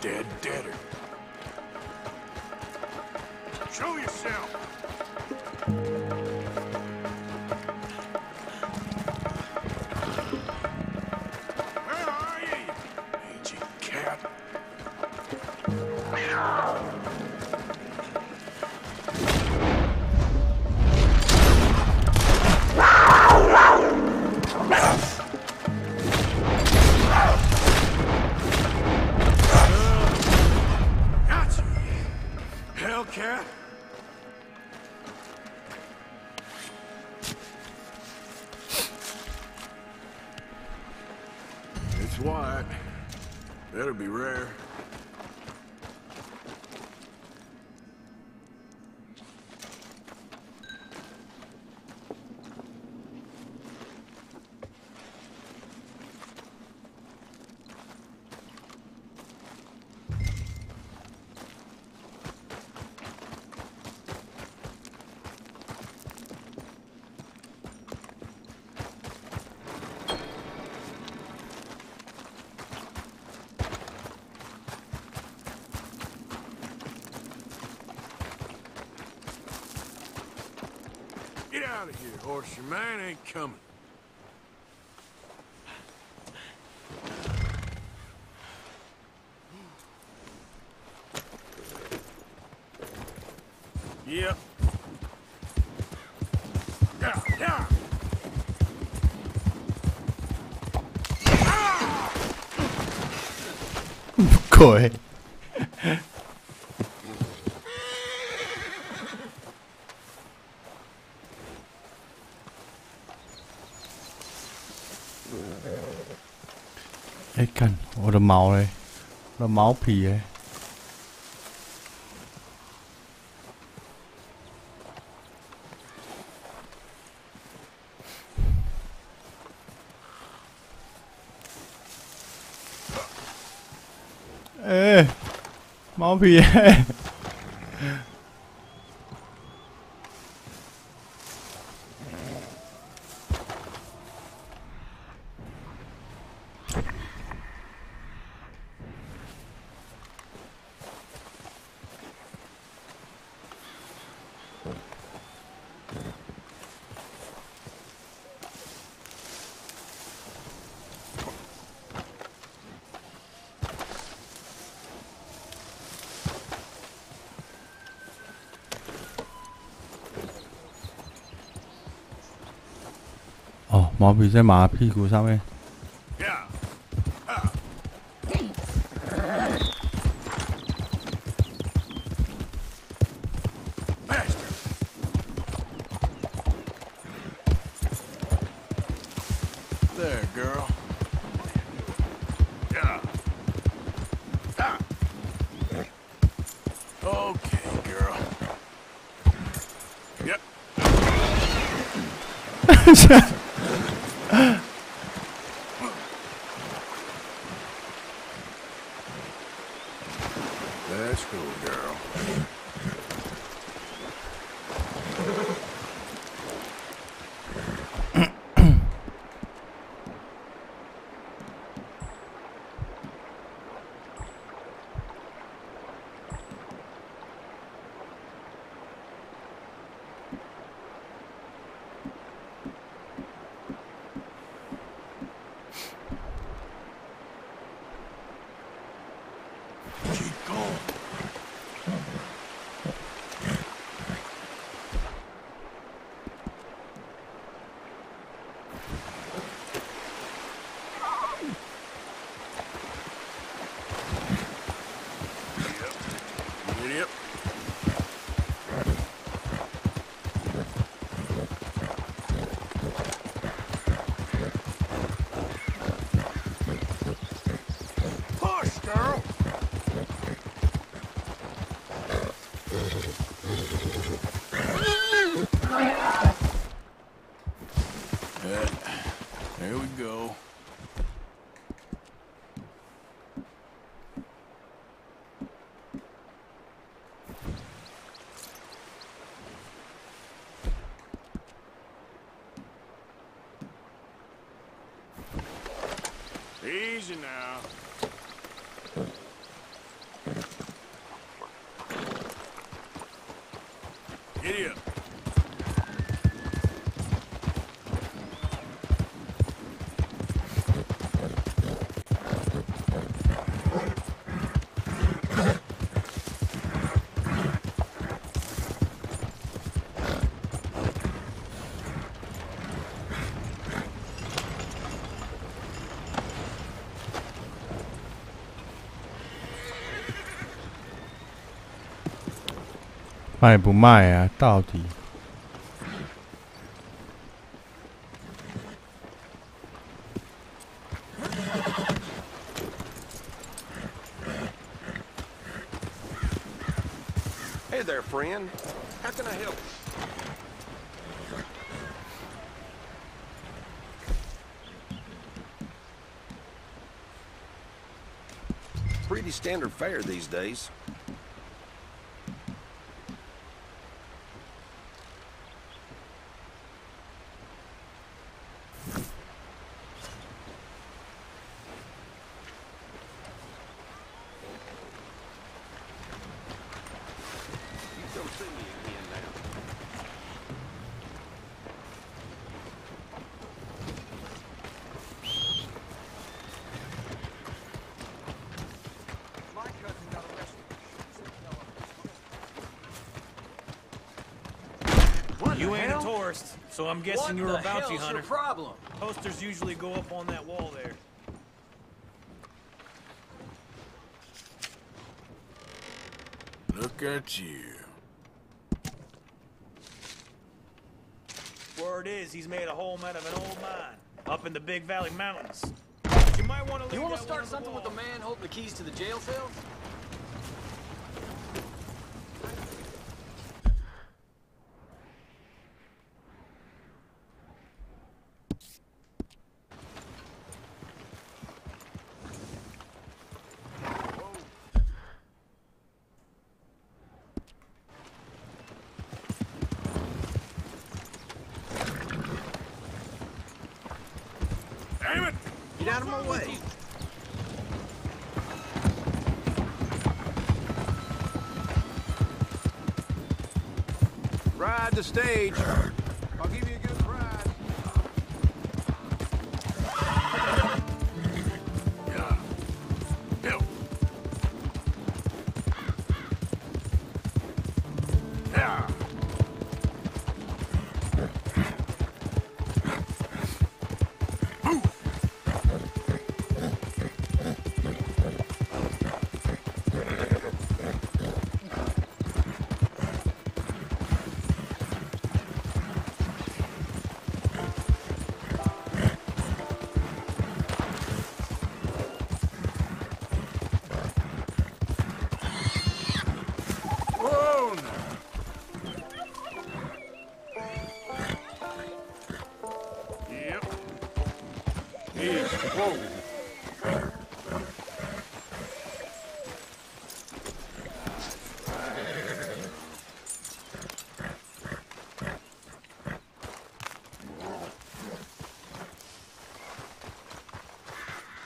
Dead deader. Show yourself. Where are you, mangy cat? Cat? It's white. Better be rare. Get out of here, horse. Your man ain't coming. Yep. Yeah. Coi. Ê, 看我的毛嘞，我的毛皮嘞。哎，毛皮耶！毛笔在马屁股上面。There, girl. Yeah. Ah. Okay, girl. Yep. That's cool, girl. Keep going. Yep. Push, girl. There we go. Easy now. Giddy up.卖不卖啊？到底？ Hey there, friend. How can I help? Pretty standard fare these days. Come see me again now. My cousin got arrested. You ain't a tourist, so I'm guessing you're a bounty hunter. What's your problem? Posters usually go up on that wall there. Look at you. Word is, he's made a home out of an old mine up in the Big Valley Mountains. You might want to. You want to start something with the man holding the keys to the jail cell? Damn it! Get out of my way. Ride the stage. I'll give you a good ride. Yeah. Bill. Yeah.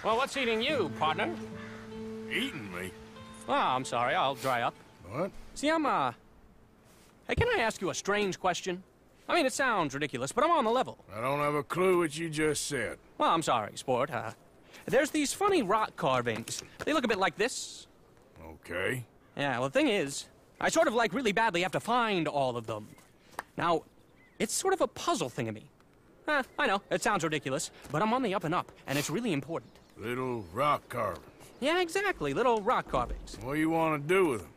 Well, what's eating you, partner? Eating me? Oh, I'm sorry. I'll dry up. What? See, Hey, can I ask you a strange question? I mean, it sounds ridiculous, but I'm on the level. I don't have a clue what you just said. Well, I'm sorry, sport. There's these funny rock carvings. They look a bit like this. Okay. Yeah, well, the thing is, I sort of, like, really badly have to find all of them. Now, it's sort of a puzzle thingamy. I know, it sounds ridiculous, but I'm on the up and up, and it's really important. Little rock carvings. Yeah, exactly, little rock carvings. What do you want to do with them?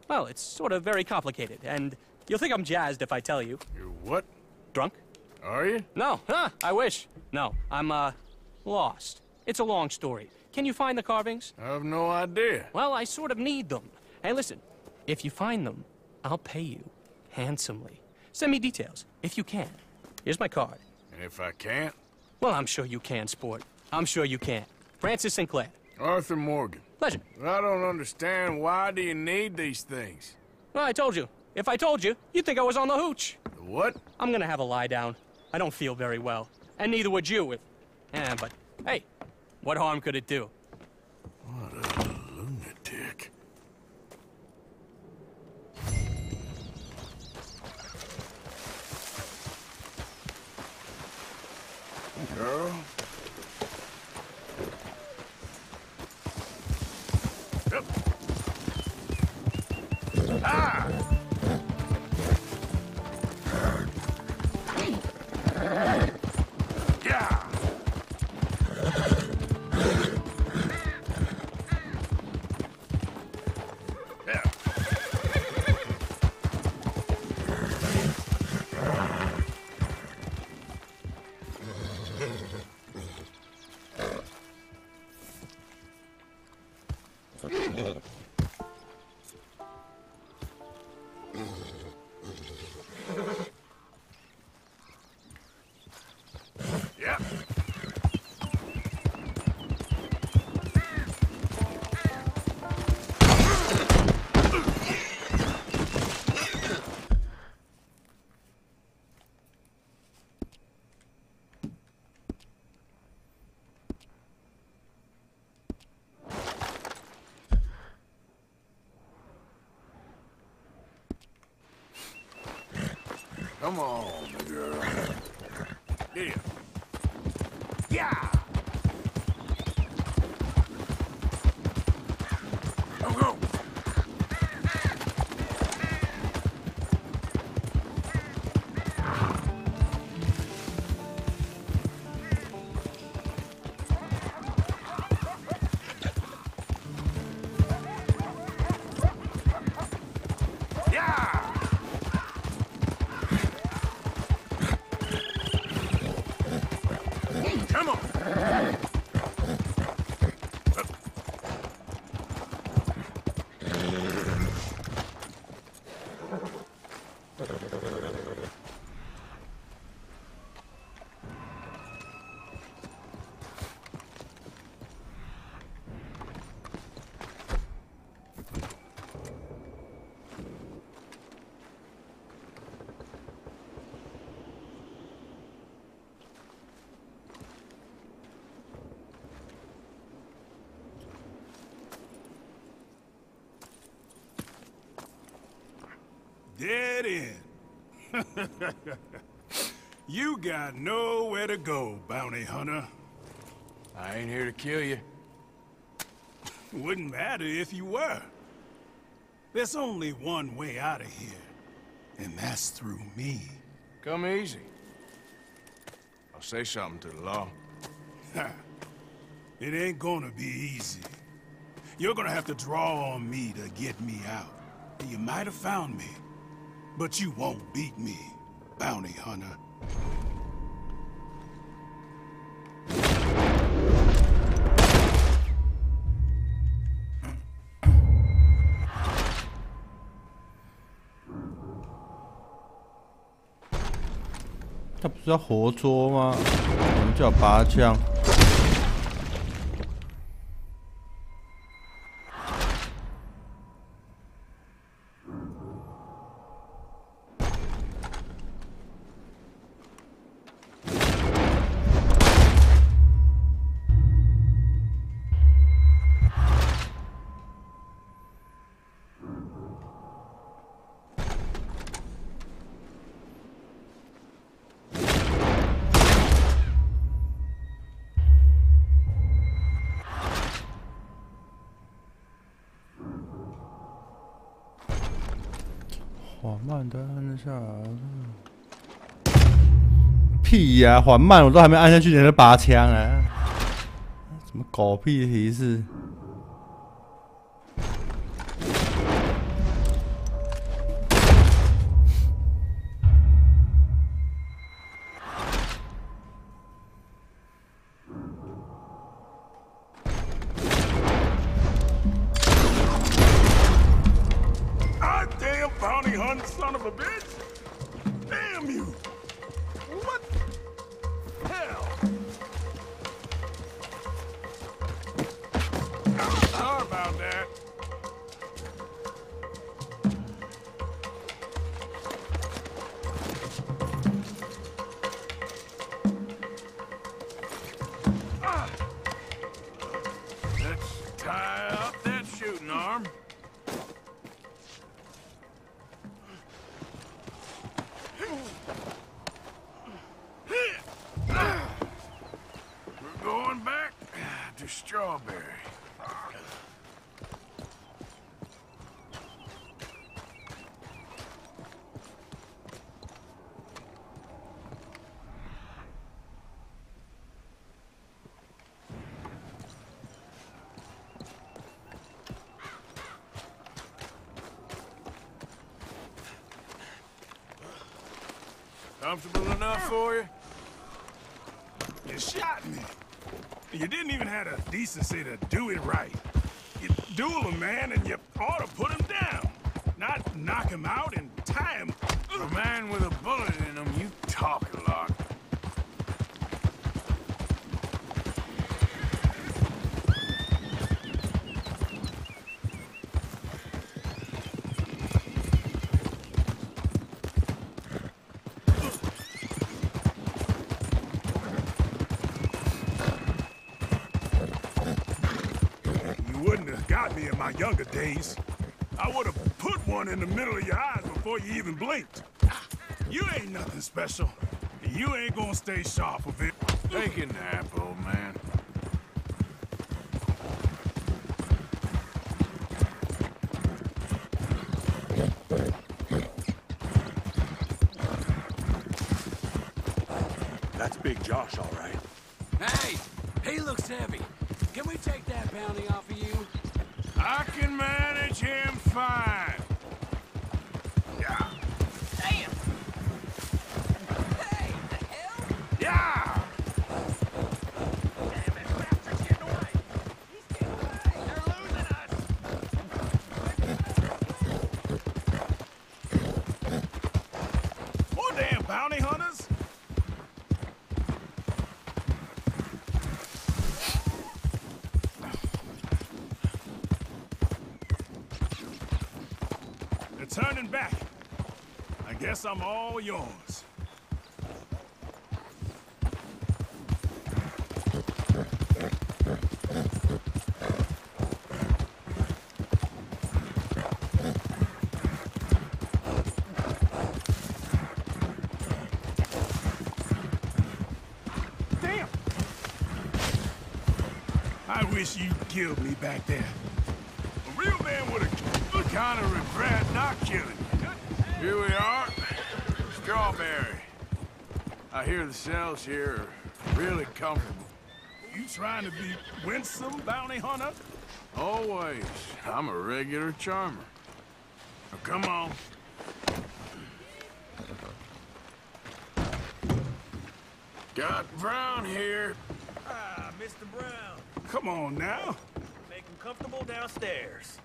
Well, it's sort of very complicated, and you'll think I'm jazzed if I tell you. You're what? Drunk? Are you? No, I wish. No, I'm, lost. It's a long story. Can you find the carvings? I have no idea. Well, I sort of need them. Hey, listen, if you find them, I'll pay you handsomely. Send me details, if you can. Here's my card. And if I can't? Well, I'm sure you can, sport. I'm sure you can. Francis Sinclair. Arthur Morgan. Pleasure. I don't understand. Why do you need these things? Well, I told you. If I told you, you'd think I was on the hooch. The what? I'm gonna have a lie down. I don't feel very well. And neither would you if... but, hey, what harm could it do? What a lunatic. Girl. Yep. Ah! Yeah! Come on, girl. Yeah. Yeah! Go, go! Come on! Dead end. You got nowhere to go, bounty hunter. I ain't here to kill you. Wouldn't matter if you were. There's only one way out of here, and that's through me. Come easy. I'll say something to the law. It ain't gonna be easy. You're gonna have to draw on me to get me out. You might have found me, but you won't beat me, bounty hunter.他不是要活捉吗？我们叫拔枪。缓慢的按下。屁呀、缓慢，我都还没按下去，你就拔枪啊！什么狗屁提示？Goddamn bounty hunting son of a bitch! Damn you! What? Hell! Sorry about that. Let's tie up that shooting arm. We're going back to Strawberry. Comfortable enough for you? You shot me. You didn't even have the decency to do it right. You duel a man and you ought to put him down. Not knock him out and tie him. A man with a bullet in him, you talk a lot. Got me in my younger days. I would have put one in the middle of your eyes before you even blinked. You ain't nothing special. And you ain't gonna stay sharp of it. Take a nap, old man. That's Big Josh, all right. Hey, he looks heavy. Can we take that bounty off of you? I can manage him fine. Yeah. Damn! Hey, the hell? Yeah! Damn it, bastards getting away! He's getting away! They're losing us! More damn bounty hunters? They're turning back. I guess I'm all yours. Damn! I wish you'd killed me back there. A real man would have kind of regret not killing you. Here we are. Strawberry. I hear the cells here are really comfortable. You trying to be winsome, bounty hunter? Always. I'm a regular charmer. Now, come on. Got Brown here. Ah, Mr. Brown. Come on now. Make him comfortable downstairs.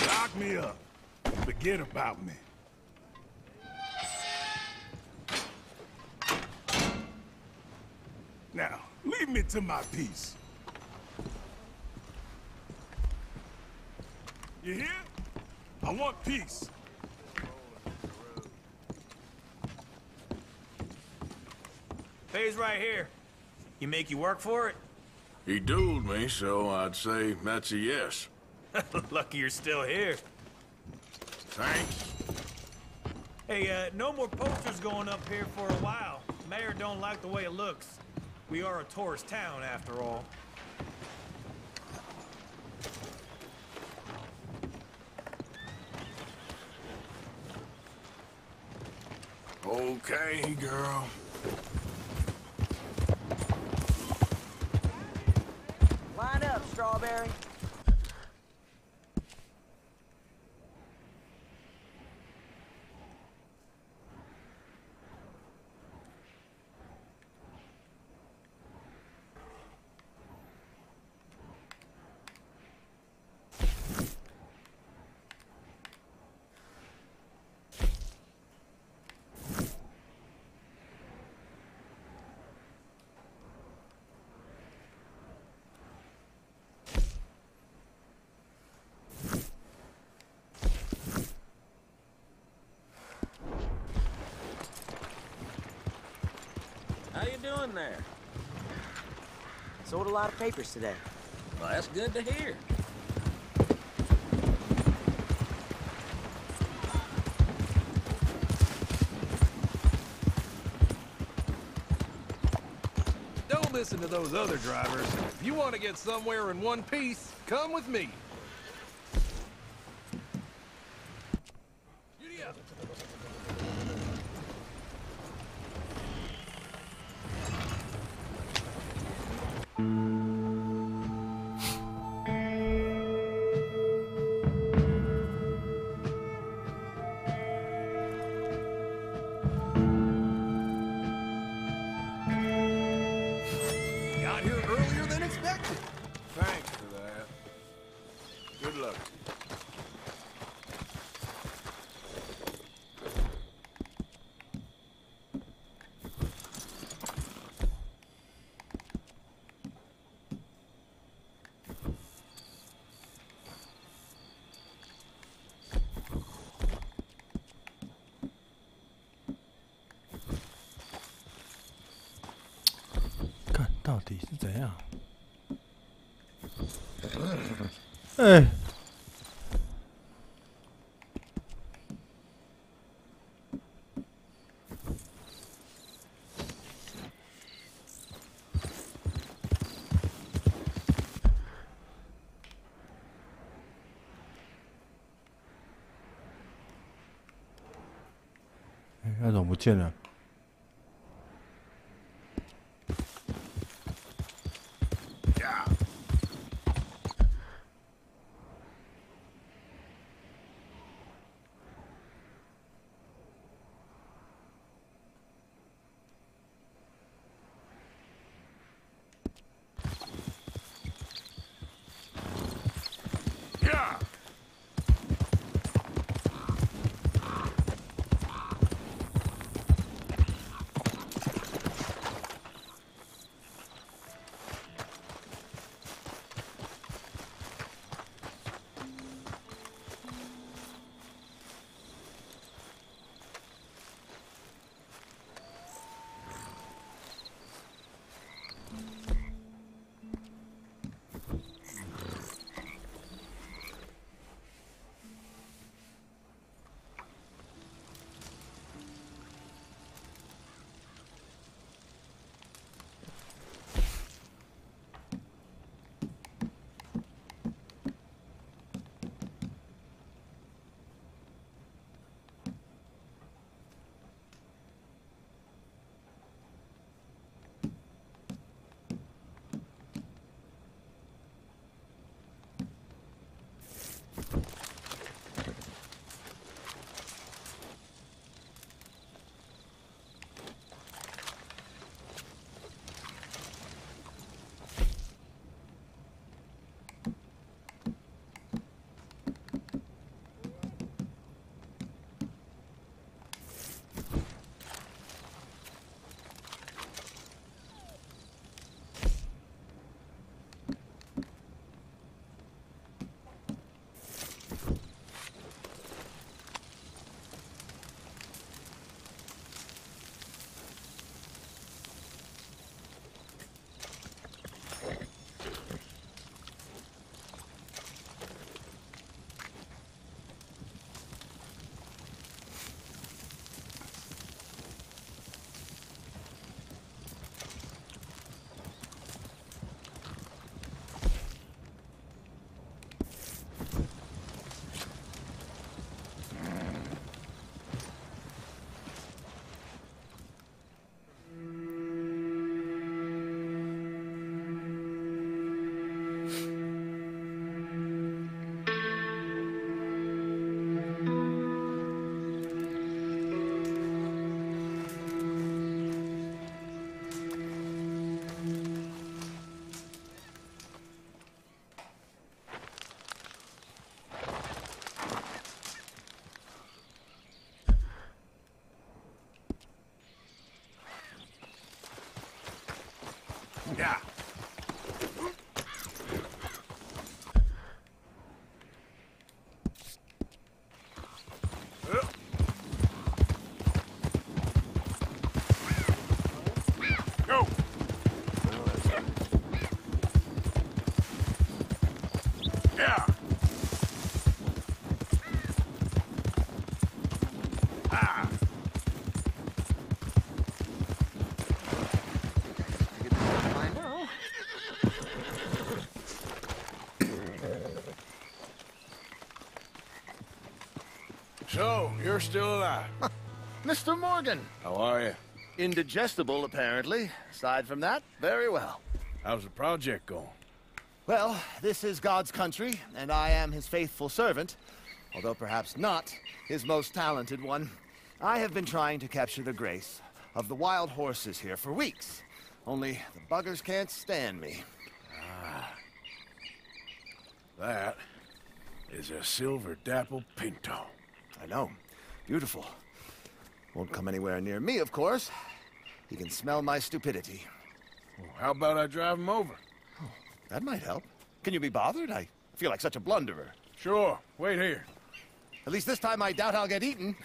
Lock me up. Forget about me. Now, leave me to my peace. You hear? I want peace. Pays right here. You make you work for it? He dueled me, so I'd say that's a yes. Lucky you're still here. Thanks. Hey, no more posters going up here for a while. Mayor don't like the way it looks. We are a tourist town, after all. Okay, girl. Line up, Strawberry. How you doing there? Sold a lot of papers today. Well, that's good to hear. Don't listen to those other drivers. If you want to get somewhere in one piece, come with me. Giddy up. 到底是怎样？哎。那怎么不见了？ Yeah. Go. Yeah. Ah. I know. So, you're still alive. Mr. Morgan. How are you? Indigestible, apparently. Aside from that, very well. How's the project going? Well, this is God's country, and I am his faithful servant, although perhaps not his most talented one. I have been trying to capture the grace of the wild horses here for weeks. Only the buggers can't stand me. Ah. That is a silver dapple pinto. I know. Beautiful. Won't come anywhere near me, of course. He can smell my stupidity. Well, how about I drive him over? Oh, that might help. Can you be bothered? I feel like such a blunderer. Sure. Wait here. At least this time I doubt I'll get eaten.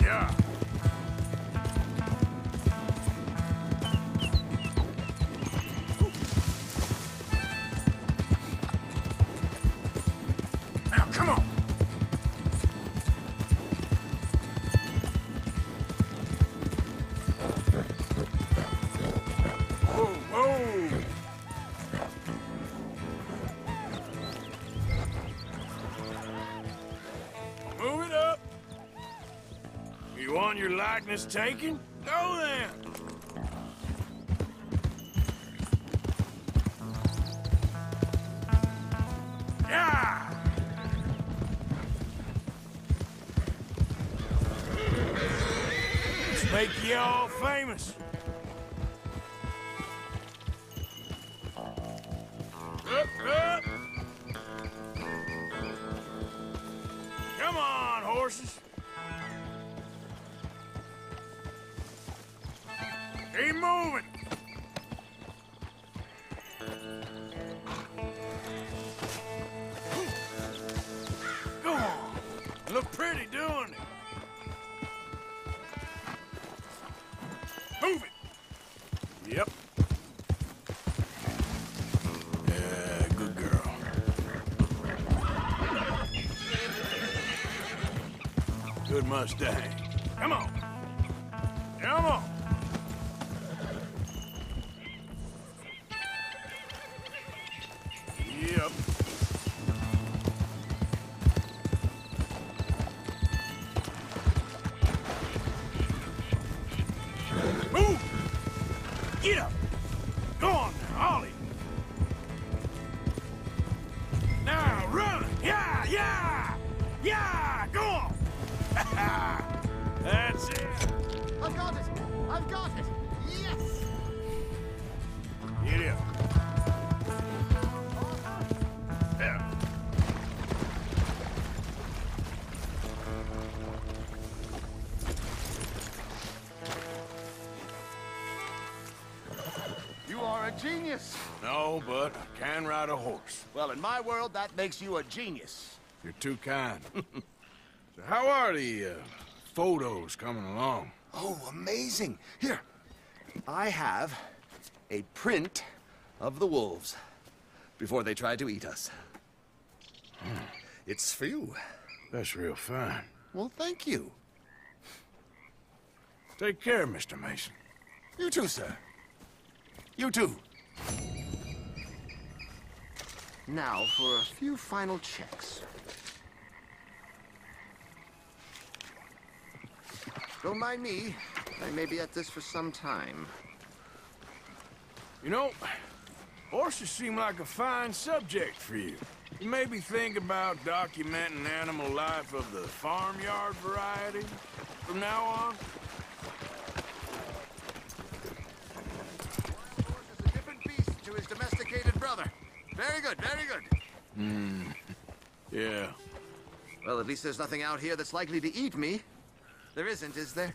Yeah. Now, come on. Whoa, whoa. Move it up. You want your likeness taken? Go then. Yeah. Let's make you all famous. Up. Come on, horses. Keep moving. Go on. You look pretty doing it. Move it. Yep. Yeah, good girl. Good Mustang. Come on. Come on. Yep. Move! Get up! Go on now, Ollie! Now run! Yeah! Go on! That's it! I've got it! Yes! Get up. Yeah. You are a genius. No, but I can ride a horse. Well, in my world, that makes you a genius. You're too kind. So how are the photos coming along? Oh, amazing. Here, I have a print of the wolves before they tried to eat us. It's for you. That's real fine. Well, thank you. Take care, Mr. Mason. You too, sir. You too. Now for a few final checks. Don't mind me. I may be at this for some time. You know, horses seem like a fine subject for you. You maybe think about documenting animal life of the farmyard variety from now on? domesticated brother. Very good, very good. Yeah. Well, at least there's nothing out here that's likely to eat me. There isn't, is there?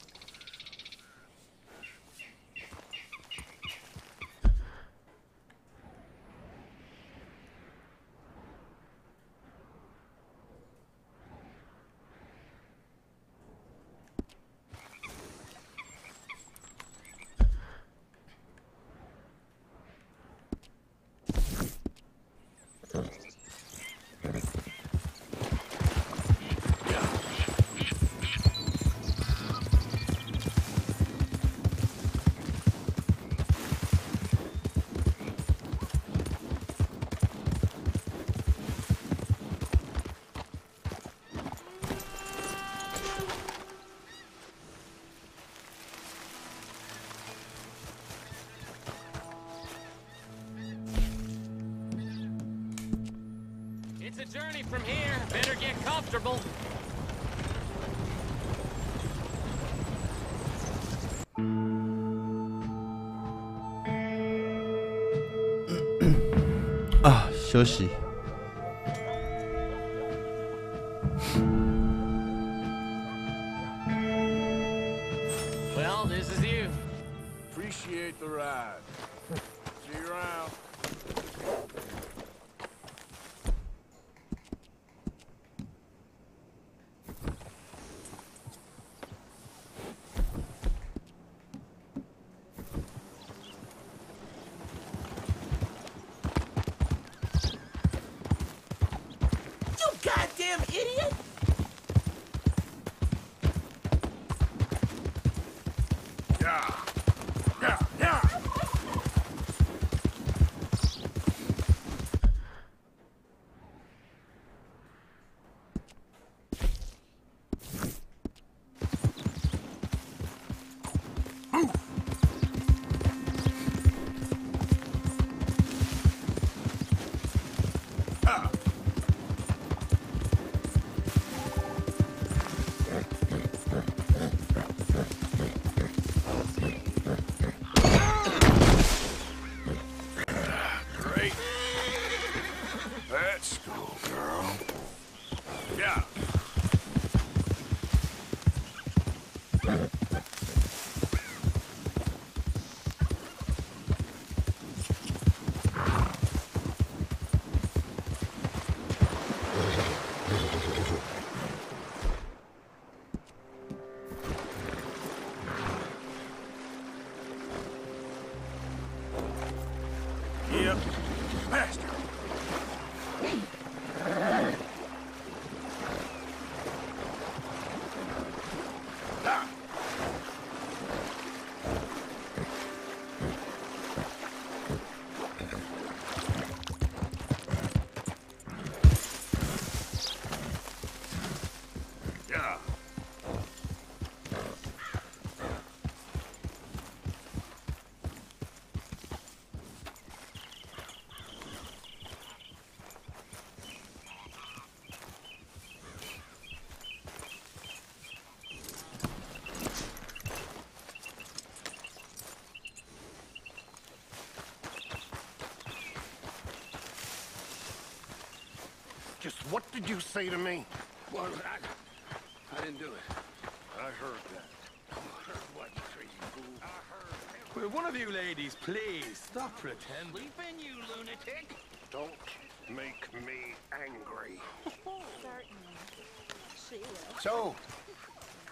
It's a journey from here. Better get comfortable.啊，休息。Well, this is you. Appreciate the ride. See you around. You goddamn idiot! Yeah. Yeah. Yeah. Great. Let's go, girl. Yeah. Yep. Faster. Ah. Yeah. Just what did you say to me? Well, I didn't do it. I heard that. Heard what, you crazy fool? I heard. Will one of you ladies please stop pretending? Sleeping, you lunatic. Don't make me angry. Certainly. She will. So,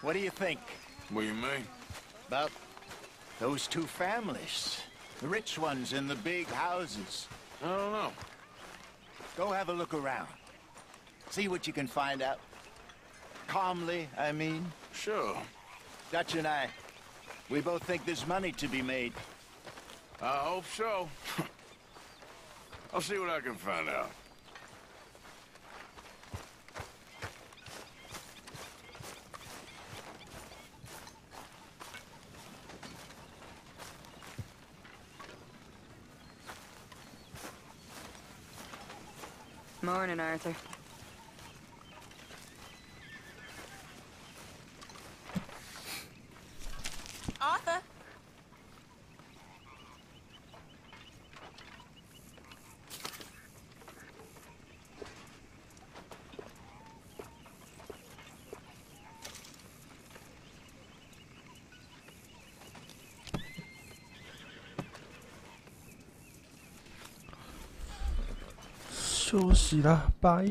what do you think? What do you mean? About those two families. The rich ones in the big houses. I don't know. Go have a look around. See what you can find out. Calmly, I mean. Sure. Dutch and I, we both think there's money to be made. I hope so. I'll see what I can find out. Morning, Arthur. Arthur? 休息了，拜。